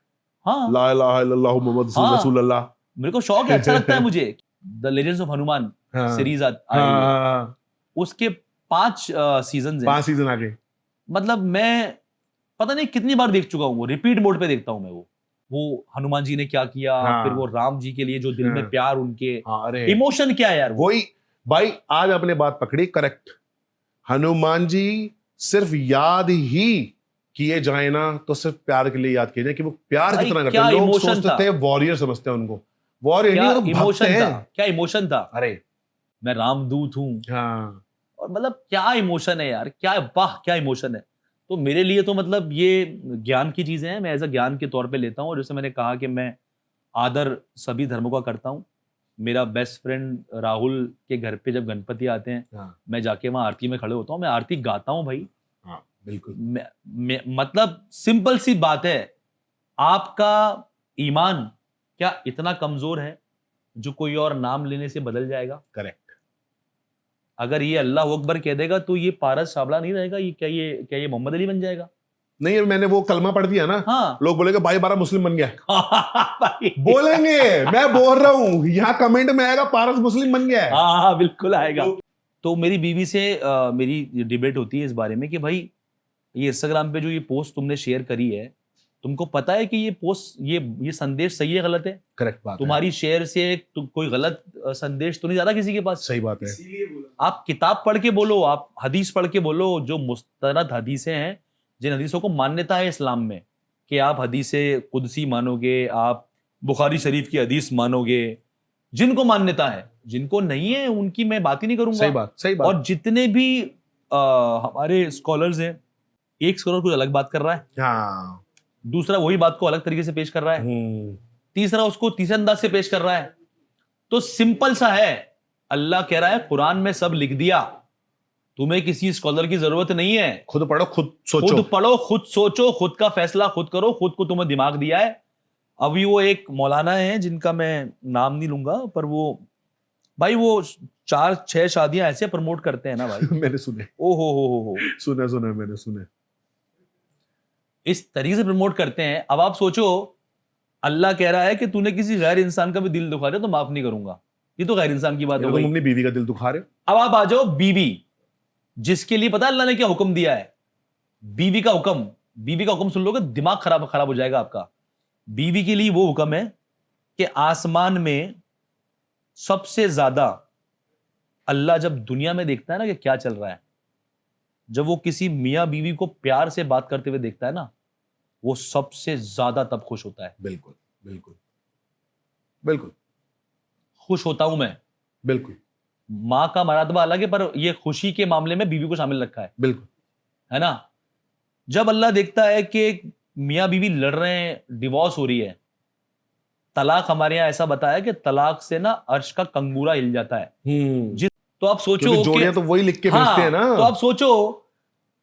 हाँ, ला इलाहा इल्लल्लाहु मुहम्मद रसूलुल्लाह। मेरे को शौक है, अच्छा लगता है मुझे। The legends of Hanuman series आई, उसके 5 सीजन हैं। 5 सीजन आ गए। मतलब मैं पता नहीं कितनी बार देख चुका हूँ, वो रिपीट मोड पे देखता हूँ मैं। वो हनुमान जी ने क्या किया, फिर वो राम जी के लिए जो दिल में प्यार, उनके इमोशन क्या है यार। वही भाई, आज आपने बात पकड़ी, करेक्ट। हनुमान जी सिर्फ याद ही किए जाए ना तो सिर्फ प्यार के लिए याद किए जाए कि वो प्यार कितना करते हैं। लोग सोचते थे वॉरियर समझते हैं उनको, वॉरियर नहीं, तो इमोशन था। क्या इमोशन था, अरे मैं रामदूत हूँ। हाँ, और मतलब क्या इमोशन है यार, क्या वाह क्या इमोशन है। तो मेरे लिए तो मतलब ये ज्ञान की चीजें हैं, मैं एज अ ज्ञान के तौर पे लेता हूँ। और जैसे मैंने कहा कि मैं आदर सभी धर्मों का करता हूँ। मेरा बेस्ट फ्रेंड राहुल के घर पे जब गणपति आते हैं, मैं जाके वहाँ आरती में खड़े होता हूँ, मैं आरती गाता हूँ भाई। हाँ बिल्कुल। मतलब सिंपल सी बात है, आपका ईमान क्या इतना कमजोर है जो कोई और नाम लेने से बदल जाएगा? करेक्ट। अगर ये अल्लाह अकबर कह देगा तो ये पारस शाबला नहीं रहेगा, ये क्या ये मोहम्मद अली बन जाएगा? नहीं, मैंने वो कलमा पढ़ दिया ना। हाँ, लोग बोलेंगे भाई 12 मुस्लिम बन गया। बोलेंगे, मैं बोल रहा हूं, यहाँ कमेंट में आएगा पारस मुस्लिम बन गया है। हाँ बिल्कुल आएगा। तो मेरी बीवी से मेरी डिबेट होती है इस बारे में कि भाई ये इंस्टाग्राम पे जो ये पोस्ट तुमने शेयर करी है, तुमको पता है कि ये पोस्ट, ये संदेश सही है गलत है? करेक्ट बात। तुम्हारी शेयर से कोई गलत संदेश तो नहीं जा रहा किसी के पास? सही बात है। आप किताब पढ़ के बोलो, आप हदीस पढ़ के बोलो, जो मुस्तनद हदीसें हैं, जिन हदीसों को मान्यता है इस्लाम में, कि आप हदीसे कुदसी मानोगे, आप बुखारी शरीफ की हदीस मानोगे, जिनको मान्यता है। जिनको नहीं है उनकी मैं बात ही नहीं करूंगा। सही बात, सही बात। और जितने भी हमारे स्कॉलर्स हैं, एक स्कॉलर कुछ अलग बात कर रहा है, हाँ, दूसरा वही बात को अलग तरीके से पेश कर रहा है, तीसरा उसको तीसरे अंदाज से पेश कर रहा है। तो सिंपल सा है, अल्लाह कह रहा है कुरान में सब लिख दिया, तुम्हें किसी स्कॉलर की जरूरत नहीं है। खुद पढ़ो, खुद सोचो, खुद पढ़ो, खुद सोचो, खुद का फैसला खुद करो, खुद को तुम्हें दिमाग दिया है। अभी वो एक मौलाना है जिनका मैं नाम नहीं लूंगा, पर वो भाई वो 4-6 शादियां ऐसे प्रमोट करते हैं ना भाई। मैंने सुने। ओ हो सुने मैंने सुने। इस तरीके से प्रमोट करते हैं। अब आप सोचो, अल्लाह कह रहा है कि तूने किसी गैर इंसान का भी दिल दुखा दिया तो माफ नहीं करूंगा। ये तो गैर इंसान की बात हो तुम गई। अपनी बीवी का दिल दुखा रहे हो। अब आप आ जाओ बीवी, जिसके लिए पता है अल्लाह ने क्या हुक्म दिया है। बीवी का हुक्म सुन लोगे दिमाग खराब हो जाएगा आपका। बीवी के लिए वो हुक्म है कि आसमान में सबसे ज्यादा अल्लाह जब दुनिया में देखता है ना कि क्या चल रहा है, जब वो किसी मियां बीवी को प्यार से बात करते हुए देखता है ना, वो सबसे ज्यादा तब खुश होता है। बिल्कुल बिल्कुल बिल्कुल खुश होता हूं मैं। बिल्कुल मां का मरातबा अलग है, पर ये खुशी के मामले में बीवी को शामिल रखा है, बिल्कुल। है ना। जब अल्लाह देखता है कि मियां बीवी लड़ रहे हैं, डिवोर्स हो रही है, तलाक हमारे यहां ऐसा बताया कि तलाक से ना अर्श का कंगूरा हिल जाता है। तो आप सोचो क्योंकि जोड़ियां तो वही लिख के भेजते हैं ना। तो आप सोचो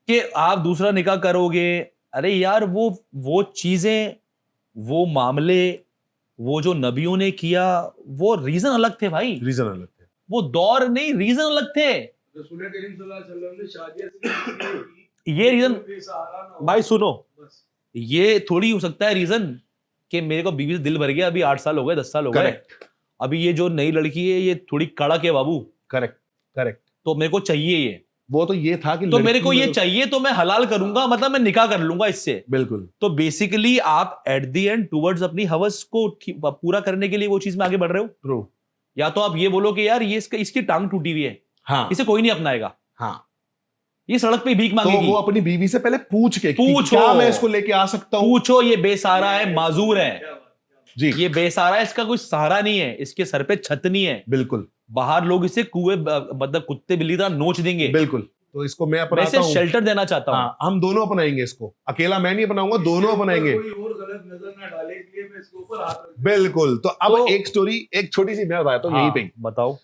कि आप दूसरा निकाह करोगे, अरे यार वो चीजें, वो मामले, वो जो नबियों ने किया, वो रीजन अलग थे भाई, रीजन अलग थे, वो दौर नहीं, रीजन अलग थे। ये रीजन भाई सुनो, ये थोड़ी हो सकता है रीजन कि मेरे को बीवी से दिल भर गया, अभी 8 साल हो गए, 10 साल हो गए, अभी ये जो नई लड़की है ये थोड़ी कड़क है बाबू, करेक्ट, तो मेरे को चाहिए ये। वो तो ये था कि तो मेरे को ये चाहिए तो मैं हलाल करूंगा, मतलब मैं निकाह कर लूंगा इससे। बिल्कुल। तो बेसिकली आप एट द एंड टुवर्ड्स अपनी हवस को पूरा करने के लिए वो चीज में आगे बढ़ रहे हो। ट्रू। या तो आप ये बोलो कि यार ये इसकी टांग टूटी हुई है, हाँ, इसे कोई नहीं अपनाएगा, हाँ, ये सड़क पे भीख मांगेगी, तो वो अपनी बीवी से पहले पूछो क्या मैं इसको लेके आ सकता हूं, पूछो ये बेसहारा है, माजूर है जी, ये बेसहारा है, इसका कोई सहारा नहीं है, इसके सर पे छत नहीं है, बिल्कुल, बाहर लोग इसे कुएं मतलब कुत्ते बिल्ली तरह नोच देंगे, बिल्कुल। तो इसको मैं अपनाता हूं, शेल्टर देना चाहता हूं। हाँ, हम दोनों अपनाएंगे इसको, अकेला मैं नहीं अपनाऊंगा, दोनों अपनाएंगे। कोई और गलत नजर ना डाले इसलिए मैं इसके ऊपर हाथ रख। बिल्कुल। तो अब तो एक स्टोरी, एक छोटी सी मैं बताता हूँ यहीं पे। बताओ।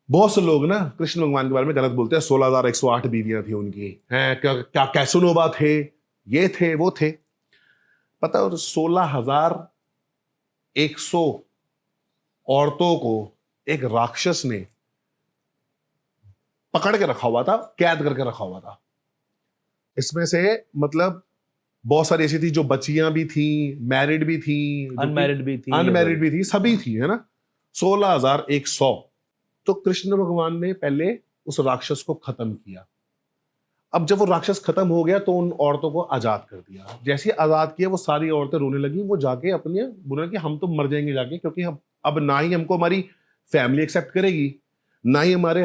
बहुत से लोग ना कृष्ण भगवान के बारे में गलत बोलते हैं। 16,108 बीवियां थी उनकी, हैं क्या कैसुनोबा थे, ये थे वो थे, पता है। और 16,100 औरतों को एक राक्षस ने पकड़ के रखा हुआ था, कैद करके रखा हुआ था। इसमें से मतलब बहुत सारी ऐसी थी जो बच्चियां भी थी, मैरिड भी थी, अनमैरिड भी थी, सभी थी, है ना। 16,100। तो कृष्ण भगवान ने पहले उस राक्षस को खत्म किया। अब जब वो राक्षस खत्म हो गया तो उन औरतों को आजाद कर दिया। जैसे ही आजाद किया वो सारी औरतें रोने लगी। वो जाके अपने बोला कि हम तो मर जाएंगे जाके, क्योंकि हम अब ना ही हमको हमारी फैमिली एक्सेप्ट करेगी, ना ही हमारे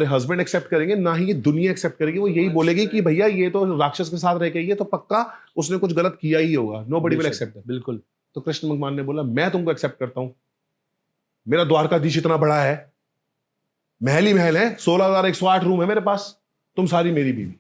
हस्बैंड एक्सेप्ट करेंगे, ना ही ये दुनिया एक्सेप्ट करेगी। वो यही बोलेगी कि भैया ये तो राक्षस के साथ रह के ये तो पक्का उसने कुछ गलत किया ही होगा, नोबडी विल एक्सेप्ट। बिल्कुल। तो कृष्ण भगवान ने बोला मैं तुमको एक्सेप्ट करता हूं, मेरा द्वारकाधीश इतना बड़ा है, महल ही महल है, 16,108 रूम है मेरे पास, तुम सारी मेरी बीवी,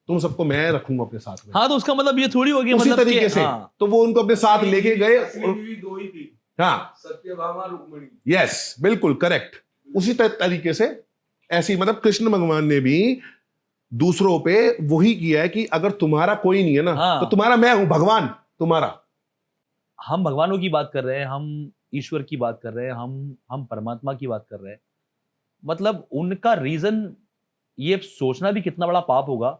तुम सबको मैं रखूंगा अपने साथ में। हाँ, तो उसका मतलब ये थोड़ी हो गया, उसी मतलब तरीके से हाँ। तो वो उनको अपने साथ लेके गए। दो ही थी, हाँ, सत्यभामा रुक्मिणी। यस, बिल्कुल करेक्ट। उसी तरीके से ऐसी मतलब कृष्ण भगवान ने भी दूसरों पे वही किया है कि अगर तुम्हारा कोई नहीं है ना, हाँ। तो तुम्हारा मैं हूं, भगवान तुम्हारा। हम भगवानों की बात कर रहे हैं, हम ईश्वर की बात कर रहे हैं, हम परमात्मा की बात कर रहे हैं। मतलब उनका रीजन, ये सोचना भी कितना बड़ा पाप होगा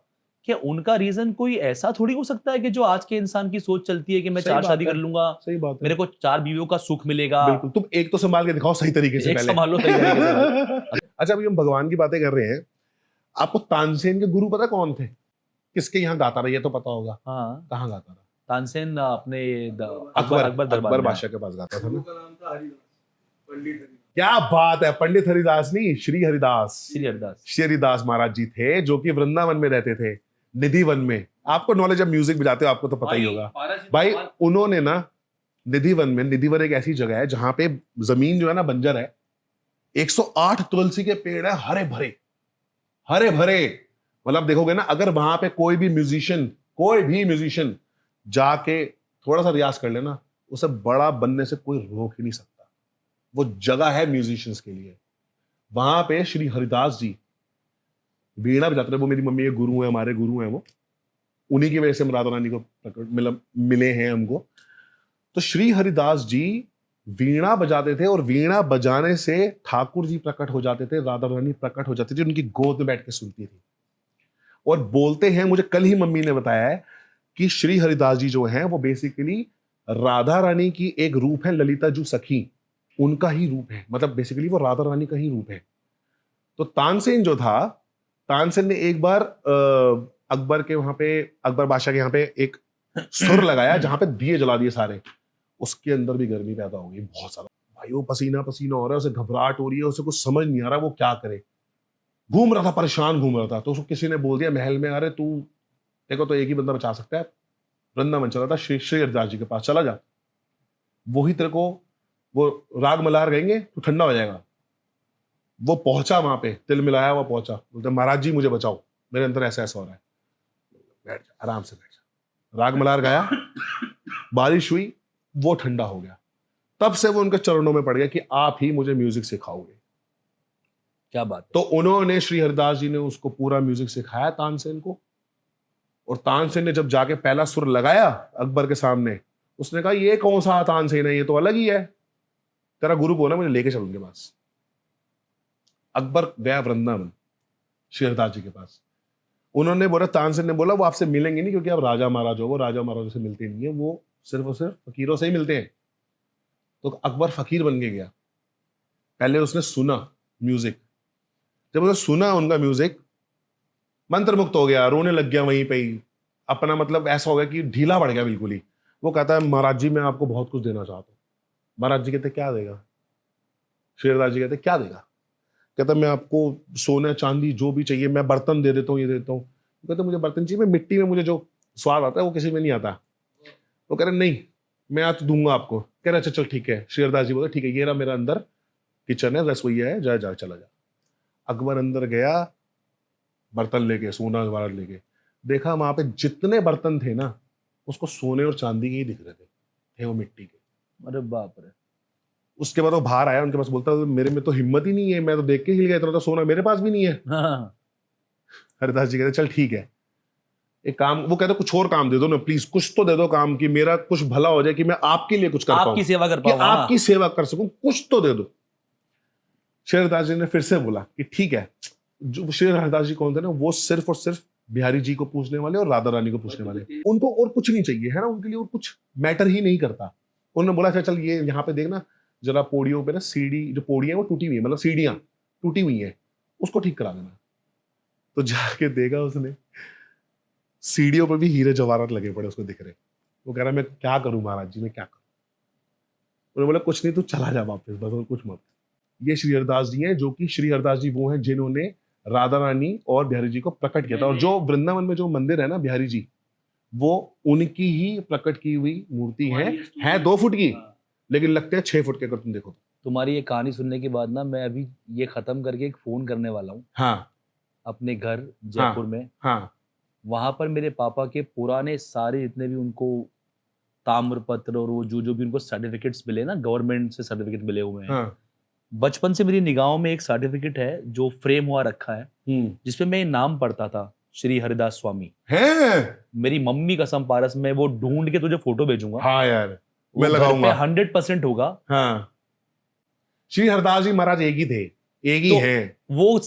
कि उनका रीजन कोई ऐसा थोड़ी हो सकता है कि जो आज के इंसान की सोच चलती है कि मैं 4 शादी कर लूंगा, सही बात है, मेरे को 4 बीवियों का सुख मिलेगा। बिल्कुल। तुम एक तो संभाल के दिखाओ सही तरीके से, एक पहले संभालो सही तरीके से। अच्छा, अभी हम भगवान की बातें कर रहे हैं। आपको तानसेन के गुरु पता कौन थे? किसके यहाँ गाता रहा, ये तो पता होगा। हाँ, कहाँ गाता रहा? तानसेन अपने अकबर दरबार में। बादशाह के पास गाता था ना। का नाम था हरिदास, पंडित हरिदास। क्या बात है, पंडित हरिदास नहीं, श्री हरिदास। श्री हरिदास महाराज जी थे जो कि वृंदावन में रहते थे, निधि वन में। आपको नॉलेज, जब म्यूजिक बजाते हो आपको तो पता ही होगा भाई। उन्होंने ना निधि वन एक ऐसी जगह है जहां पे जमीन जो है ना बंजर है, 108 तुलसी के पेड़ है, हरे भरे। मतलब देखोगे ना, अगर वहां पे कोई भी म्यूजिशियन जाके थोड़ा सा रियाज कर लेना, उसे बड़ा बनने से कोई रोक ही नहीं सकता। वो जगह है म्यूजिशियंस के लिए। वहां पे श्री हरिदास जी वीणा बजाते रहे। वो मेरी मम्मी के गुरु हैं, हमारे गुरु हैं वो। उन्हीं की वजह से हम राधा रानी को मिले हैं हमको। तो श्री हरिदास जी वीणा बजाते थे और वीणा बजाने से ठाकुर जी प्रकट हो जाते थे, राधा रानी प्रकट हो जाती थी, उनकी गोद में बैठ के सुनती थी। और बोलते हैं, मुझे कल ही मम्मी ने बताया है कि श्री हरिदास जी जो हैं वो बेसिकली राधा रानी की एक रूप है, ललिता जू सखी उनका ही रूप है, मतलब बेसिकली वो राधा रानी का ही रूप है। तो तानसेन जो था, तानसेन ने एक बार अकबर के वहां पे, अकबर बादशाह के यहाँ पे एक सुर लगाया जहां पे दिए जला दिए सारे, उसके अंदर भी गर्मी पैदा हो गई बहुत सारा। भाई वो पसीना पसीना हो रहा है, उसे घबराहट हो रही है, उसे कुछ समझ नहीं आ रहा वो क्या करे, घूम रहा था, परेशान घूम रहा था। तो उसको किसी ने बोल दिया महल में, अरे तू देखो तो एक ही बंदा बचा सकता है, वृंदावन चला था, श्री हरिदास जी के पास चला जा, वही तेरे को वो राग मल्हार गाएंगे तो ठंडा हो जाएगा। वो पहुंचा वहां पे, तिल मिलाया हुआ पहुंचा, बोलते महाराज जी मुझे बचाओ, मेरे अंदर ऐसा ऐसा हो रहा है। बैठ जा, आराम से बैठ जा। राग मल्हार गाया, बारिश हुई, वो ठंडा हो गया। तब से वो उनके चरणों में पड़ गया कि आप ही मुझे म्यूजिक सिखाओगे। क्या बात है। तो उन्होंने, श्री हरिदास जी ने उसको पूरा म्यूजिक सिखाया तानसेन को। और तानसेन ने जब जाके पहला सुर लगाया अकबर के सामने, उसने कहा ये कौन सा तानसेन है, ये तो अलग ही है, तेरा गुरु बोला मुझे लेके चल उनके पास। अकबर गया वृंदावन श्री हरिदास जी के पास। उन्होंने बोला, तानसेन ने बोला वो आपसे मिलेंगे नहीं क्योंकि आप राजा महाराज हो, वो राजा महाराजों से मिलते नहीं है, वो सिर्फ और सिर्फ फकीरों से ही मिलते हैं। तो अकबर फकीर बन के गया। पहले उसने सुना म्यूजिक, जब उसने सुना उनका म्यूजिक, मंत्रमुग्ध हो गया, रोने लग गया वहीं पे ही, अपना मतलब ऐसा हो गया कि ढीला पड़ गया बिल्कुल ही। वो कहता है महाराज जी मैं आपको बहुत कुछ देना चाहता हूँ। महाराज जी कहते क्या देगा? श्री हरिदास जी कहते क्या देगा? कहता मैं आपको सोना चांदी जो भी चाहिए, मैं बर्तन दे देता हूँ, ये देता हूँ। कहते मुझे बर्तन चाहिए, मैं मिट्टी में मुझे जो स्वाद आता है वो किसी में नहीं आता। वो कह रहे नहीं मैं आज दूंगा आपको। कह रहे अच्छा चल ठीक है। श्री हरिदास जी बोले ठीक है, ये रहा मेरा अंदर किचन है, रसोईया है, जा जा चला जा। अकबर अंदर गया बर्तन लेके, सोना वाला लेके, देखा वहां पे जितने बर्तन थे ना उसको सोने और चांदी के ही दिख रहे थे वो मिट्टी के। अरे बाप रे। उसके बाद वो बाहर आया, उनके पास बोलता मेरे में तो हिम्मत ही नहीं है, मैं तो देख के हिल गया, इतना तो सोना मेरे पास भी नहीं है। हाँ। हरिदास जी कहते चल ठीक है, एक काम, वो कहते कुछ और काम दे दो ना प्लीज, कुछ तो दे दो काम की मेरा कुछ भला हो जाए, कि मैं आपके लिए कुछ कर पाऊं, आपकी सेवा कर कि पाऊं। आपकी सेवा कर सकूं, कुछ तो दे दो। श्री हरिदास जी ने फिर से बोला कि ठीक है। जो श्री हरिदास जी कौन थे ना, वो सिर्फ और सिर्फ बिहारी जी को पूछने वाले और राधा रानी को पूछने वाले, उनको और कुछ नहीं चाहिए है ना, उनके लिए और कुछ मैटर ही नहीं करता। उन्होंने बोला अच्छा चल ये यहाँ पे देखना जरा पौड़ियों पे ना सीढ़ी, जो पौड़ियां वो टूटी हुई है, मतलब सीढ़ियां टूटी हुई है, उसको ठीक करा देना। तो जाके देखा उसने, सीढ़ियों पर भी हीरे जवाहरात लगे पड़े उसको दिख रहे। वो कह रहा मैं क्या करूं महाराज जी, मैं क्या करूं? उन्होंने बोला कुछ नहीं, तू चला जा वापस, बस और कुछ मत। ये श्री हरिदास जी हैं, जो कि श्री हरिदास जी वो हैं जिन्होंने राधा रानी और बिहारी जी को प्रकट किया था। और जो वृंदावन में जो मंदिर है ना बिहारी जी, वो उनकी ही प्रकट की हुई मूर्ति है 2 फुट की, लेकिन लगते हैं 6 फुट के, अगर तुम देखो। तुम्हारी ये कहानी सुनने के बाद ना मैं अभी ये खत्म करके एक फोन करने वाला हूँ। हाँ अपने घर जयपुर में। हाँ। वहां पर मेरे पापा के पुराने सारे जितने भी उनको ताम्र पत्र और वो जो भी उनको सर्टिफिकेट्स मिले ना, गवर्नमेंट से सर्टिफिकेट मिले हुए हैं। हाँ। बचपन से मेरी निगाहों में एक सर्टिफिकेट है जो फ्रेम हुआ रखा है, जिसपे मैं नाम पढ़ता था, श्री हरिदास स्वामी है। मेरी मम्मी कसम पारस, मैं वो ढूंढ के तुझे फोटो भेजूंगा। हाँ यार मैं लगाऊंगा। 100% होगा। हाँ श्री हरिदास जी महाराज एक ही थे, एक ही तो हैं। वो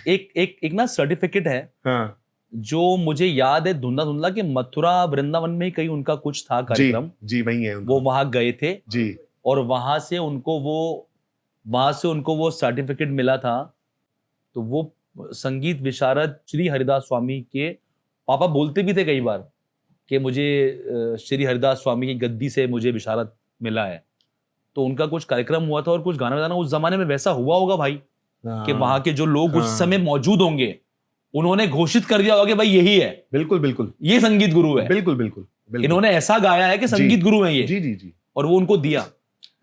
एक ना सर्टिफिकेट है। हाँ जो मुझे याद है धुंधला धुंधला कि मथुरा वृंदावन में कहीं उनका कुछ था कार्यक्रम। जी वही है वो वहां गए थे जी, और वहां से उनको वो सर्टिफिकेट मिला था। तो वो संगीत विशारद श्री हरिदास स्वामी के पापा बोलते भी थे कई बार कि मुझे श्री हरिदास स्वामी की गद्दी से मुझे विशारद मिला है। तो उनका कुछ कार्यक्रम हुआ था और कुछ गाना बजाना उस जमाने में वैसा हुआ होगा भाई, कि वहां के जो लोग उस समय मौजूद होंगे उन्होंने घोषित कर दिया होगा कि भाई यही है, बिल्कुल बिल्कुल ये संगीत गुरु है, बिल्कुल बिल्कुल, बिल्कुल। इन्होंने ऐसा गाया है कि संगीत गुरु है ये। जी जी जी। और वो उनको दिया,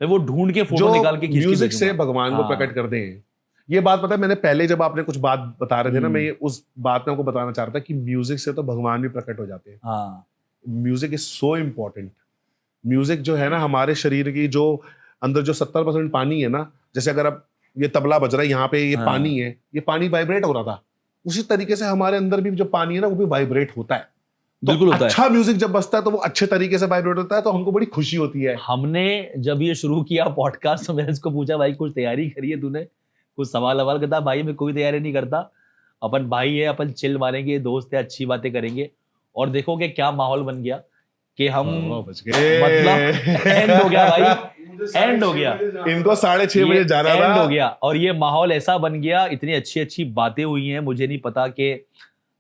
मैं वो ढूंढ के फोटो निकाल के म्यूजिक से भगवान को प्रकट करते हैं। ये बात पता है, मैंने पहले जब आपने कुछ बात बता रहे थे ना, मैं ये उस बात में आपको बताना चाह रहा था कि म्यूजिक से तो भगवान भी प्रकट हो जाते हैं। हाँ, music is so important. Music जो है ना, हमारे शरीर की जो अंदर जो 70% पानी है ना, जैसे अगर अब ये तबला बज रहा है यहाँ पे, ये पानी है, ये पानी वाइब्रेट हो रहा था, उसी तरीके से हमारे अंदर भी जो पानी है ना वो भी वाइब्रेट होता है। बिल्कुल होता है। अच्छा म्यूजिक जब बजता है तो वो अच्छे तरीके से वाइब्रेट होता है, तो हमको बड़ी खुशी होती है। हमने जब ये शुरू किया पॉडकास्ट तो मैंने इसको पूछा भाई कुछ तैयारी करी है तूने, कुछ सवाल ववाल करता? भाई मैं कोई तैयारी नहीं करता, अपन भाई है, अपन चिल मारेंगे, दोस्त है, अच्छी बातें करेंगे। और देखो कि क्या माहौल बन गया कि हम बच गए। मतलब एंड हो गया भाई, एंड हो गया, इनको 6:30 बजे जाना एंड था। हो गया। और ये माहौल ऐसा बन गया, इतनी अच्छी अच्छी बातें हुई हैं, मुझे नहीं पता कि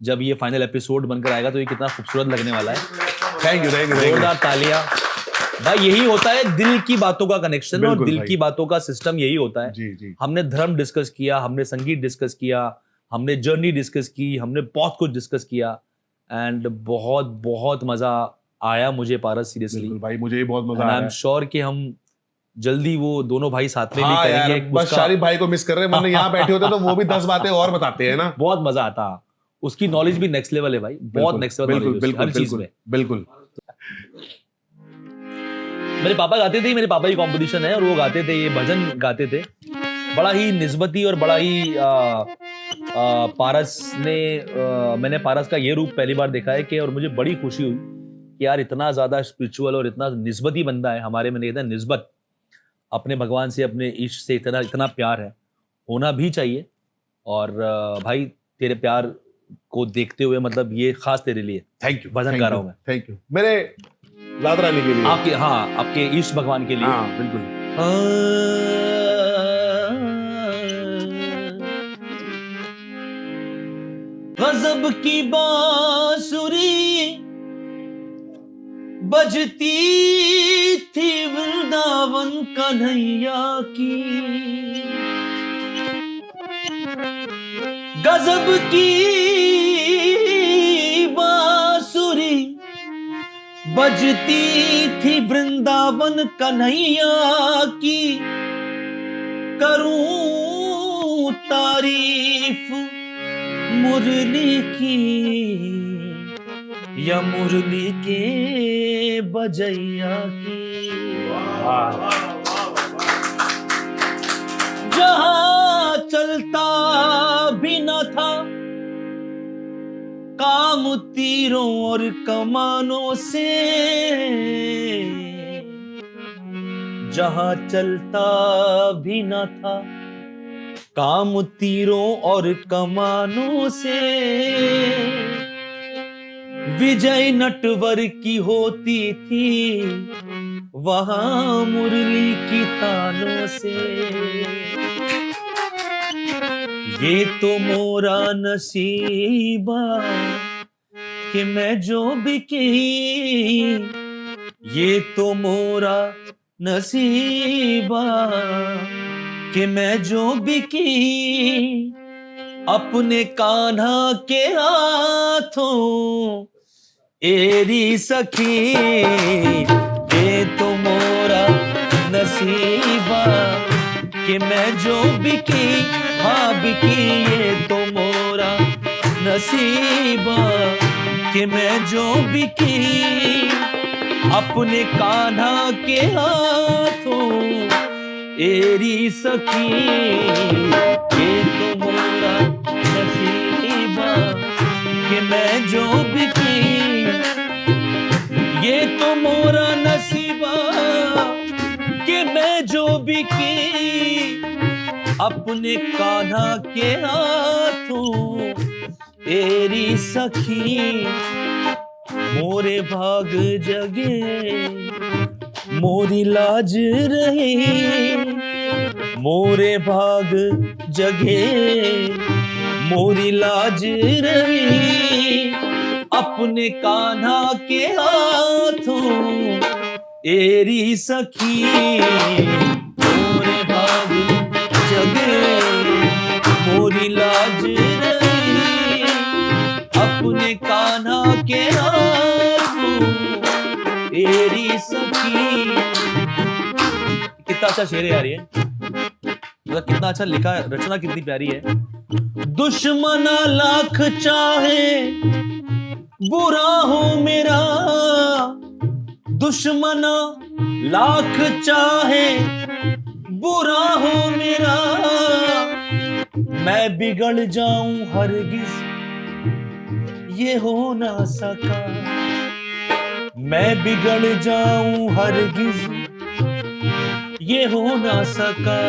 जब ये फाइनल एपिसोड बनकर आएगा तो ये कितना खूबसूरत लगने वाला है। थैंक यू जोरदार तालियां भाई। यही होता है दिल की बातों का कनेक्शन, और बिल्कुल दिल भाई। की बातों का सिस्टम यही होता है। जी जी हमने धर्म डिस्कस किया, हमने संगीत डिस्कस किया, हमने जर्नी डिस्कस की, हमने बहुत कुछ डिस्कस किया, एंड बहुत बहुत मजा आया मुझे पारस, सीरियसली। बिल्कुल भाई, मुझे भी बहुत मजा आई आ एम रहा है। श्योर कि हम जल्दी वो दोनों भाई साथ में भी हाँ यार, करेंगे। बस शारिफ भाई को मिस कर रहे हैं, वरना यहाँ बैठे होते तो वो भी 10 बातें और बताते हैं ना। बहुत मजा आता। उसकी नॉलेज भी नेक्स्ट लेवल है भाई, बहुत नेक्स्ट लेवल बिल्कुल नॉलेज बिल्कुल हर चीज में। बिल्कुल। मेरे पापा गाते थे, मेरे पापा की कंपटीशन है और वो गाते थे, ये भजन गाते थे, बड़ा ही निस्बती और बड़ा ही पारस ने मैंने पारस का ये रूप पहली बार देखा है कि, और मुझे बड़ी खुशी हुई कि यार इतना ज्यादा स्पिरिचुअल और इतना निस्बती बंदा है हमारे में। कहते हैं निस्बत, अपने भगवान से, अपने इश्क से इतना इतना प्यार है, होना भी चाहिए। और भाई तेरे प्यार को देखते हुए, मतलब ये खास तेरे लिए थैंक यू, भजन गा रहा हूं मैं। थैंक यू मेरे राधा रानी के लिए। आपके, हाँ, आपके इष्ट भगवान के लिए। हाँ बिल्कुल। गजब की बांसुरी बजती थी वृंदावन कन्हैया की, गजब की बांसुरी बजती थी वृंदावन कन्हैया की, करूं तारीफ मुरली की या मुरली के बजैया की। जहां चलता भी न था काम तीरों और कमानों से, जहां चलता भी न था काम तीरों और कमानों से, विजय नटवर की होती थी वहां मुरली की तानों से। ये तो मोरा नसीबा कि मैं जो बिकी, ये तो मोरा नसीबा कि मैं जो बिकी, अपने कान्हा के हाथों एरी सखी। ये तो मोरा नसीबा कि मैं जो बिकी, हाँ बिकी, ये तो मोरा नसीबा कि मैं जो बिकी, अपने कान्हा के हाथों एरी सखी। ये तो मोरा नसीबा कि मैं जो बिकी, ये तो मोरा नसीबा कि मैं जो बिकी, अपने कान्हा के हाथों एरी सखी। मोरे भाग जगे मोरी लाज रही, मोरे भाग जगे मोरी लाज रही, अपने कान्हा के हाथों एरी सखी। मोरे भाग जगे मोरी लाज रही, अपने कान्हा के हाथों एरी सखी। कितना अच्छा शेर है यार ये, मतलब कितना अच्छा लिखा है, रचना कितनी प्यारी है। दुश्मना लाख चाहे बुरा हो मेरा, दुश्मना लाख चाहे बुरा हो मेरा, मैं बिगड़ जाऊं हरगिज ये हो ना सका, मैं बिगड़ जाऊं हरगिज ये हो ना सका।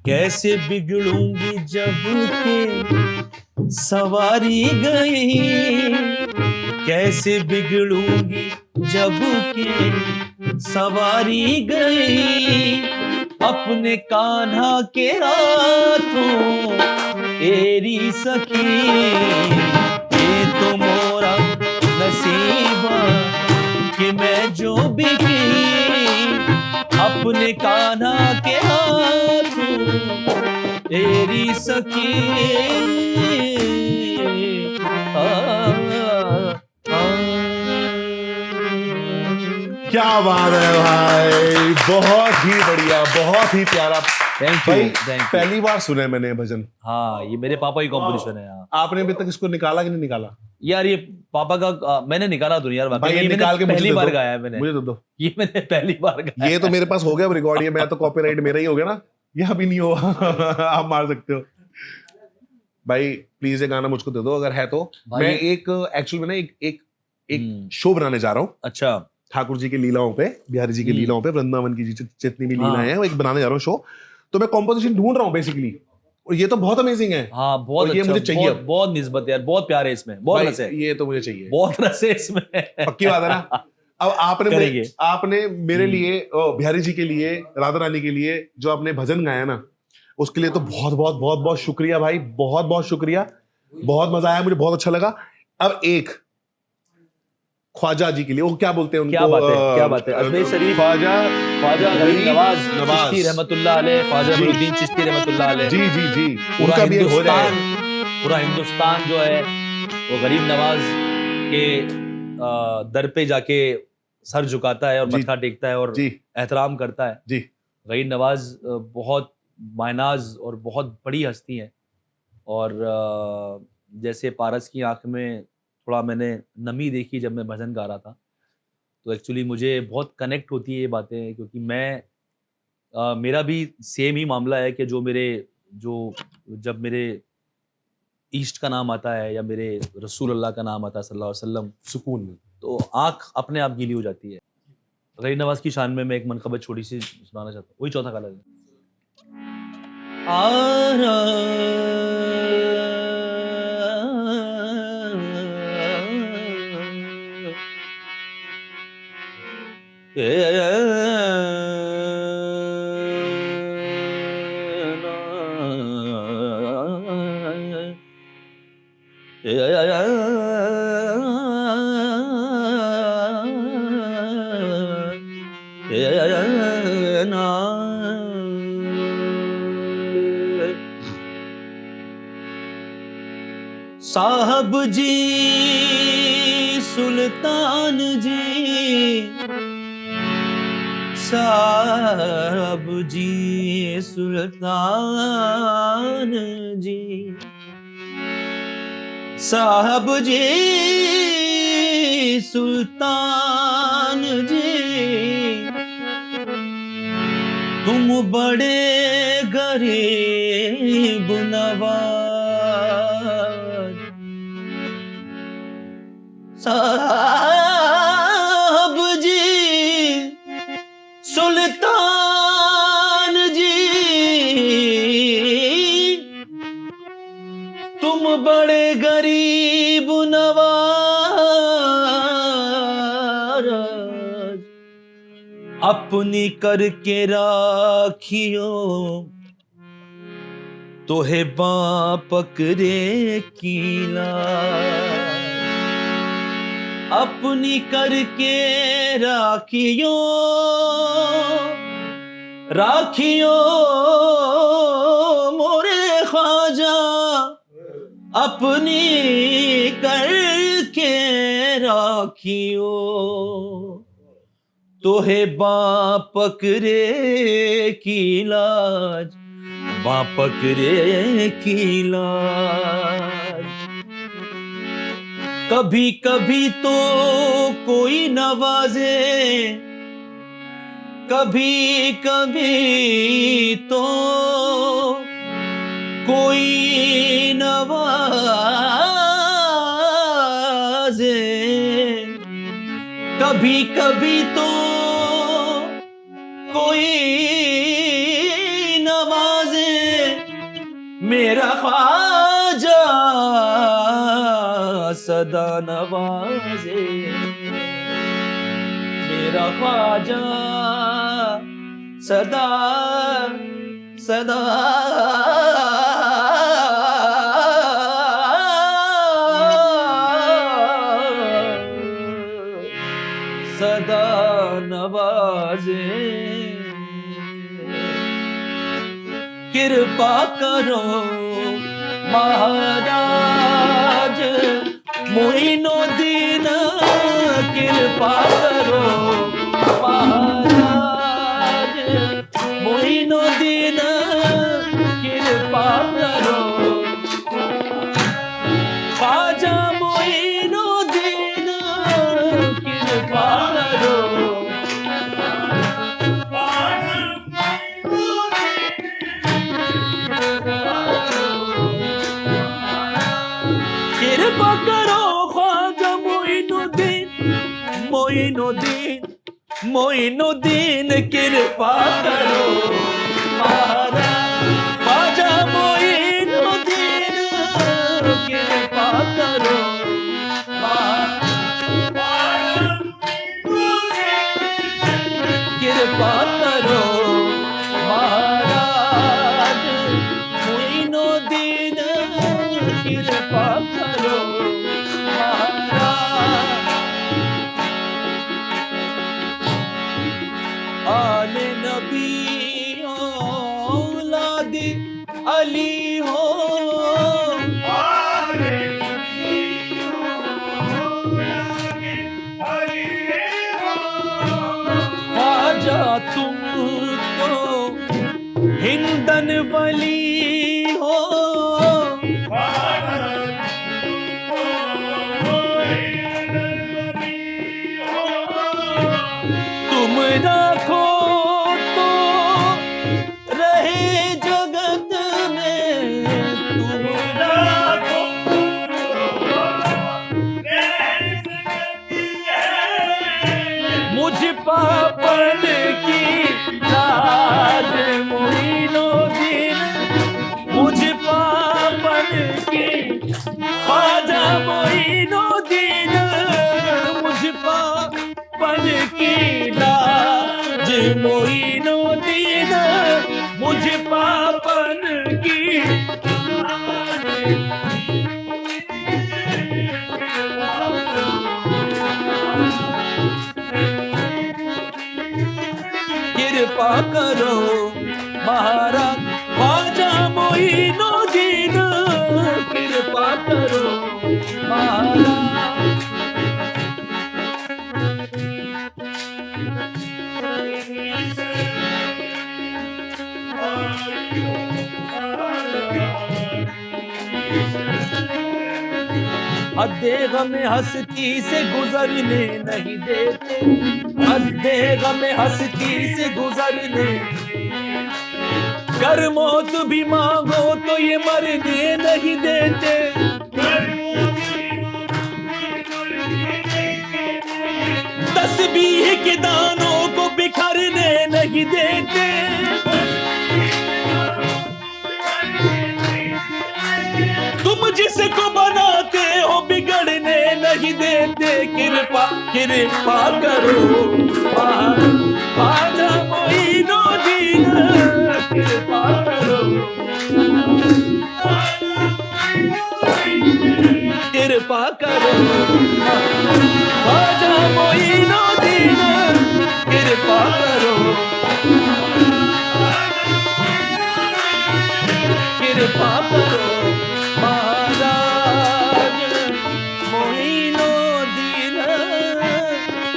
कैसे बिगड़ूंगी जब के सवारी गई, कैसे बिगड़ूंगी जब के सवारी गई अपने कान्हा के हाथों तेरी सखी। ये तो मोरा नसीबा कि मैं जो बिकी अपने कान्हा के हाथों तेरी सखी। क्या बात है भाई, बहुत ही बढ़िया, बहुत ही प्यारा। थैंक भाई यू, थैंक यू। पहली बार सुने मैंने ये भजन। हाँ, ये मेरे पापा की कॉम्पोजिशन है। हाँ आपने अभी तक इसको निकाला कि नहीं निकाला? यार, ये पापा का मैंने निकाला तो नहीं यार, भाई वाकई ये ये निकाल के मैंने मुझे पहली दे बार दो। गाया है मैंने। मुझे दे दो। ये मैंने पहली बार गाया ये तो मेरे पास हो गया रिकॉर्ड, ये मैं तो कॉपीराइट मेरा ही हो गया ना, ये अभी नहीं हुआ। आप मार सकते हो भाई, प्लीज ये गाना मुझको दे दो अगर है तो। भाई मैं एक एक्चुअल में ना एक हम्म, शो बनाने जा रहा हूँ अच्छा ठाकुर जी की लीलाओं पे, बिहारी जी की लीलाओं पे, वृंदावन की जितनी भी हाँ। लीलाएं हैं वो एक बनाने जा रहा हूँ शो। तो मैं कॉम्पोजिशन ढूंढ रहा हूँ बेसिकली, और ये तो बहुत अमेजिंग है। हाँ, बहुत और ये अच्छा, मुझे चाहिए बहुत, अब। बहुत निस्बत है यार, बहुत प्यार है इसमें, बहुत भाई, रस है, ये तो मुझे चाहिए, बहुत रस है इसमें। पक्की बात है ना। अब करेंगे। आपने मेरे लिए, बिहारी जी के लिए, राधा रानी के लिए जो आपने भजन गाया ना, उसके लिए तो बहुत बहुत बहुत बहुत शुक्रिया भाई, बहुत बहुत शुक्रिया। बहुत मजा आया, मुझे बहुत अच्छा लगा। अब एक ख्वाजा जी के लिए, वो क्या बोलते हैं उनको? क्या बात है, क्या बात है। अजमेर शरीफ ख्वाजा ख्वाजा गरीब नवाज नवाज। चिश्ती रहमतुल्लाह अलैह, ख्वाजा जी। नुरुद्दीन चिश्ती रहमतुल्लाह अलैह। जी जी जी, पूरा उनका भी एक हो जाए। पूरा हिंदुस्तान जो है वो गरीब नवाज के दर पे जाके सर झुकाता है और जी। मत्था टेकता है और जी एहतराम करता है। जी गरीब नवाज बहुत मायनाज और बहुत बड़ी हस्ती है। और जैसे पारस की आंख में थोड़ा मैंने नमी देखी जब मैं भजन गा रहा था, तो एक्चुअली मुझे बहुत कनेक्ट होती है ये बातें, क्योंकि मैं मेरा भी सेम ही मामला है कि जब मेरे ईस्ट का नाम आता है या मेरे रसूल अल्लाह का नाम आता है सल्लल्लाहु अलैहि वसल्लम, सुकून में। तो आंख अपने आप गीली हो जाती है। गरीब नवाज की शान में मैं एक मनकबत छोटी सी सुनाना चाहता हूँ, वही चौथा काला है। साहब जी सुल्तान जी, साहब जी सुल्तान जी, साहब जी सुल्तान जी, तुम बड़े गरीब नवाज। साहब जी सुल्तान जी, तुम बड़े गरीब नवाज। अपनी करके राखियो तोहे बाँ पकड़े की लाज। अपनी करके राखियो राखियो मोरे ख्वाजा, अपनी करके राखियो तोहे बाँ पकड़े की लाज, बाँ पकड़े की लाज। कभी कभी तो कोई नवाजे, कभी कभी तो कोई नवाजे, कभी कभी तो कोई नवाजे। मेरा ख्वाजा सदा नवाजे मेरा ख्वाजा सदा सदा सदा नवाजे कृपा करो महाराज मोइनुद्दीन कृपा करो महाराज मोइनुद्दीन कृपा करो ख्वाजा मोइनुद्दीन कृपा करो कृपा करो ख्वाजा मोइनुद्दीन मोइनुद्दीन मोइनुद्दीन कृपा करो महाराज ख्वाजा मोइनुद्दीन कृपा करो कृपा करो महाराज मोइनुद्दीन कृपा करो महाराज आले नबी औलाद अली हो ख्वाजा तुम तो हिंदन वली हो तुम राखो तो रहे जगत में तुम राखो मुझ पापन की लाज मोइनुद्दीन मुझ पापन की ख्वाजा मोइनुद्दीन मुझ पापन की लाज मोइनुद्दीन मुझ पापन की कृपा करो महाराज ख्वाजा मोइनुद्दीन कृपा करो महाराज हद्दे गम हस्ती से गुजरने नहीं देते हद्दे गम हस्ती से गुजरने कर मौत भी मांगो तो ये मरने नहीं देते तस्बीह के दानों को बिखरने नहीं देते तुम जिसको बनाते हो बिगड़ने नहीं देते कृपा कृपा करो ख्वाजा मोइनुद्दीन कृपा करो कृपा करो ख्वाजा मोइनुद्दीन कृपा करो कृपा करो महाराज मोइनुद्दीन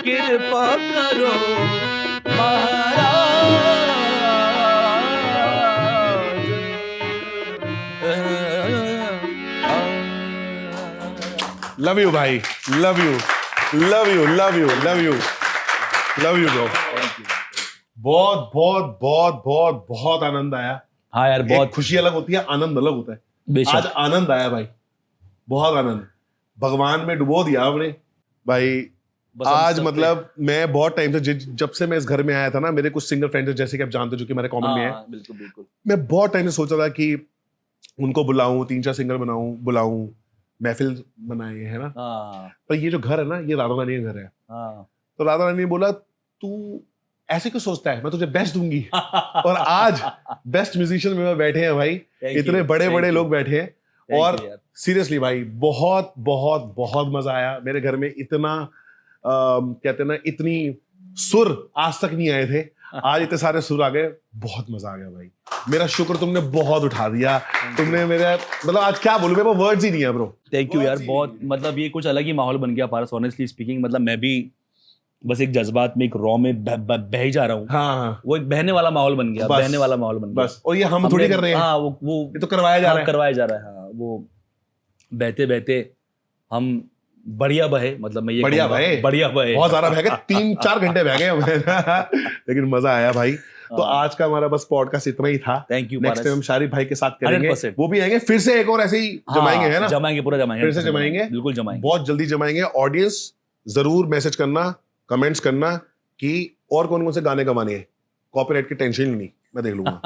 कृपा करो महाराज लव यू भाई love you love you love you love you love you bro बहुत बहुत बहुत बहुत बहुत आनंद आया हाँ यार बहुत खुशी अलग होती है आनंद अलग होता है बेशक आज आनंद आया भाई बहुत आनंद भगवान में डुबो दिया आपने भाई बस हम आज सब पे- मतलब मैं बहुत टाइम से जब से मैं इस घर में आया था ना मेरे कुछ सिंगर फ्रेंड्स जैसे कि आप जानते हो जो कि हमारे कॉमन में है हाँ, बिल्कुल बिल्कुल मैं बहुत टाइम से सोच रहा था कि उनको बुलाऊं 3-4 सिंगर बुलाऊं महफिल बनाई है ना, हाँ पर ये जो घर है ना, ये राधा रानी का घर है। हाँ तो राधा रानी ने बोला तू ऐसे क्यों सोचता है, मैं तुझे बेस्ट दूंगी। और आज बेस्ट म्यूजिशियन में बैठे हैं भाई, Thank इतने you, बड़े thank बड़े you, लोग बैठे हैं। thank और you यार। सीरियसली भाई बहुत बहुत बहुत मजा आया। मेरे घर में इतना कहते हैं ना, इतनी सुर आज तक नहीं आए थे, आज इतने सारे सुर आ गए, बहुत मजा आ गया भाई। मेरा शुक्र तुमने बहुत उठा दिया, तुमने मेरे मतलब आज क्या बोलूं, मेरे पास वर्ड्स ही नहीं है ब्रो। थैंक यू यार, बहुत बहुत ही- मतलब ये कुछ अलग ही माहौल बन गया पारस, ऑनेस्टली स्पीकिंग। मतलब मैं भी बस एक जज्बात में, एक रॉ में बह ही जा रहा हूँ। हाँ हाँ वो एक बहने वाला माहौल बन गया, बस, बहने वाला माहौल बन गया। बस। और ये हम हमने- थोड़ी कर रहे हैं, हाँ वो ये तो करवाया जा हाँ, रहा है। करवाया जा रहा है। हाँ वो बहते बहते हम बढ़िया बहे, मतलब मैं ये बढ़िया कहूंगा, बहे। बढ़िया बहे। बहुत सारा बह गए, 3-4 घंटे बह गए हमें। लेकिन मजा आया भाई। तो हाँ। आज का हमारा बस पॉडकास्ट इतना ही था। थैंक यू नेक्स्ट टाइम हम शारिफ भाई के साथ करेंगे, 100%। वो भी आएंगे फिर से, एक और ऐसे ही जमाएंगे, है ना, जमाएंगे, पूरा जमाएंगे, फिर से जमाएंगे। बिल्कुल जमाएंगे। बहुत जल्दी जमाएंगे। ऑडियंस जरूर मैसेज करना, कमेंट्स करना कि और कौन कौन से गाने गवाने हैं, कॉपीराइट की टेंशन ही नहीं, मैं देख लूंगा,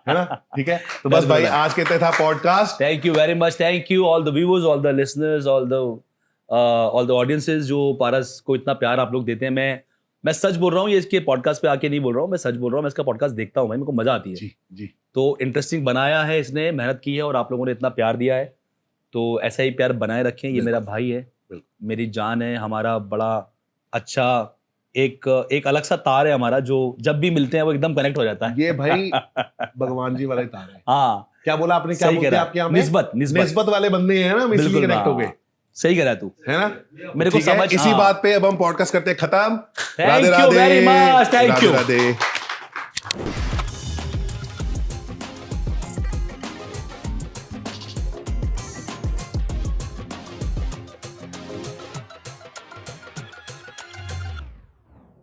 है ना। ठीक है, तो बस भाई आज के था podcast. Thank you very much, thank you all the viewers, all the listeners, all the audiences जो पारस को इतना प्यार आप लोग देते हैं। मैं सच बोल रहा हूँ, ये इसके पॉडकास्ट पे आके नहीं बोल रहा हूँ, मैं सच बोल रहा हूँ। मैं इसका पॉडकास्ट देखता हूँ भाई, मेरे को मजा आती है। जी जी, तो इंटरेस्टिंग बनाया है इसने, मेहनत की है और आप लोगों ने इतना प्यार दिया है, तो ऐसा ही प्यार बनाए रखें। ये मेरा भाई है, मेरी जान है, हमारा बड़ा अच्छा एक अलग सा तार है हमारा, जो जब भी मिलते हैं वो एकदम कनेक्ट हो जाता है। ये भाई भगवान जी वाला ही तार है। हाँ क्या बोला आपने, क्या सही कह बोलते हैं रहा आपके यहाँ है, में? निस्बत निस्बत, निस्बत वाले बंदे हैं ना, हम इसलिए बिल्कुल कनेक्ट हो हाँ, गए, सही कह रहा है तू। है ना। मेरे को ठीक है, समझ इसी हाँ। बात पे अब हम पॉडकास्ट करते हैं खत्म। Thank you very much, thank you. Radhe Radhe.